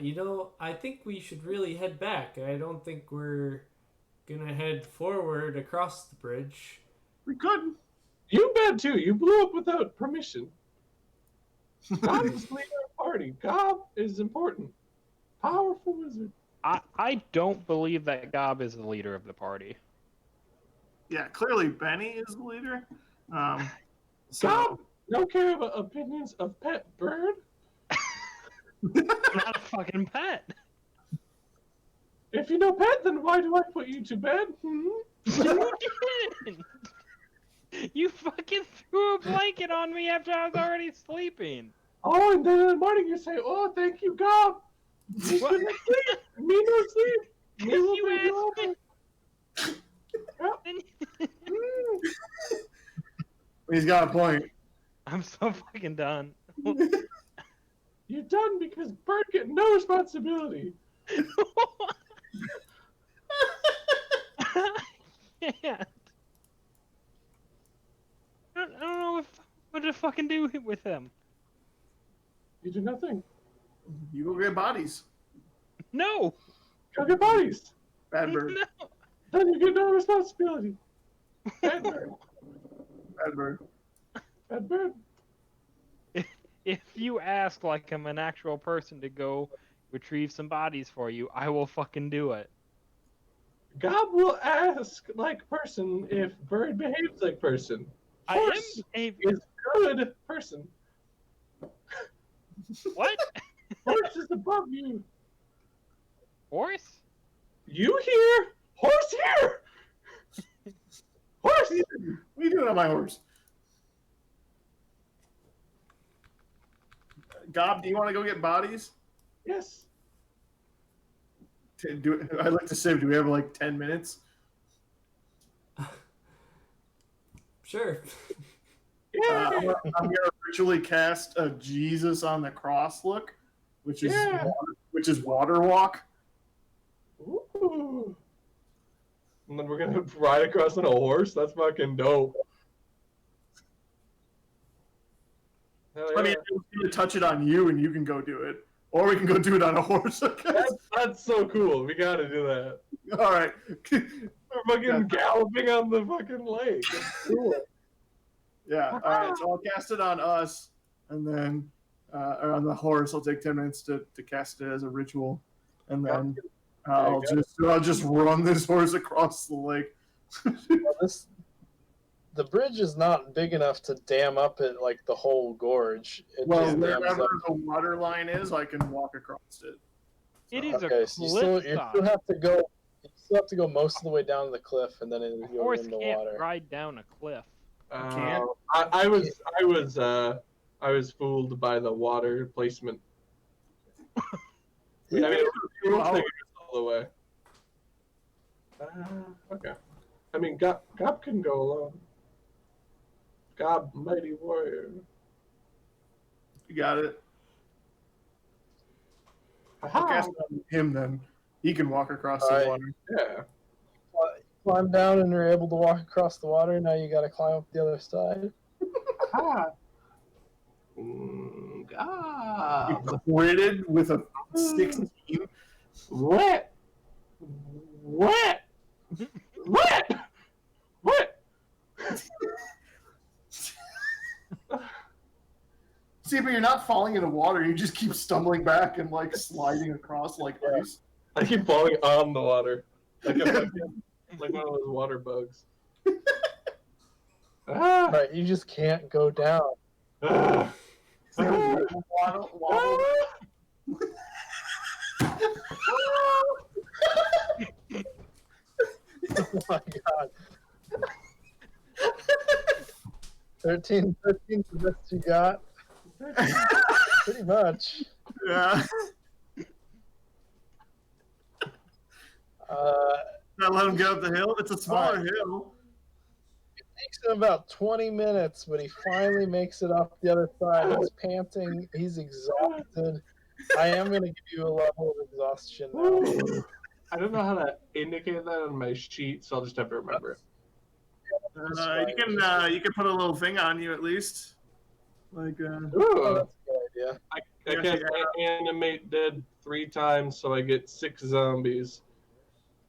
You know, I think we should really head back. I don't think we're gonna head forward across the bridge. We could. You bad too. You blew up without permission. Gob is leader of the party. Gob is important. Powerful wizard. I don't believe that Gob is the leader of the party. Yeah, clearly Benny is the leader. Gob, So no care about opinions of pet bird. I'm not a fucking pet. If you know pet, then why do I put you to bed? Hmm? You didn't. You fucking threw a blanket on me after I was already sleeping. Oh, and then in the morning you say, "Oh, thank you, Gob." Me What? no sleep. Me no sleep. Me Because will you be asked me. over. Mm. he's got a point. I'm so fucking done. You're done because bird get no responsibility. I can't. I don't know what to fucking do with him. You do nothing. You go get bodies. No. Go get bodies. Bad bird. No. Then you get no responsibility. Bad bird. Bad bird. Bad bird. if you ask like I'm an actual person to go retrieve some bodies for you, I will fucking do it. Gob will ask like person if bird behaves like person. I am Horse behaving. is good person. What? Horse is above you. Horse? You here? Horse here. Horse. What are you doing on my horse? Gob, do you want to go get bodies? Yes. I'd like to say, do we have like 10 minutes? Sure. Yeah. I'm gonna ritually cast a Jesus on the cross look, which is Yeah. water walk. Ooh. And then we're gonna ride across on a horse. That's fucking dope. Hell yeah. I mean, I'm gonna touch it on you, and you can go do it, or we can go do it on a horse. I guess. that's so cool. We gotta do that. All right. We're fucking galloping on the fucking lake. That's cool. Yeah. All right. So I'll cast it on us, and then or on the horse. I'll take 10 minutes to cast it as a ritual, and then I'll just run this horse across the lake. Well, the bridge is not big enough to dam up it like the whole gorge. It Well, just dams wherever up. the water line is, I can walk across it. It is Okay, a so you still cliff have to go. You still have to go most of the way down the cliff, and then A you go horse into can't water. ride down a cliff. Can't. I was fooled by the water placement. I mean, it will take us all the way. Okay. I mean, Gob can go alone. Gob, mighty warrior. You got it. I'll Aha! cast it on him then. He can walk across All the right. water. Yeah. Climb down, and you're able to walk across the water. Now you got to climb up the other side. Aha! Gob. You critted with a 16. What? What? What? What? See, but you're not falling into water. You just keep stumbling back and like sliding across like ice. I keep falling on the water. Like a fucking, like one of those water bugs. Ah! Right, you just can't go down. Ah! Waddle, waddle. Oh my god. 13 is the best you got. Pretty much. Yeah. Not let him get up the hill. It's a smaller hill. It takes him about 20 minutes, but he finally makes it up the other side. He's panting. He's exhausted. I am going to give you a level of exhaustion now. I don't know how to indicate that on my sheet, so I'll just have to remember it. You can put a little thing on you at least. Like Oh, Ooh, that's a good idea. I cast animate dead 3 times, so I get 6 zombies.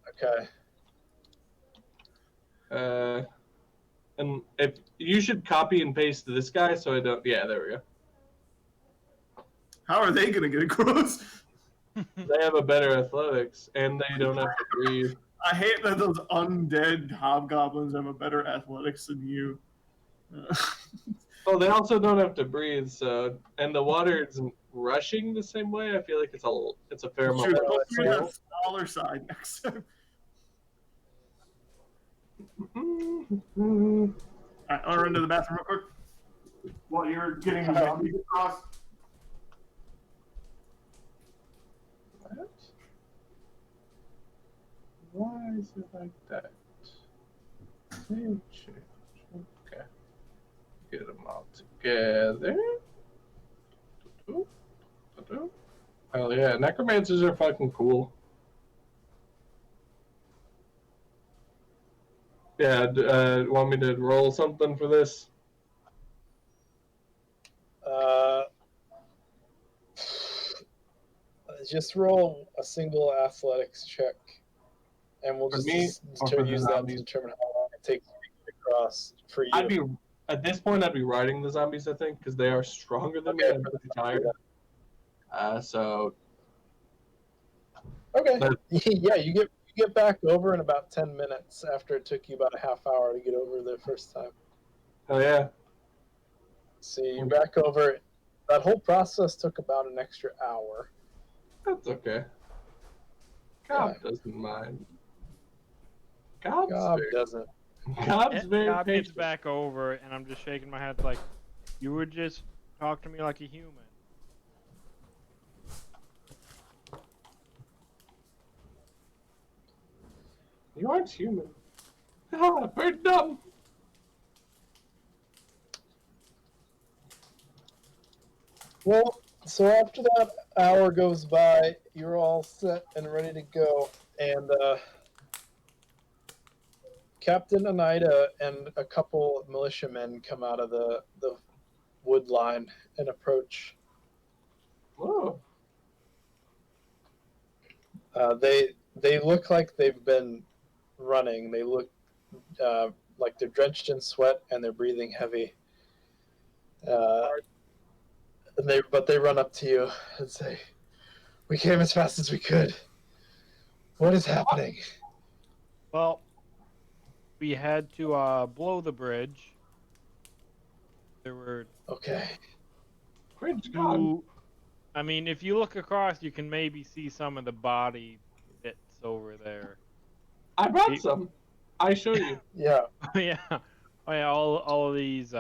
Okay. And if you should copy and paste this guy, so I don't. Yeah, there we go. how are they gonna get across? They have a better athletics, and they don't have to breathe. I hate that those undead hobgoblins have a better athletics than you. Well, they also don't have to breathe, so and the water isn't rushing the same way. I feel like it's a fair amount. Shoot, Of go through so- the smaller side next time. Alright, I'll run to the bathroom real quick. While you're getting the zombies across. What? Why is it like that? Save change. Okay. Get them all together. Hell yeah, necromancers are fucking cool. Yeah, want me to roll something for this? Just roll a single athletics check, and we'll For just me, or for the use that to zombies? determine how long it takes to get across for you. I'd be At this point, I'd be riding the zombies, I think, because they are stronger than me. Okay. I'm pretty tired. So Okay. But- Yeah, you get back over in about 10 minutes after it took you about a half hour to get over the first time. oh yeah, So you're back over. That whole process took about an extra hour. that's okay. Cobb doesn't mind. Gob doesn't. Cobb's very Cobb gets patient. back over, and I'm just shaking my head like, you would just talk to me like a human. You aren't human. Ah, bird dumb. Well, so after that hour goes by, you're all set and ready to go, and Captain Oneida and a couple of militiamen come out of the wood line and approach. Oh, They look like they've been running. They look like they're drenched in sweat and they're breathing heavy. But they run up to you and say, "We came as fast as we could. What is happening?" Well, we had to blow the bridge. There were Okay. bridge gone. two. I mean, if you look across, you can maybe see some of the body bits over there. I brought some. I show you. Yeah. Yeah. Oh, yeah, all of these.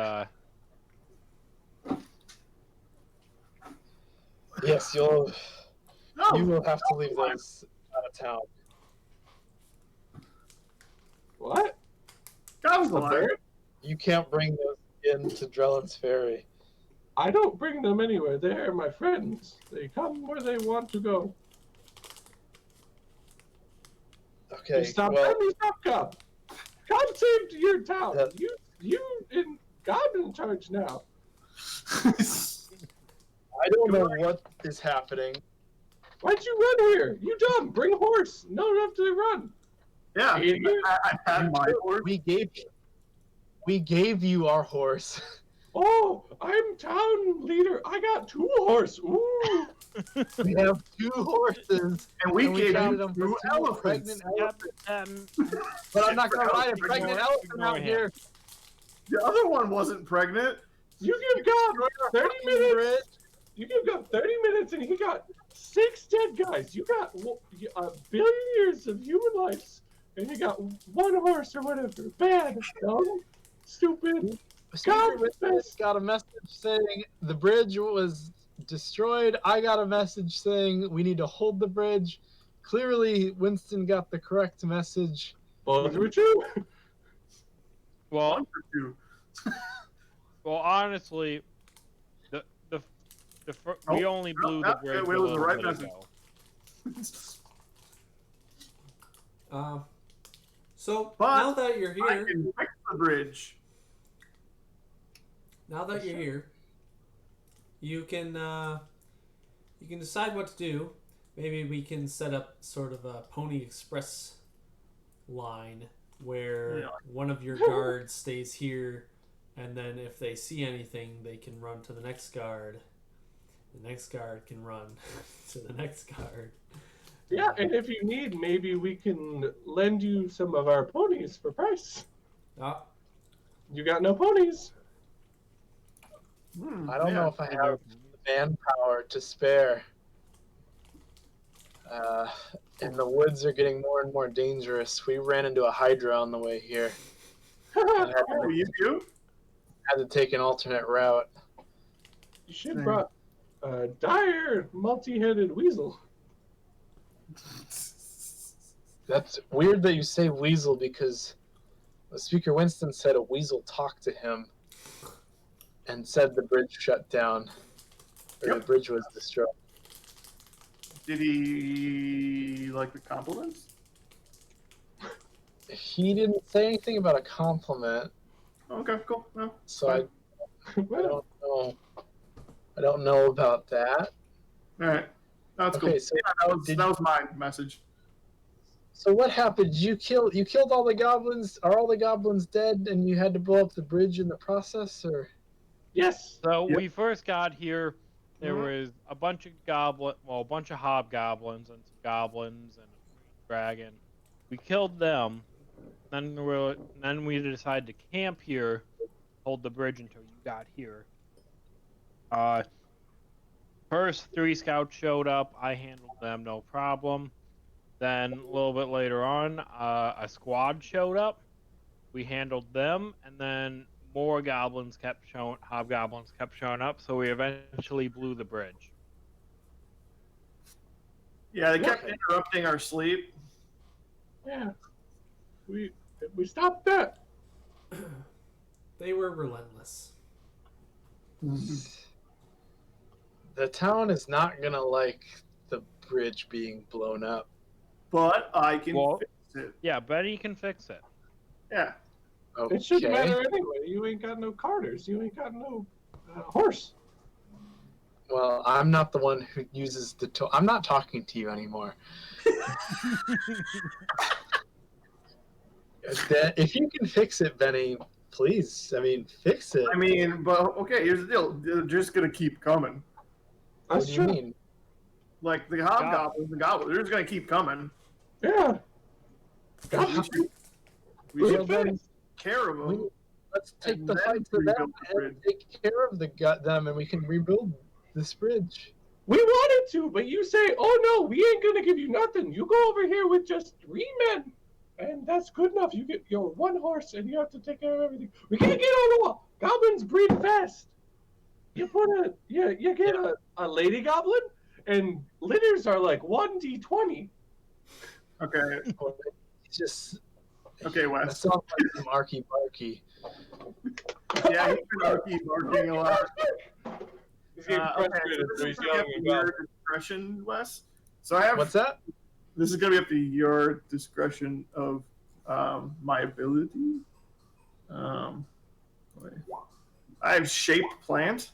Yes, you will have to leave those out of town. What? Cobb's The alive. bird? You can't bring those into Drellin's Ferry. I don't bring them anywhere. They are my friends. They come where they want to go. Okay. Stop! Well, Let me stop, Cobb. Cobb saved your town. That- You in Cobb in charge now. I don't know what is happening. Why'd you run here? You dumb. Bring a horse. No, you have to run. Yeah, Idiot. I had my horse. We gave you our horse. Oh, I'm town leader. I got 2 horse. Ooh. We have 2 horses, And we and we gave traded you them 2 for 2 elephants. pregnant Yep. elephants. But I'm not gonna ride a pregnant elephant Ignore out him. here. The other one wasn't pregnant. You give Cobb 30 minutes. Bridge. You give Cobb 30 minutes, and he got 6 dead guys. You got a billion years of human lives, and you got 1 horse or whatever. Bad, dumb, stupid. Speaker Witness got a message saying the bridge was destroyed. I got a message saying we need to hold the bridge. Clearly, Winston got the correct message. Both were true. Well, 1 for 2. well, honestly, we only blew the bridge it a was the little right bit message. ago. So But now that you're I here, can fix the bridge. you can decide what to do. Maybe we can set up sort of a Pony Express line where one of your guards stays here, and then if they see anything, they can run to the next guard. The next guard can run to the next guard. Yeah, and if you need, maybe we can lend you some of our ponies for price. Ah, You got no ponies. I don't know if I have the manpower to spare. And the woods are getting more and more dangerous. We ran into a hydra on the way here. I Oh, you do? had to take an alternate route. You should have brought a dire multi-headed weasel. That's weird that you say weasel because Speaker Winston said a weasel talked to him and said the bridge shut down, or the bridge was destroyed. Did he like the compliments? He didn't say anything about a compliment, Okay, cool. No. so I don't know. I don't know about that. All right. That's cool. Okay, so Yeah, that was my message. So what happened? You killed all the goblins? Are all the goblins dead and you had to blow up the bridge in the process, or? Yes. So Yep. we first got here. There Mhm. was a bunch of a bunch of hobgoblins and some goblins and a green dragon. We killed them. Then we decided to camp here, hold the bridge until you got here. Uh, First three scouts showed up. I handled them, no problem. Then a little bit later on, a squad showed up. We handled them, and then more hobgoblins kept showing up. So we eventually blew the bridge. Yeah, they kept Okay. interrupting our sleep. Yeah. We stopped that. They were relentless. The town is not gonna like the bridge being blown up. But I can Well, fix it. yeah, Betty can fix it. Yeah. Okay. It shouldn't matter anyway. You ain't got no carters. You ain't got no horse. Well, I'm not the one who uses the tool. I'm not talking to you anymore. If you can fix it, Benny, please. I mean, fix it. I mean, but okay, here's the deal. They're just gonna keep coming. What That's do you true. mean? Like the hobgoblins, they're just gonna keep coming. Yeah. We should Well, then care of them. let's take And the then fight to them rebuild the and bridge. take care of them, and we can rebuild this bridge. We wanted to, but you say, "Oh no, we ain't gonna give you nothing. You go over here with just 3 men, and that's good enough. You get your 1 horse, and you have to take care of everything. We can't get on the wall. Goblins breed fast. You get a lady goblin, and litters are like 1d20. Okay. It's just Okay, that Wes. sounds like some arky barky. Yeah, he's been barking a lot. He's getting Okay, frustrated, so so this he's is gonna yelling be at your goblins. discretion, Wes. So I have What's that? this is gonna be up to your discretion of my ability. Wait. I have shaped plant.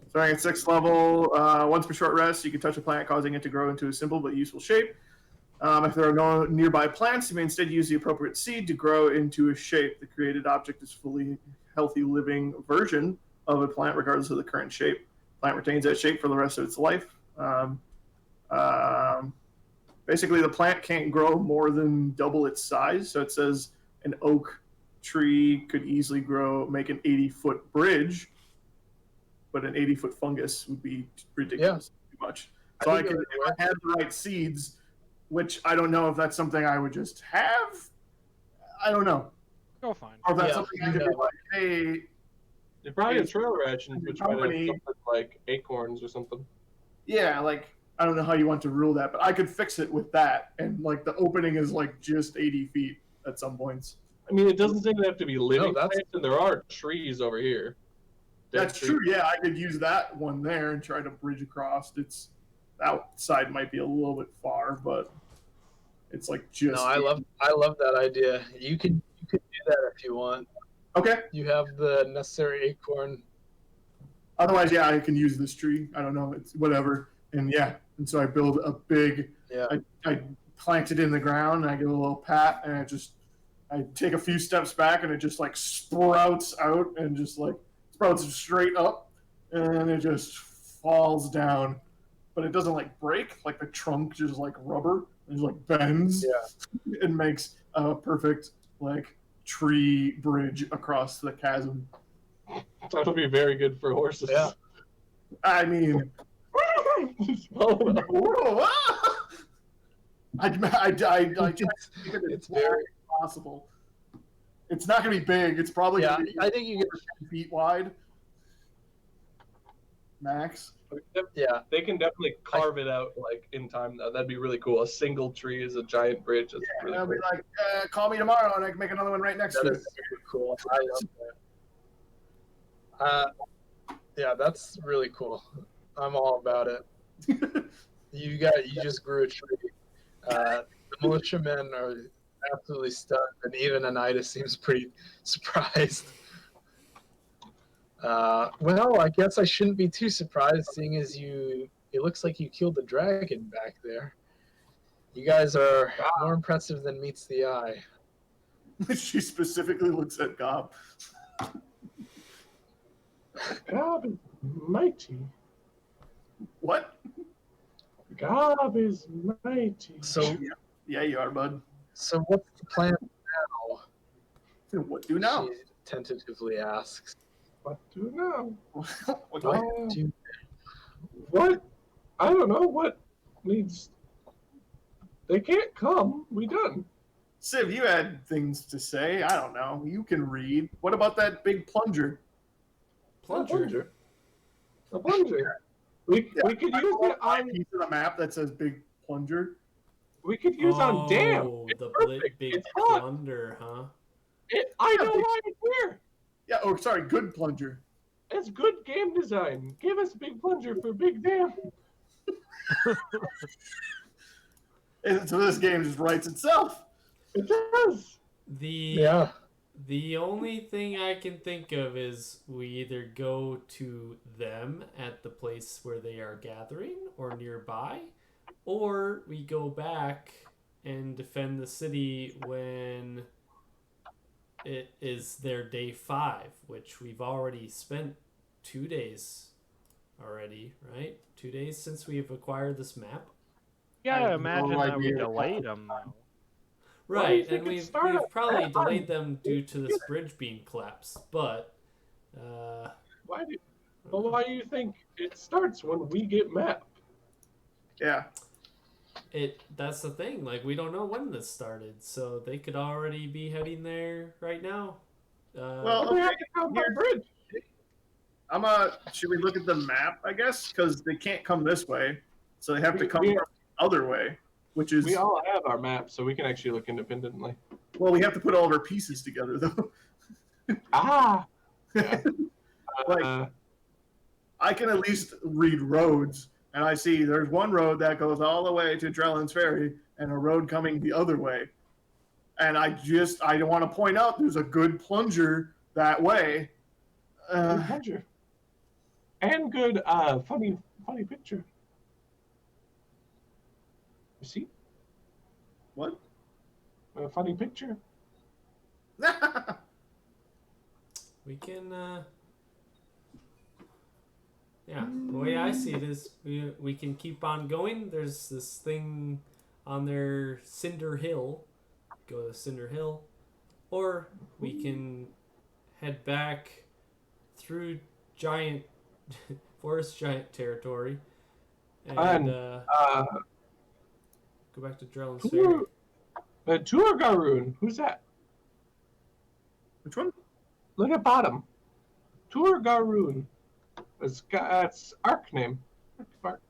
Starting at 6th level, once per short rest, you can touch a plant, causing it to grow into a simple but useful shape. If there are no nearby plants, you may instead use the appropriate seed to grow into a shape. The created object is fully healthy living version of a plant, regardless of the current shape. Plant retains that shape for the rest of its life. Basically, the plant can't grow more than double its size. So it says an oak tree could easily make an 80-foot bridge, but an 80-foot fungus would be ridiculous, too much. So I I think could, it would if I had the right seeds, which I don't know if that's something I would just have. I don't know. Go fine. Or if that's Yeah, something I could be yeah. like, hey, They probably have It's- trail rations, which might have company- something like acorns or something. yeah, like I don't know how you want to rule that, but I could fix it with that, and like the opening is like just 80 feet at some points. I mean, it doesn't even have to be living that's- plants, and there are trees over here. Dead That's trees. true. Yeah, I could use that one there and try to bridge across. It's outside might be a little bit far, but it's like just. No, I love that idea. You can do that if you want. Okay. You have the necessary acorn. Otherwise, yeah, I can use this tree. I don't know. It's whatever. And yeah, and so I build a big. Yeah. I plant it in the ground, and I give it a little pat, and I take a few steps back, and it just like sprouts out, and just like sprouts straight up, and it just falls down, but it doesn't like break. Like the trunk just like rubber, and just like bends. Yeah. It makes a perfect like tree bridge across the chasm. That'll be very good for horses. Yeah. I mean. Whoa, I try to make it It's as very. possible. It's not going to be big. It's probably Yeah, going to be I think you get. 10 feet wide, max. Yeah, They can definitely carve it out like in time. That'd be really cool. A single tree is a giant bridge. That's And really I'll cool. be like, call me tomorrow, and I can make another one right next that to is it. super cool. I love that. Yeah, that's really cool. I'm all about it. You just grew a tree. The militiamen are absolutely stunned, and even Anita seems pretty surprised. Well, I guess I shouldn't be too surprised, seeing as it looks like you killed the dragon back there. You guys are more impressive than meets the eye. She specifically looks at Gob. Gob is mighty. What? Gob is mighty. So, Yeah, you are, bud. so what's the plan now? What do now? She tentatively asks. What do now? What What Oh. do What? I don't know. What needs? They can't come. We done. Civ, you had things to say. I don't know. You can read. What about that big plunger? Plunger. A plunger. We could use it on. piece of the map that says big plunger. We could use on dam. Oh, It's the perfect. big It's hot. plunder, huh? I know why it's here. Yeah. Oh, sorry. Good plunger. It's good game design. Give us big plunger for big dam. And so this game just writes itself. It does. The only thing I can think of is we either go to them at the place where they are gathering or nearby, or we go back and defend the city when it is their day 5, which we've already spent 2 days already, right? 2 days since we have acquired this map. Yeah, I have imagine no that we idea. delayed them though. Why do you Right, think and it we've started probably at delayed 5? them due to this bridge being collapsed, but Why do you think it starts when we get map? Yeah. that's the thing. Like, we don't know when this started, so they could already be heading there right now. Well, We okay. have to come by bridge. Should we look at the map? I guess because they can't come this way, so they have to come We- from the other way, which is We all have our map, so we can actually look independently. well. We have to put all of our pieces together, though. Ah. Yeah. Like, Uh, I can at least read roads, and I see there's one road that goes all the way to Drellin's Ferry, and a road coming the other way. And I want to point out there's a good plunger that way. good picture. And good funny picture. You see? What? A funny picture. we can, yeah, the way I see it is we can keep on going. There's this thing on their Cinder Hill. Go to Cinder Hill. Or we can head back through giant forest giant territory and go back to Drellin's Ferry. Tour Garoon. Who's that? Which one? Look at bottom. Tour Garoon. It's Arc name. Arc.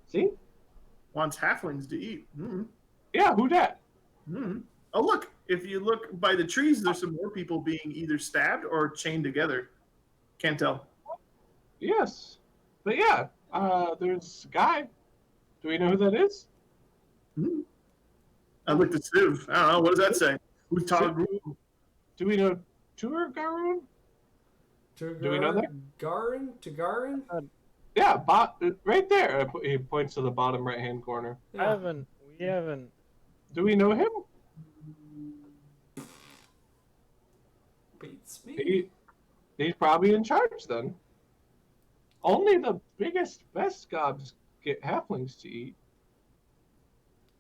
See? Wants halflings to eat. Yeah, who that? Oh, look. If you look by the trees, there's some more people being either stabbed or chained together. Can't tell. Yes. But yeah, there's a guy. Do we know who that is? I looked at Civ. I don't know. What does that say? Who's talking? Do we know Tour Garoon? Do we know that? Tagarin? Yeah, right there. He points to the bottom right-hand corner. Yeah. We haven't. Do we know him? Beats me. He's probably in charge then. Only the biggest, best gobs get halflings to eat.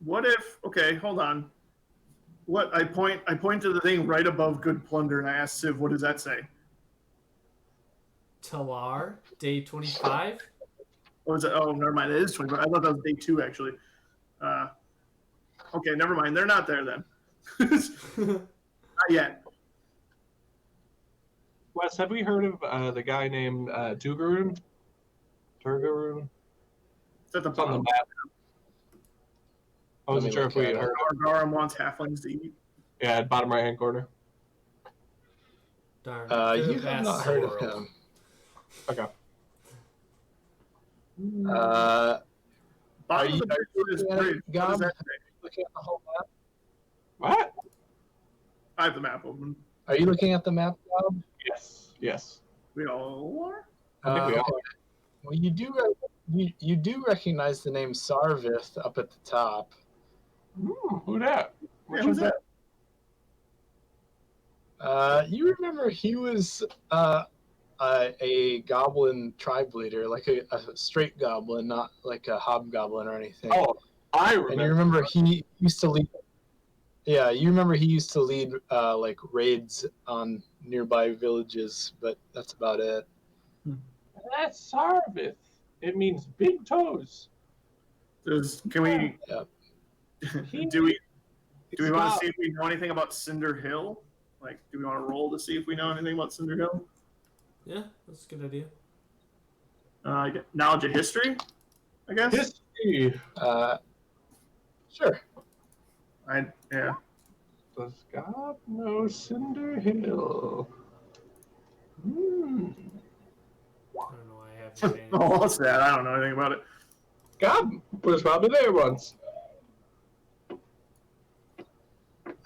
What if? Okay, hold on. What I point to the thing right above good plunder, and I ask Civ, what does that say? Talar, day 25. Or is it? Oh, never mind. It is 25. I thought that was day 2 actually. Okay, never mind. They're not there then. Not yet. Wes, have we heard of the guy named Tugaroon? Turgaroon? It's at the It's on the bottom. map. I wasn't me sure look if we at had it. heard. Garum wants halflings to eat. Yeah, bottom right-hand corner. Darn. You have not heard of him. Okay. Are Bottom you of the picture is bridge. What does that say? looking at the whole map? What? I have the map open. Are you looking at the map, Bob? Yes. Yes. We all are. I think we all okay. Well, you do you do recognize the name Sarvith up at the top. Who that? Yeah, who's that? You remember he was a goblin tribe leader, like a straight goblin, not like a hobgoblin or anything. Oh, I remember. And you remember he used to lead. Yeah, you remember he used to lead like raids on nearby villages, but that's about it. That's Sarvith. It means big toes. Can we? Yep. Do we want to Stop. see if we know anything about Cinder Hill? Like, do we want to roll to see if we know anything about Cinder Hill? Yeah, that's a good idea. Knowledge of history, I guess. History. Sure. Yeah. Does God know Cinder Hill? Hmm. I don't know. I have advantage. Oh, what's that? I don't know anything about it. God was probably there once.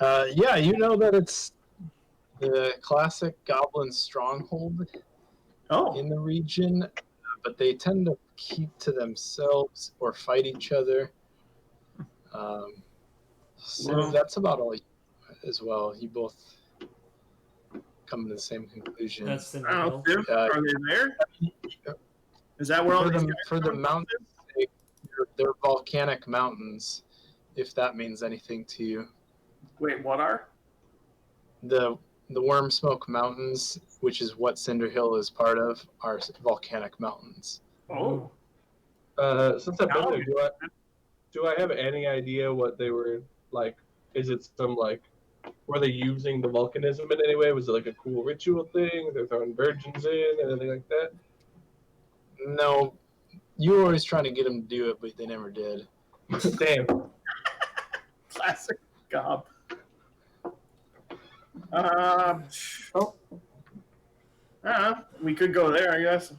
Yeah, you know that it's the classic goblin stronghold Oh, in the region, but they tend to keep to themselves or fight each other. So Well. that's about all as well. You both come to the same conclusion. That's Cinder I Hill. don't know. Are they there? Is that where all these guys For the come from? mountains, they're volcanic mountains, if that means anything to you. Wait, what are? The Worm Smoke Mountains, which is what Cinder Hill is part of, are volcanic mountains. Oh, Since I've been there, do I have any idea what they were like? Is it some like, were they using the volcanism in any way? Was it like a cool ritual thing? They're throwing virgins in, anything like that? No, you were always trying to get them to do it, but they never did. Damn. classic gob. Oh, we could go there, I guess.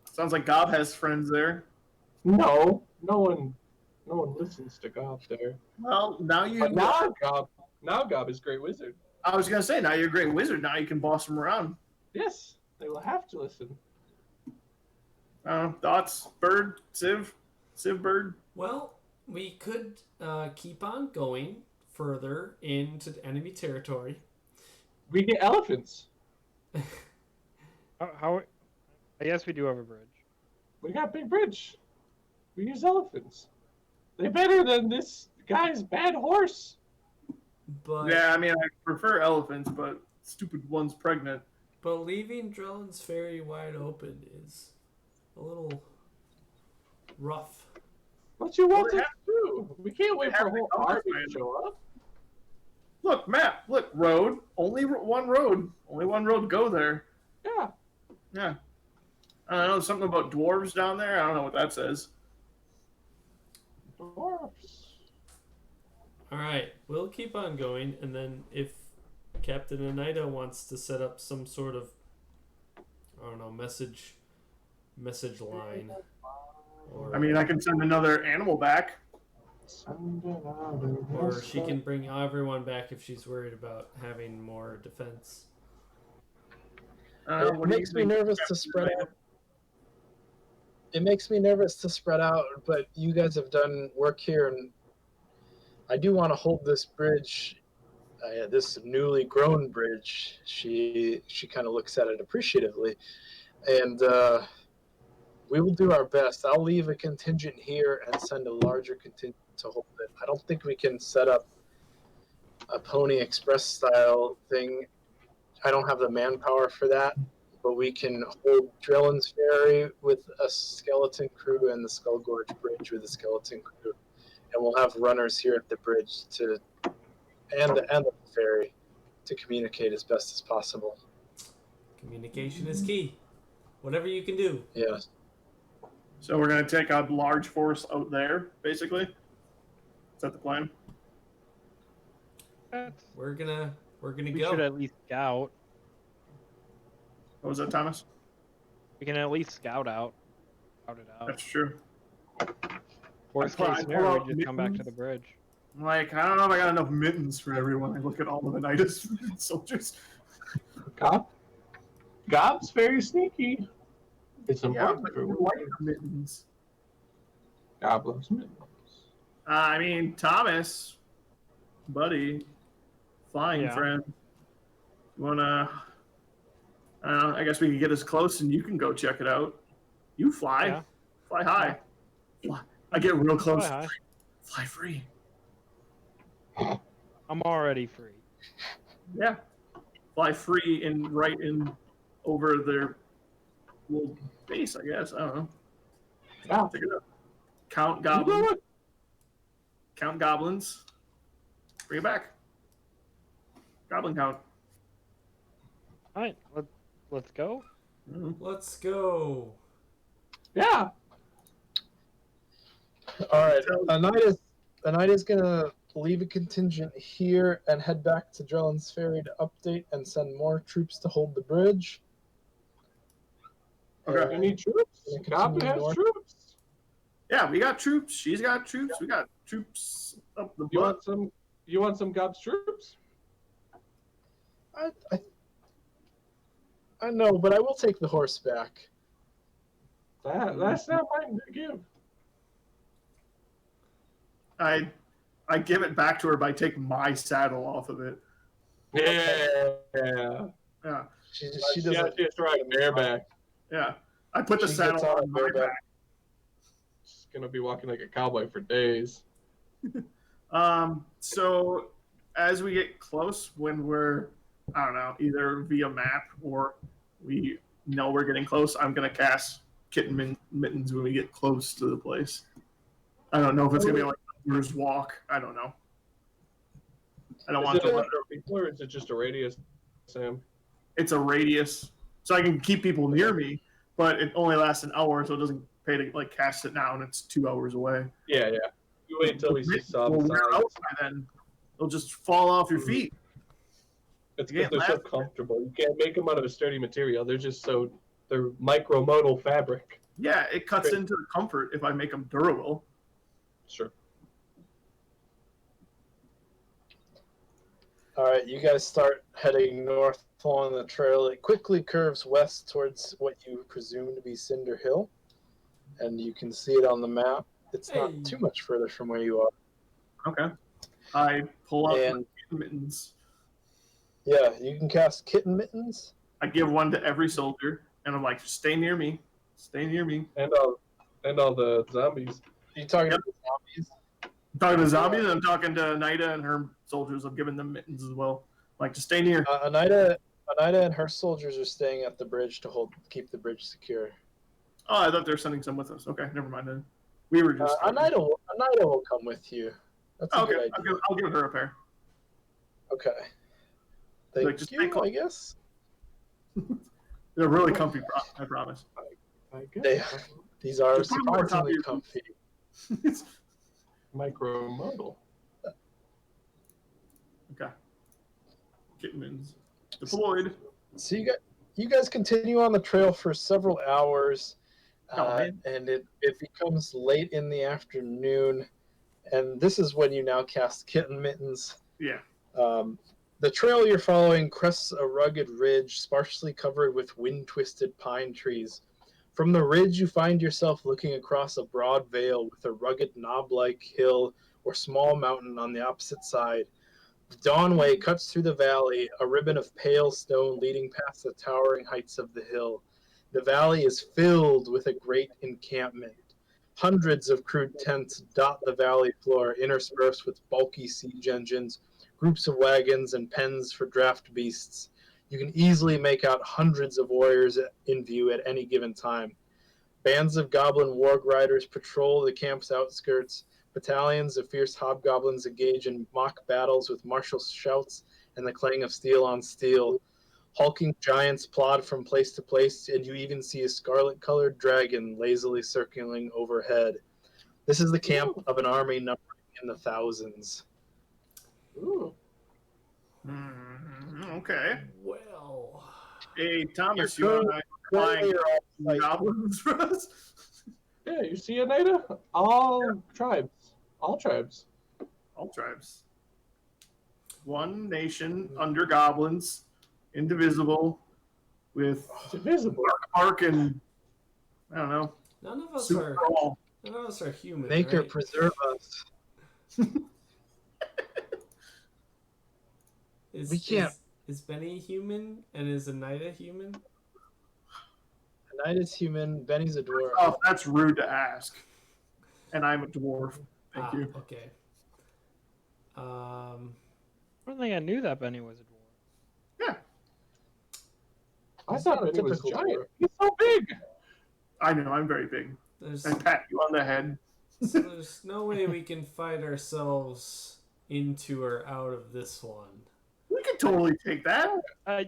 Sounds like Gob has friends there. No one listens to Gob there. Well, now you. But now Gob is Great Wizard. I was gonna say, now you're a great wizard. Now you can boss them around. Yes, they will have to listen. Thoughts, Bird, Civ, Bird. Well, we could keep on going further into enemy territory. We get elephants. How? I guess we do have a bridge. We got big bridge. We use elephants. They're better than this guy's bad horse. But Yeah, I mean, I prefer elephants, but stupid one's pregnant. but leaving Drellin's Ferry wide open is a little rough. What you want Well, to do? We can't wait for a whole have army to to show up. Look, map. Look, road. Only one road. Only one road. Go there. Yeah. Yeah. I don't know, something about dwarves down there. I don't know what that says. Dwarfs. All right, we'll keep on going, and then if Captain Anida wants to set up some sort of, I don't know, message line, or I mean, I can send another animal back. or she can bring everyone back if she's worried about having more defense. It makes me nervous to spread out. It makes me nervous to spread out, but you guys have done work here, and I do want to hold this bridge, this newly grown bridge. She kind of looks at it appreciatively, and we will do our best. I'll leave a contingent here and send a larger contingent to hold it. I don't think we can set up a Pony Express style thing. I don't have the manpower for that. But we can hold Drellin's Ferry with a skeleton crew and the Skull Gorge Bridge with a skeleton crew, and we'll have runners here at the bridge and the ferry to communicate as best as possible. Communication is key. Whatever you can do. Yes. So we're going to take a large force out there, basically? Is that the plan? We're gonna We go. should at least scout. What was that, Thomas? We can at least scout it out. That's true. Worst I case pull scenario, out we just come back to mittens. the bridge. I'm like, I don't know if I got enough mittens for everyone. I look at all of the Nidus soldiers. Gob's very sneaky. It's Yeah, important but for you like the mittens. Goblins. I mean, Thomas, buddy, flying Yeah. friend. You wanna? I guess we can get as close, and you can go check it out. You fly, Yeah. fly high. Fly. I get real close. Fly high. Fly free. I'm already free. Yeah, fly free and right in over their little base. I guess I don't know. Yeah. Figure it out. Count You goblins. know what? Count goblins. Bring it back. Goblin count. All right, let's go. Let's go. Yeah. All right, Anita's gonna leave a contingent here and head back to Drellin's Ferry to update and send more troops to hold the bridge. Okay. You need troops. Continue Goblin has north. troops. Yeah, we got troops. She's got troops. We got troops up the You butt. want some? You want some God's troops? I know, but I will take the horse back. That's not mine to give. I give it back to her by taking my saddle off of it. Yeah. Yeah, She She doesn't. has to ride a bareback. yeah. I put the She saddle gets on on my bareback. back. She's gonna be walking like a cowboy for days. So as we get close, when we're, I don't know, either via map or we know we're getting close, I'm gonna cast Kitten Mittens when we get close to the place. I don't know if it's gonna be like a hour's walk. I don't know. I don't Is want it to. a number of people or is it just a radius, Sam? It's a radius, so I can keep people near me, but it only lasts an hour, so it doesn't pay to like cast it now, and it's 2 hours away. Yeah, yeah. You wait until we see some Well, we're signs. out by then. They'll just fall off your feet. It's You because they're can't so laugh. comfortable. You can't make them out of a sturdy material. They're just they're micromodal fabric. Yeah, it cuts Great. into the comfort if I make them durable. Sure. All right, you guys start heading north along the trail. It quickly curves west towards what you presume to be Cinder Hill, and you can see it on the map. It's Hey. not too much further from where you are. Okay. I pull out And my mittens. yeah, you can cast Kitten Mittens. I give one to every soldier, and I'm like, stay near me. Stay near me. And all the zombies. Are you talking Yep. about zombies? I'm talking to zombies, and I'm talking to Nida and her soldiers. I'm giving them mittens as well. Like, just stay near. Anida and her soldiers are staying at the bridge to keep the bridge secure. Oh, I thought they were sending some with us. Okay, never mind then. We were just. Anida will come with you. That's a Okay, good idea. I'll give her a pair. Okay. Thank Like, just you, stay close. I guess. They're really comfy, I promise. I guess. They, these are Just put 'em over top of surprisingly your- comfy. Micromodal. Okay. Kittens deployed. So you guys continue on the trail for several hours, Oh, man. and it becomes late in the afternoon, and this is when you now cast Kitten Mittens. Yeah. The trail you're following crests a rugged ridge sparsely covered with wind-twisted pine trees. From the ridge, you find yourself looking across a broad vale with a rugged knob-like hill or small mountain on the opposite side. The Dawnway cuts through the valley, a ribbon of pale stone leading past the towering heights of the hill. The valley is filled with a great encampment. Hundreds of crude tents dot the valley floor, interspersed with bulky siege engines, groups of wagons, and pens for draft beasts. You can easily make out hundreds of warriors in view at any given time. Bands of goblin warg riders patrol the camp's outskirts. Battalions of fierce hobgoblins engage in mock battles with martial shouts and the clang of steel on steel. Hulking giants plod from place to place, and you even see a scarlet-colored dragon lazily circling overhead. This is the camp of an army numbering in the thousands. Ooh. Okay. Well, Hey, Thomas, You're you and I are Currently, flying you're all like, goblins for us? Yeah, you see Anita? All tribes. All tribes. All tribes. One nation under goblins, indivisible, with It's invisible. arc and I don't know. none of us Super are all. None of us are human, Maker right? preserve us. Is, We can't. Is Benny human and is Anida human? Knight is human. Benny's a dwarf. Oh, that's rude to ask. And I'm a dwarf. Thank you. Okay. I don't think I knew that Benny was a dwarf. Yeah, I He's thought not a Benny was typical giant. dwarf. He's so big. I know. I'm very big. There's I pat you on the head. so there's no way we can fight ourselves into or out of this one. We can totally take that. Yeah,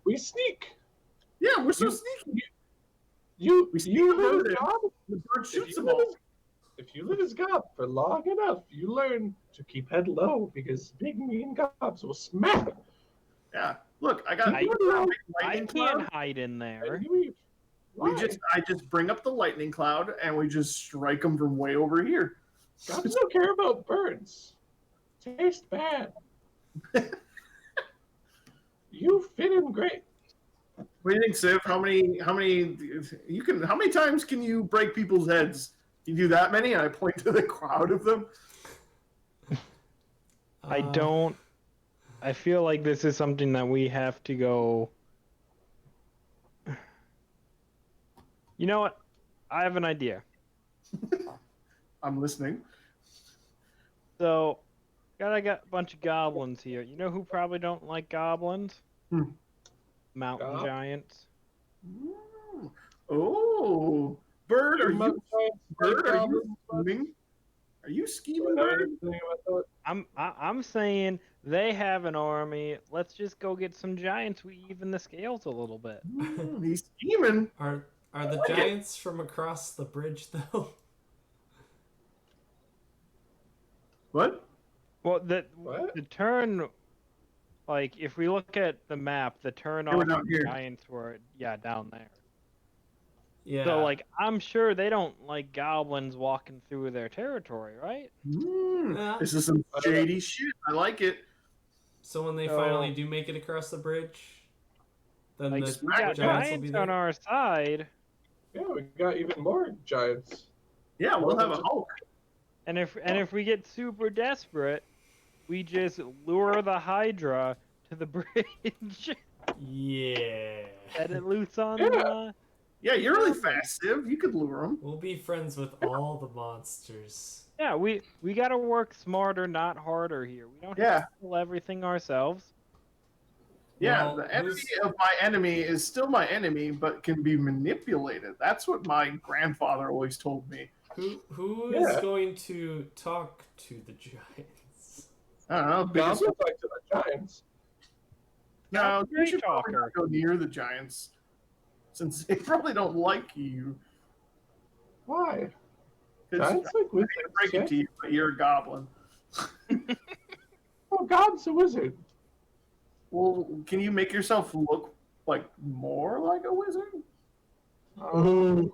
we sneak. Yeah, we're so You- sneaky. You We sneak you over live there. as Gob. The bird If shoots you them live all. as if you live as Gob for long enough, you learn to keep head low because big mean Gobs will smack. Yeah. Look, I got I- a big I lightning can't cloud. hide in there. And you leave. Why? I just bring up the lightning cloud and we just strike them from way over here. Gobs don't care about birds. Taste bad. You fit in great. What do you think, Civ? How many times can you break people's heads? You do that many? And I point to the crowd of them. I don't. I feel like this is something that we have to go. You know what? I have an idea. I'm listening. So, got a bunch of goblins here. You know who probably don't like goblins? Hmm. Mountain Gob? giants. Oh, Bird, are you Bird, scheming? Are you scheming, Bird? I'm saying they have an army. Let's just go get some giants. We even the scales a little bit. He's scheming. Are the like it. giants from across the bridge though? What? Well, What? the turn, like if we look at the map, the turn They were off down here. giants were down there. Yeah. So like I'm sure they don't like goblins walking through their territory, right? Yeah. This is some shady shit. I like it. So when they So- finally do make it across the bridge, then Like the we got giants will be giants there. on our side, Yeah, we got even more giants. Yeah, we'll have a Hulk. and if we get super desperate, we just lure the Hydra to the bridge Yeah. and it loose on. Yeah. Yeah, you're really fast, Civ. You could lure him. We'll be friends with all the monsters. Yeah, we got to work smarter, not harder here. We don't have Yeah. to kill everything ourselves. Yeah, Well, the enemy who's- of my enemy is still my enemy, but can be manipulated. That's what my grandfather always told me. Who is Yeah. going to talk to the giants? I don't know. Goblins Biggest, like to the giants. no, Great you should probably talker. not go near the giants, since they probably don't like you. Why? 'Cause Giants I like hate to break it wizards. to you, but you're a goblin. Oh, Gob's a wizard. Well, can you make yourself look like more like a wizard? Oh.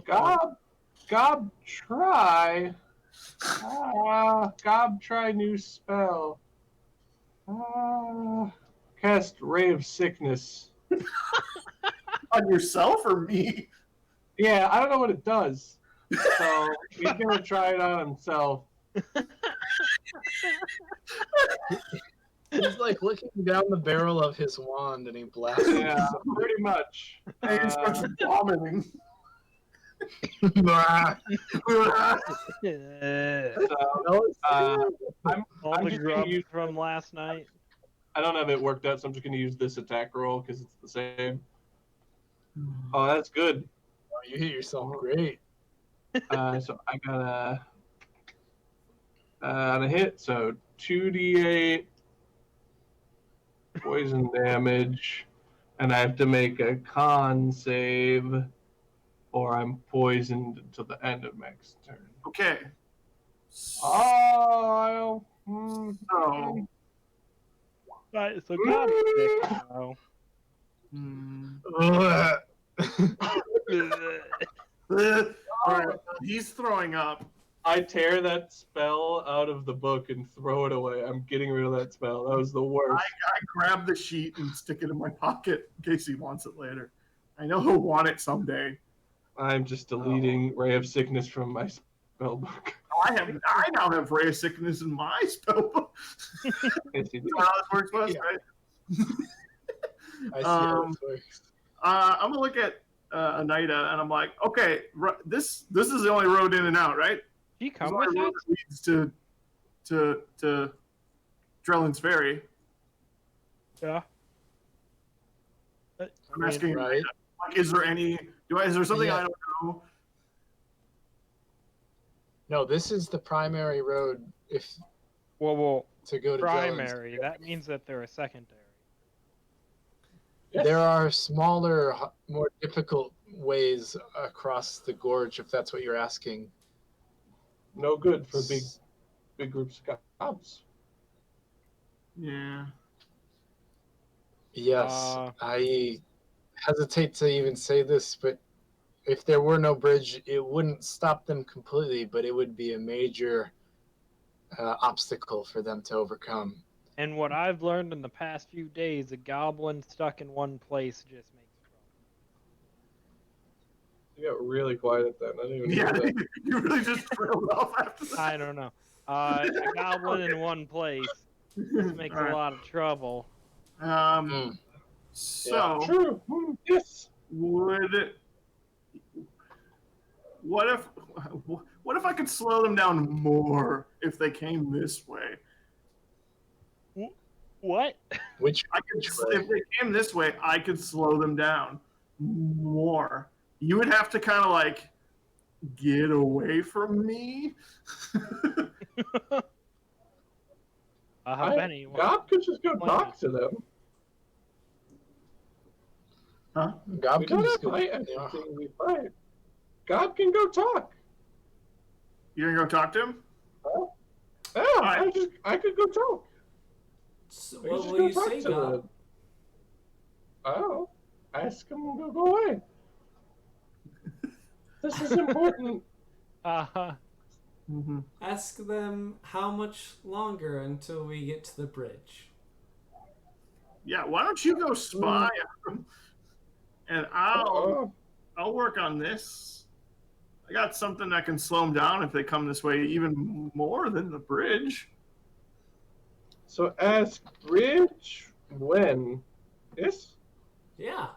Gob, try. Gob, try new spell. Cast Ray of Sickness. On yourself or me? Yeah, I don't know what it does. So he's gonna try it on himself. He's like looking down the barrel of his wand and he blasts. Yeah, pretty much. And he starts vomiting. Uh, I'm all I'm the just gonna grub use- from last night. I don't have it worked out, so I'm just gonna use this attack roll because it's the same. Oh, that's good. Oh, you hit yourself great. So I got on a hit, so 2d8 poison damage, and I have to make a con save, or I'm poisoned until the end of next turn. Okay. Oh, So, Right, so God's sick now. Alright, he's throwing up. I tear that spell out of the book and throw it away. I'm getting rid of that spell. That was the worst. I grab the sheet and stick it in my pocket in case he wants it later. I know he'll want it someday. I'm just deleting Ray of Sickness from my spell book. I now have Ray of Sickness in my spell book. Yes, you do. That's how this works, Wes, Yeah. right? I see how this works. I'm gonna look at Anida, and I'm like, okay, this is the only road in and out, right? She This is come the with only road us? that leads to Drellin's Ferry. Yeah. I'm asking, Right. like, is there any? Is there something Yeah. I don't know? No, this is the primary road if Well, to go to Drellin's. primary. That means that they're a secondary. Yes. There are smaller, more difficult ways across the gorge, if that's what you're asking. No good for big groups of cops. Yeah. Yes, I hesitate to even say this, but if there were no bridge, it wouldn't stop them completely, but it would be a major obstacle for them to overcome. And what I've learned in the past few days, a goblin stuck in one place just makes trouble. You got really quiet then. I didn't even hear Yeah, that. you really just trailed off after that. I don't know. A goblin in one place just makes All a right. lot of trouble. So True. Yes. What if I could slow them down more if they came this way? What? Which If they came this way, I could slow them down more. You would have to kind of like get away from me. Benny. God could just go talk to them. Huh? God We can don't just have to go. fight anything we fight. God can go talk. You're gonna go talk to him? Yeah, I could go talk. So, I could what just will go you talk say, to God? them. I don't know. Ask him to go away. This is important. Mm-hmm. Ask them how much longer until we get to the bridge. Yeah. Why don't you go spy on them, and I'll work on this. I got something that can slow them down if they come this way even more than the bridge. So ask Bridge when. Yes? Yeah,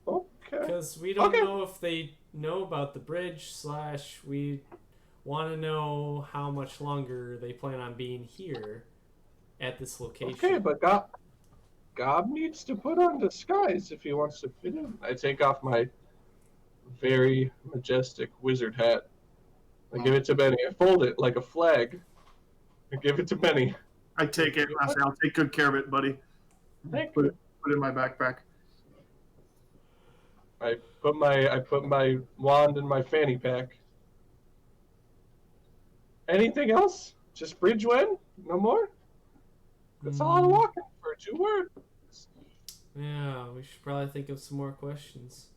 Okay. because we don't Okay. know if they know about the bridge. / we want to know how much longer they plan on being here at this location. Okay, but Gob needs to put on disguise if he wants to fit in. I take off my very majestic wizard hat. I give it to Benny. I fold it like a flag. I give it to Benny. I take it. I say, I'll take good care of it, buddy. Thank Put you. it in my backpack. I put my wand in my fanny pack. Anything else? Just Bridge when? No more? That's all I'm walking for. 2 words. Yeah, we should probably think of some more questions.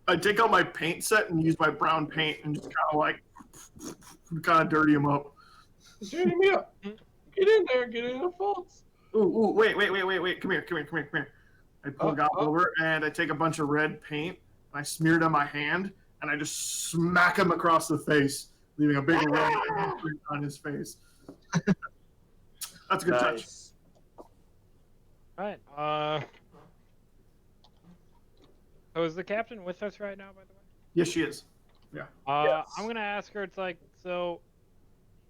I take out my paint set and use my brown paint and just kind of dirty them up. Dirty me up. Get in there. Get in the folds. Ooh, wait. Come here. I pull Gob over and I take a bunch of red paint and I smear it on my hand and I just smack him across the face, leaving a big red print on his face. That's a good touch. Nice. Alright, so is the captain with us right now, by the way? Yes, she is. Yeah. I'm gonna ask her, it's like, so,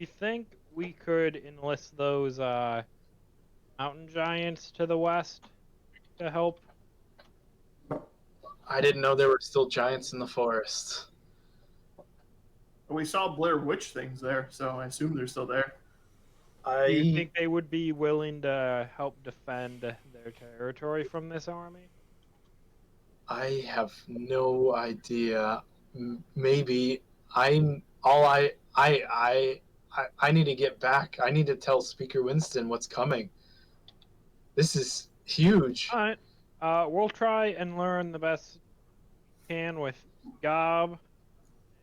you think we could enlist those, mountain giants to the west to help? I didn't know there were still giants in the forest. We saw Blair Witch things there, so I assume they're still there. Do you think they would be willing to help defend their territory from this army? I have no idea. Maybe I need to get back. I need to tell Speaker Winston what's coming. This is huge. Alright. We'll try and learn the best we can with Gob.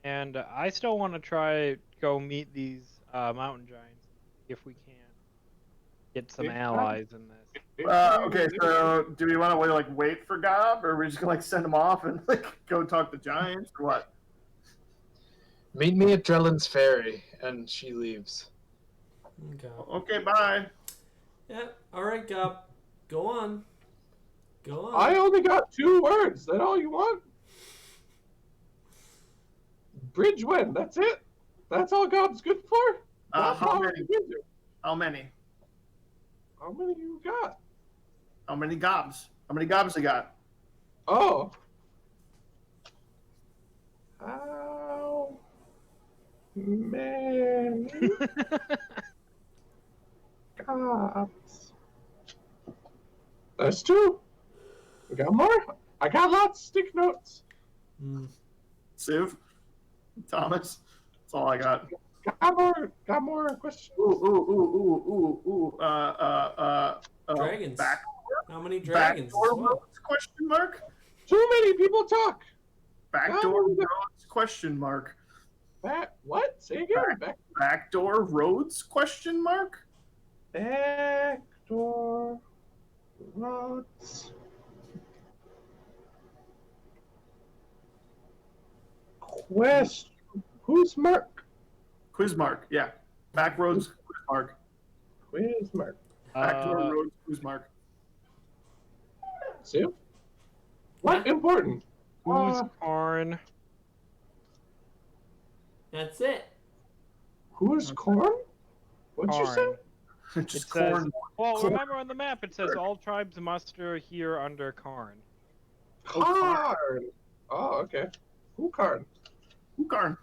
And I still want to try go meet these mountain giants if we can. get some allies in this. Okay, so do we want to wait for Gob, or are we just gonna send him off and go talk to giants, or what? Meet me at Drellin's Ferry, and she leaves. Okay. Okay, bye. Yeah. All right, Gob. Go on. Go on. I only got 2 words. That all you want? Bridge win. That's it. That's all Gob's good for. How many? How many? How many you got? How many Gobs? How many Gobs you got? Oh. How many Gobs? That's 2. We got more. I got lots. Stick notes. Civ? Thomas? That's all I got. Got more questions. Ooh. Dragons. Back, How many dragons? backdoor as well? roads? Question mark. Too many people talk. Backdoor roads? Question mark. What? Say again. Backdoor roads? Question mark. Backdoor roads. Question. Who's Mark? Quiz mark. Yeah. Back roads? Quiz mark. Quiz Mark. Backdoor roads? Quiz mark. See? What important? Who's Karn? That's it. Who's Corn? What'd you say? Karn. Just It says, corn. well, remember on the map it says all tribes muster here under Karn. Karn. Oh, okay. Who Karn? Who Karn?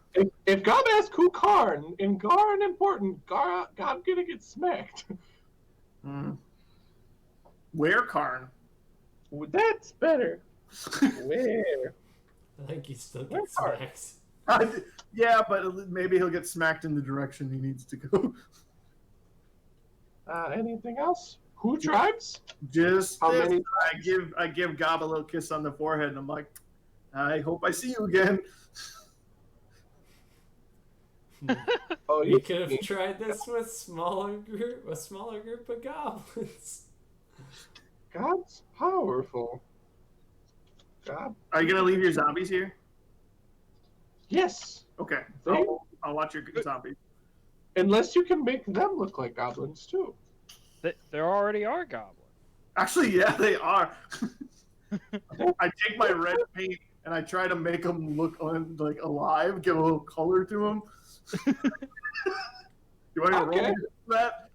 If God asks who Karn, in Garn important, God gonna get smacked. Where Karn? That's better. Where? I think he still Where gets are- smacked. Yeah, but maybe he'll get smacked in the direction he needs to go. Anything else? Who tribes? Just How this. many I give Gob a little kiss on the forehead, and I'm like, I hope I see you again. Oh, You could have tried this with a smaller group of goblins. God's powerful. God. Are you gonna leave your zombies here? Yes. Okay, They- I'll watch your zombies. Unless you can make them look like goblins too. There already are goblins. Actually, yeah, they are. I take my red paint and I try to make them look alive, give a little color to them. You want to Okay. roll that?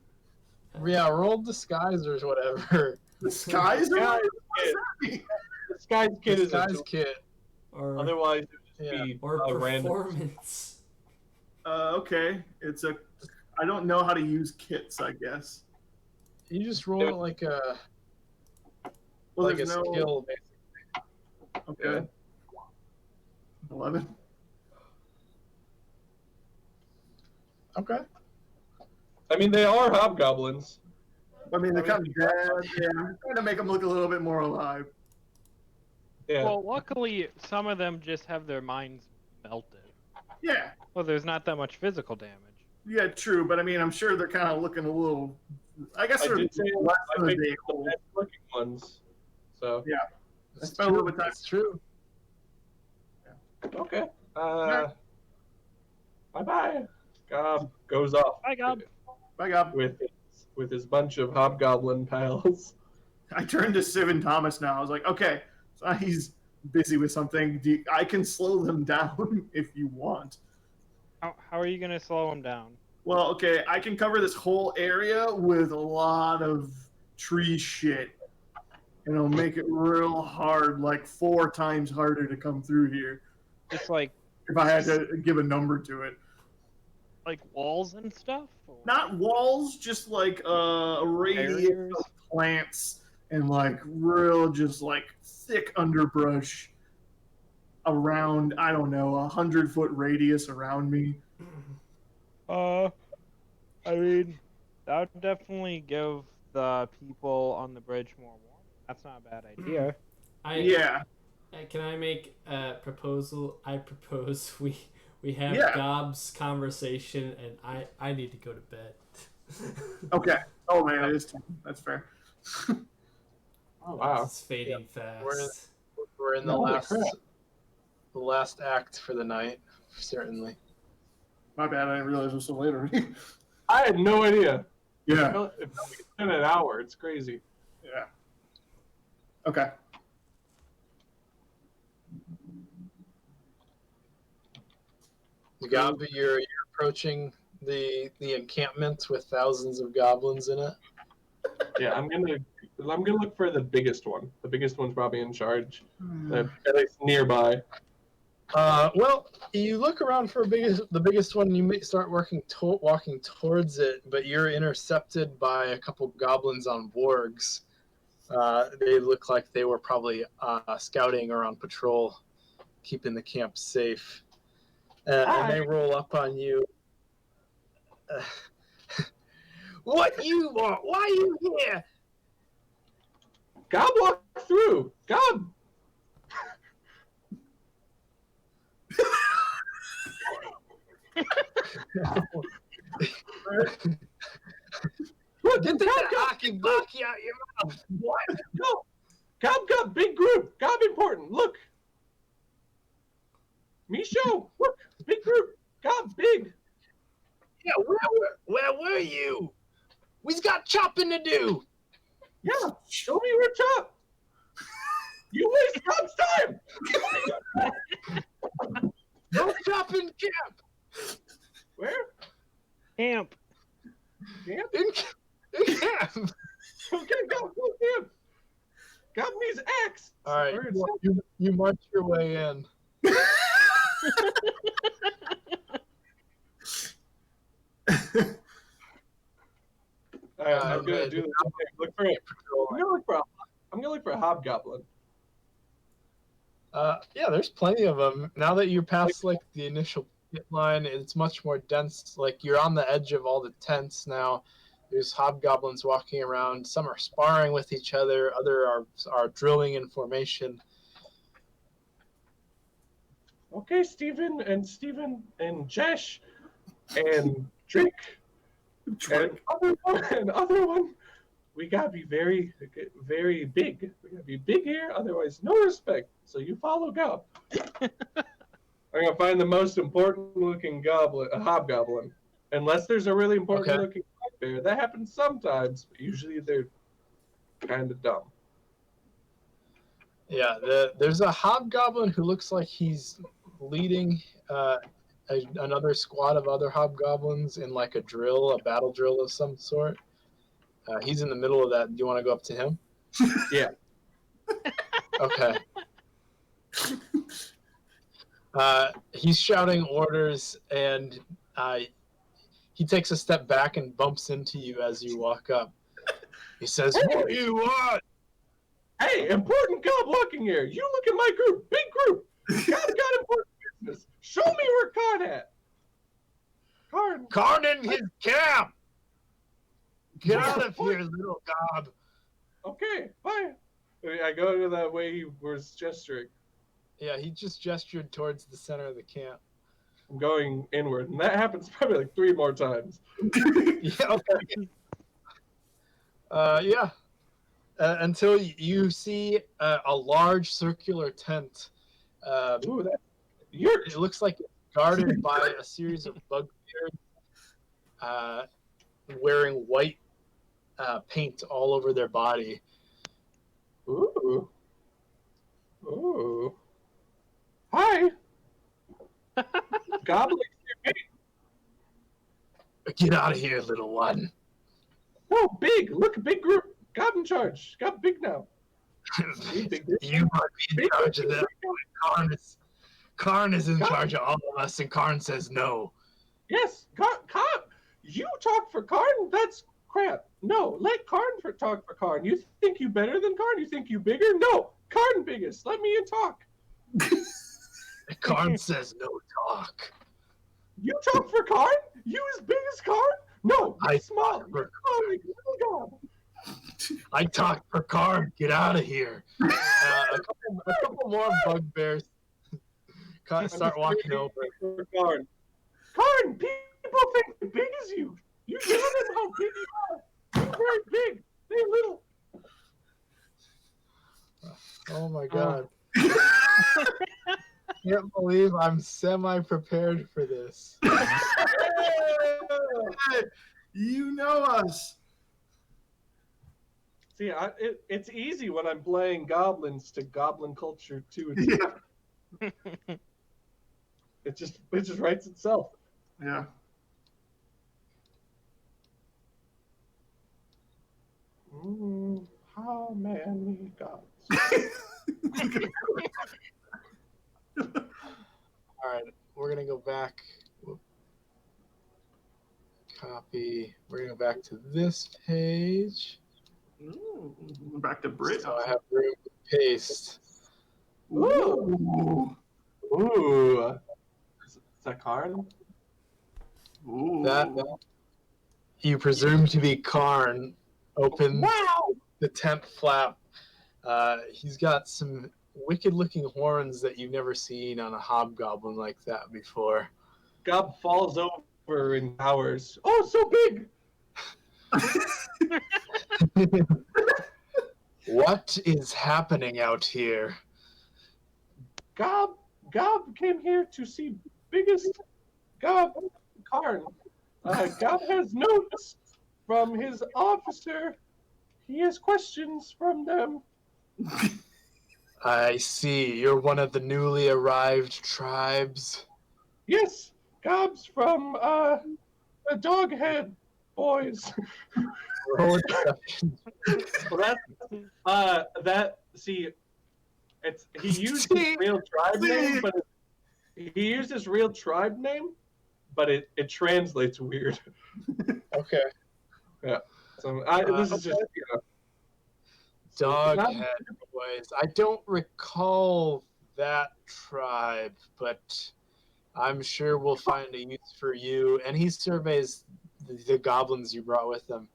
Yeah, roll disguisers, whatever. Disguise? Yeah, This guy's kid is a Disguise joke. kit. Or Otherwise, it would just Yeah. be or a random. performance. Okay, I don't know how to use kits, I guess. You just roll it like a Well, like a there's no. skill, basically. Okay. 11. Okay. I mean, they are hobgoblins. I mean, they're kind of dead. Yeah, I'm trying to make them look a little bit more alive. Yeah. Well, luckily, some of them just have their minds melted. Yeah, Well, there's not that much physical damage. yeah, true. But I mean, I'm sure they're kind of looking a little. I guess I they're did say less I than a picked day the old. best looking ones. So I spent a little bit of time. That's true. okay. Bye bye. Gob goes off Bye, Gob. Bye, Gob. with his bunch of hobgoblin pals. I turned to Civ and Thomas now. I was like, okay, so he's busy with something. I can slow them down if you want. How are you going to slow them down? Well, okay, I can cover this whole area with a lot of tree shit. And it'll make it real hard, like 4 times harder to come through here. Just like If I had to give a number to it. walls and stuff? Or Not walls, just like a radius barriers? of plants and like real, just like thick underbrush around, I don't know, 100-foot radius around me. I mean, that would definitely give the people on the bridge more warmth. That's not a bad idea. Yeah. Can I make a proposal? I propose we have Yeah. Gob's conversation, and I need to go to bed. Okay. Oh man, it is time. That's fair. Oh wow. It's fading fast. We're in the Holy crap. last act for the night, certainly. My bad. I didn't realize it was so late already. I had no idea. Yeah. It's been an hour. It's crazy. Yeah. Okay. Gob, you're approaching the encampment with thousands of goblins in it. Yeah, I'm gonna look for the biggest one. The biggest one's probably in charge, at least nearby. Well, you look around for the biggest one, and you may start walking towards it, but you're intercepted by a couple goblins on wargs. They look like they were probably scouting or on patrol, keeping the camp safe. And they roll up on you. What you want? Why are you here? Gob walk through. Gob. Look, Get that hockey blocky out your mouth. What? No. Gob, big group. Gob important. Look. Misho, look, big group. Gob, big. Yeah, where were you? We've got chopping to do. Yeah, show me where Chop. You waste Chop's time. No chopping camp. Where? Camp. Camp? In camp. Okay, go camp. Gob needs axe. All right, you march your way in. I'm gonna do this. Look for it. I'm gonna look for a hobgoblin. Yeah, there's plenty of them. Now that you're past like the initial pit line, it's much more dense. Like you're on the edge of all the tents now. There's hobgoblins walking around. Some are sparring with each other. Other are drilling in formation. Okay, Steven and Jesh and Drake and other one. We gotta be very, very big. We gotta be big here, otherwise no respect. So you follow Gob. I'm gonna find the most important looking hobgoblin. Unless there's a really important looking bear. That happens sometimes, but usually they're kind of dumb. Yeah, there's a hobgoblin who looks like he's leading another squad of other hobgoblins in like a battle drill of some sort. He's in the middle of that. Do you want to go up to him? Yeah. Okay. He's shouting orders, and he takes a step back and bumps into you as you walk up. He says, "What do you want?" Hey, important Gob walking here. You look at my group, big group. Gob got important business. Show me where Karn at. Karn in his camp. Get out of here, little Gob. Okay, bye. I go to that way he was gesturing. Yeah, he just gestured towards the center of the camp. I'm going inward, and that happens probably like 3 more times. Yeah, okay. Yeah. Until you see a large circular tent. Ooh, It looks like it's guarded by a series of bugbears wearing white paint all over their body. Ooh. Ooh. Hi. Goblin. Get out of here, little one. No, big. Look, big group. Gob in charge. Gob big now. You might be in charge of that. Karn is in charge of all of us, and Karn says no. Yes, Karn. You talk for Karn? That's crap. No, let Karn talk for Karn. You think you better than Karn? You think you bigger? No, Karn biggest. Let me in talk. Karn says no talk. You talk for Karn? You as big as Karn? No, I small. for- Oh, like little Gob. I talked for Karn. Get out of here. A couple more bugbears Start walking over. For Karn. Karn, people think as big as you. You tell them how big you are. You're very big. They're little. Oh my god. Can't believe I'm semi-prepared for this. You know us. See, it's easy when I'm playing goblins to goblin culture too. Yeah. It just writes itself. Yeah. How many gods? All right, we're gonna go back. Copy. We're gonna go back to this page. Back to Brit. So I have room to paste. Ooh. Ooh. Is that Karn? Ooh. That you presume to be Karn opens the tent flap. He's got some wicked-looking horns that you've never seen on a hobgoblin like that before. Gob falls over and cowers. Oh, so big! What is happening out here? Gob came here to see biggest Gob Karn. Gob has notes from his officer. He has questions from them. I see. You're one of the newly arrived tribes. Yes, Gob's from the Doghead boys. Roll deception. Well, see, it's he used his real tribe name, but he used his real tribe name, but it translates weird. Okay. So this is just Doghead boys. I don't recall that tribe, but I'm sure we'll find a use for you. And he surveys the goblins you brought with him,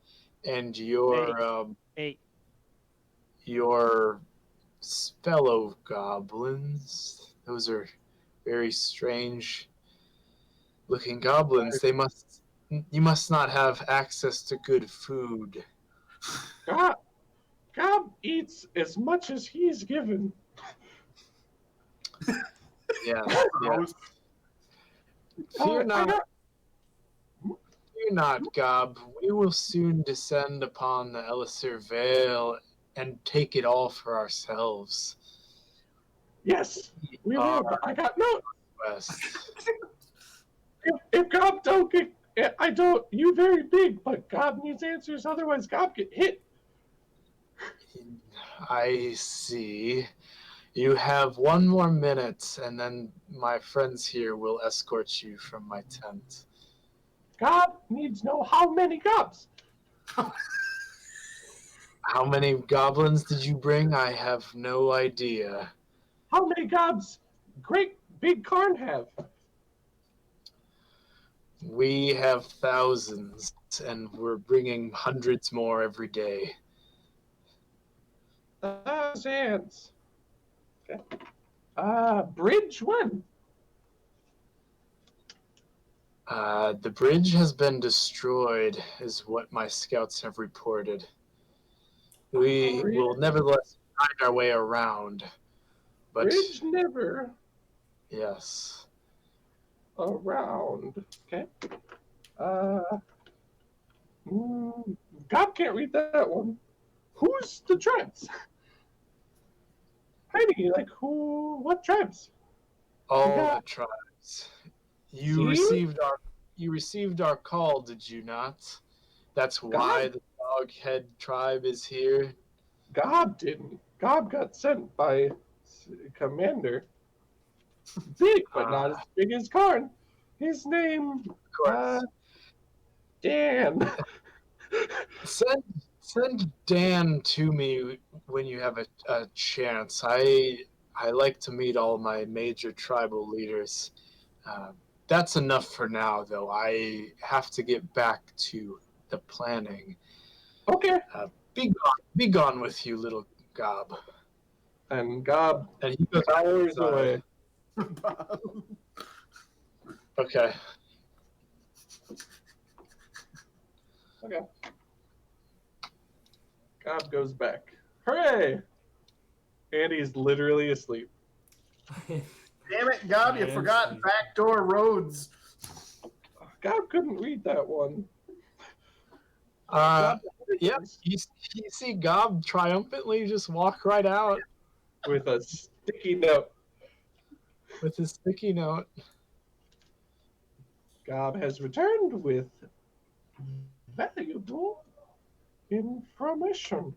and your fellow goblins. Those are very strange looking goblins. You must not have access to good food. Gob eats as much as he's given. Yeah. Fear not, Gob. We will soon descend upon the Elisir Vale and take it all for ourselves. Yes, we will. But I got no. West. If Gob don't get, I don't. You very big, but Gob needs answers. Otherwise, Gob get hit. I see. You have 1 more minute, and then my friends here will escort you from my tent. Gob needs to know how many Gobs. How many goblins did you bring? I have no idea. How many Gobs great big Karn have? We have thousands, and we're bringing hundreds more every day. Thousands. Okay. Bridge when? The bridge has been destroyed, is what my scouts have reported. We will nevertheless find our way around. But Bridge never yes. around. Okay. God can't read that one. Who's the tribes? Heidi, like who? What tribes? All the tribes. You See? received our call, did you not? That's why the Doghead tribe is here. God didn't. God got sent by Commander. Big, but not as big as Karn. His name, Dan. Send Dan to me when you have a chance. I like to meet all my major tribal leaders. That's enough for now, though. I have to get back to the planning. Okay. Be gone with you, little Gob. And Gob And he goes hours away. Okay. Okay. Gob goes back. Hooray! And he's literally asleep. Damn it, Gob, you I am forgot sleepy. backdoor roads. Gob couldn't read that one. Uh, Gob yeah, you see Gob triumphantly just walk right out with a sticky note. with his sticky note. Gob has returned with valuable information.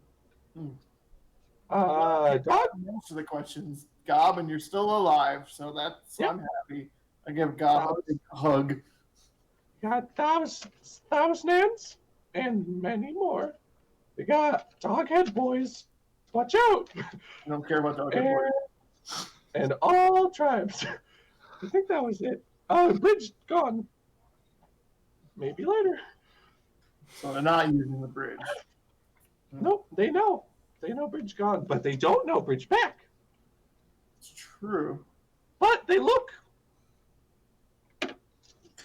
Dog, Most of the questions, Gob, and you're still alive, so that's Yep. I'm happy. I give Gob a big hug. got thousands and many more. They got Doghead Boys. Watch out! I don't care about the other And, boys. and all tribes. I think that was it. Oh, bridge gone. Maybe later. So they're not using the bridge. Nope, they know. They know bridge gone, but they don't know bridge back. It's true. But they look.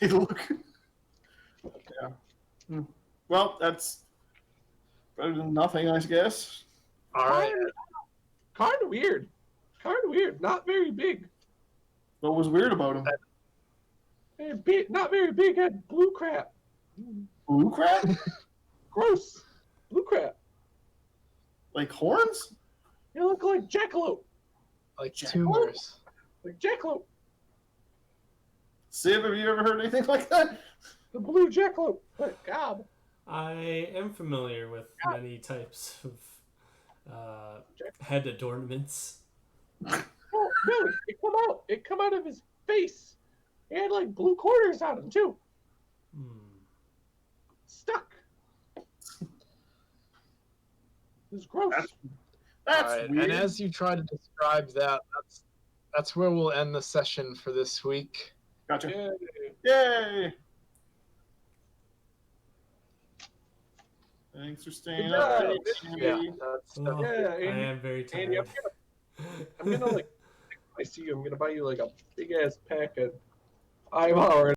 They look. Yeah. Well, that's better than nothing, I guess. All right. Kind of weird. Not very big. What was weird about him? Not very big. Had blue crap. Blue crap? Gross. Blue crap. Like horns? They look like jackalope. Like Jackalope? tumors. Like jackalope. Siv, have you ever heard anything like that? The blue jackalope. But God. I am familiar with many types of head adornments. Oh, really? It come out of his face. He had like blue quarters on him too. Stuck. It was gross. That's All right. weird. And as you try to describe that, that's where we'll end the session for this week. Gotcha. Yeah. Yay! Thanks for staying Good up. job. Yeah, Andy. that's Oh, Yeah, I Andy- am very Andy, tired. I'm gonna like, if I see you, I'm gonna buy you like a big ass pack of 5 hour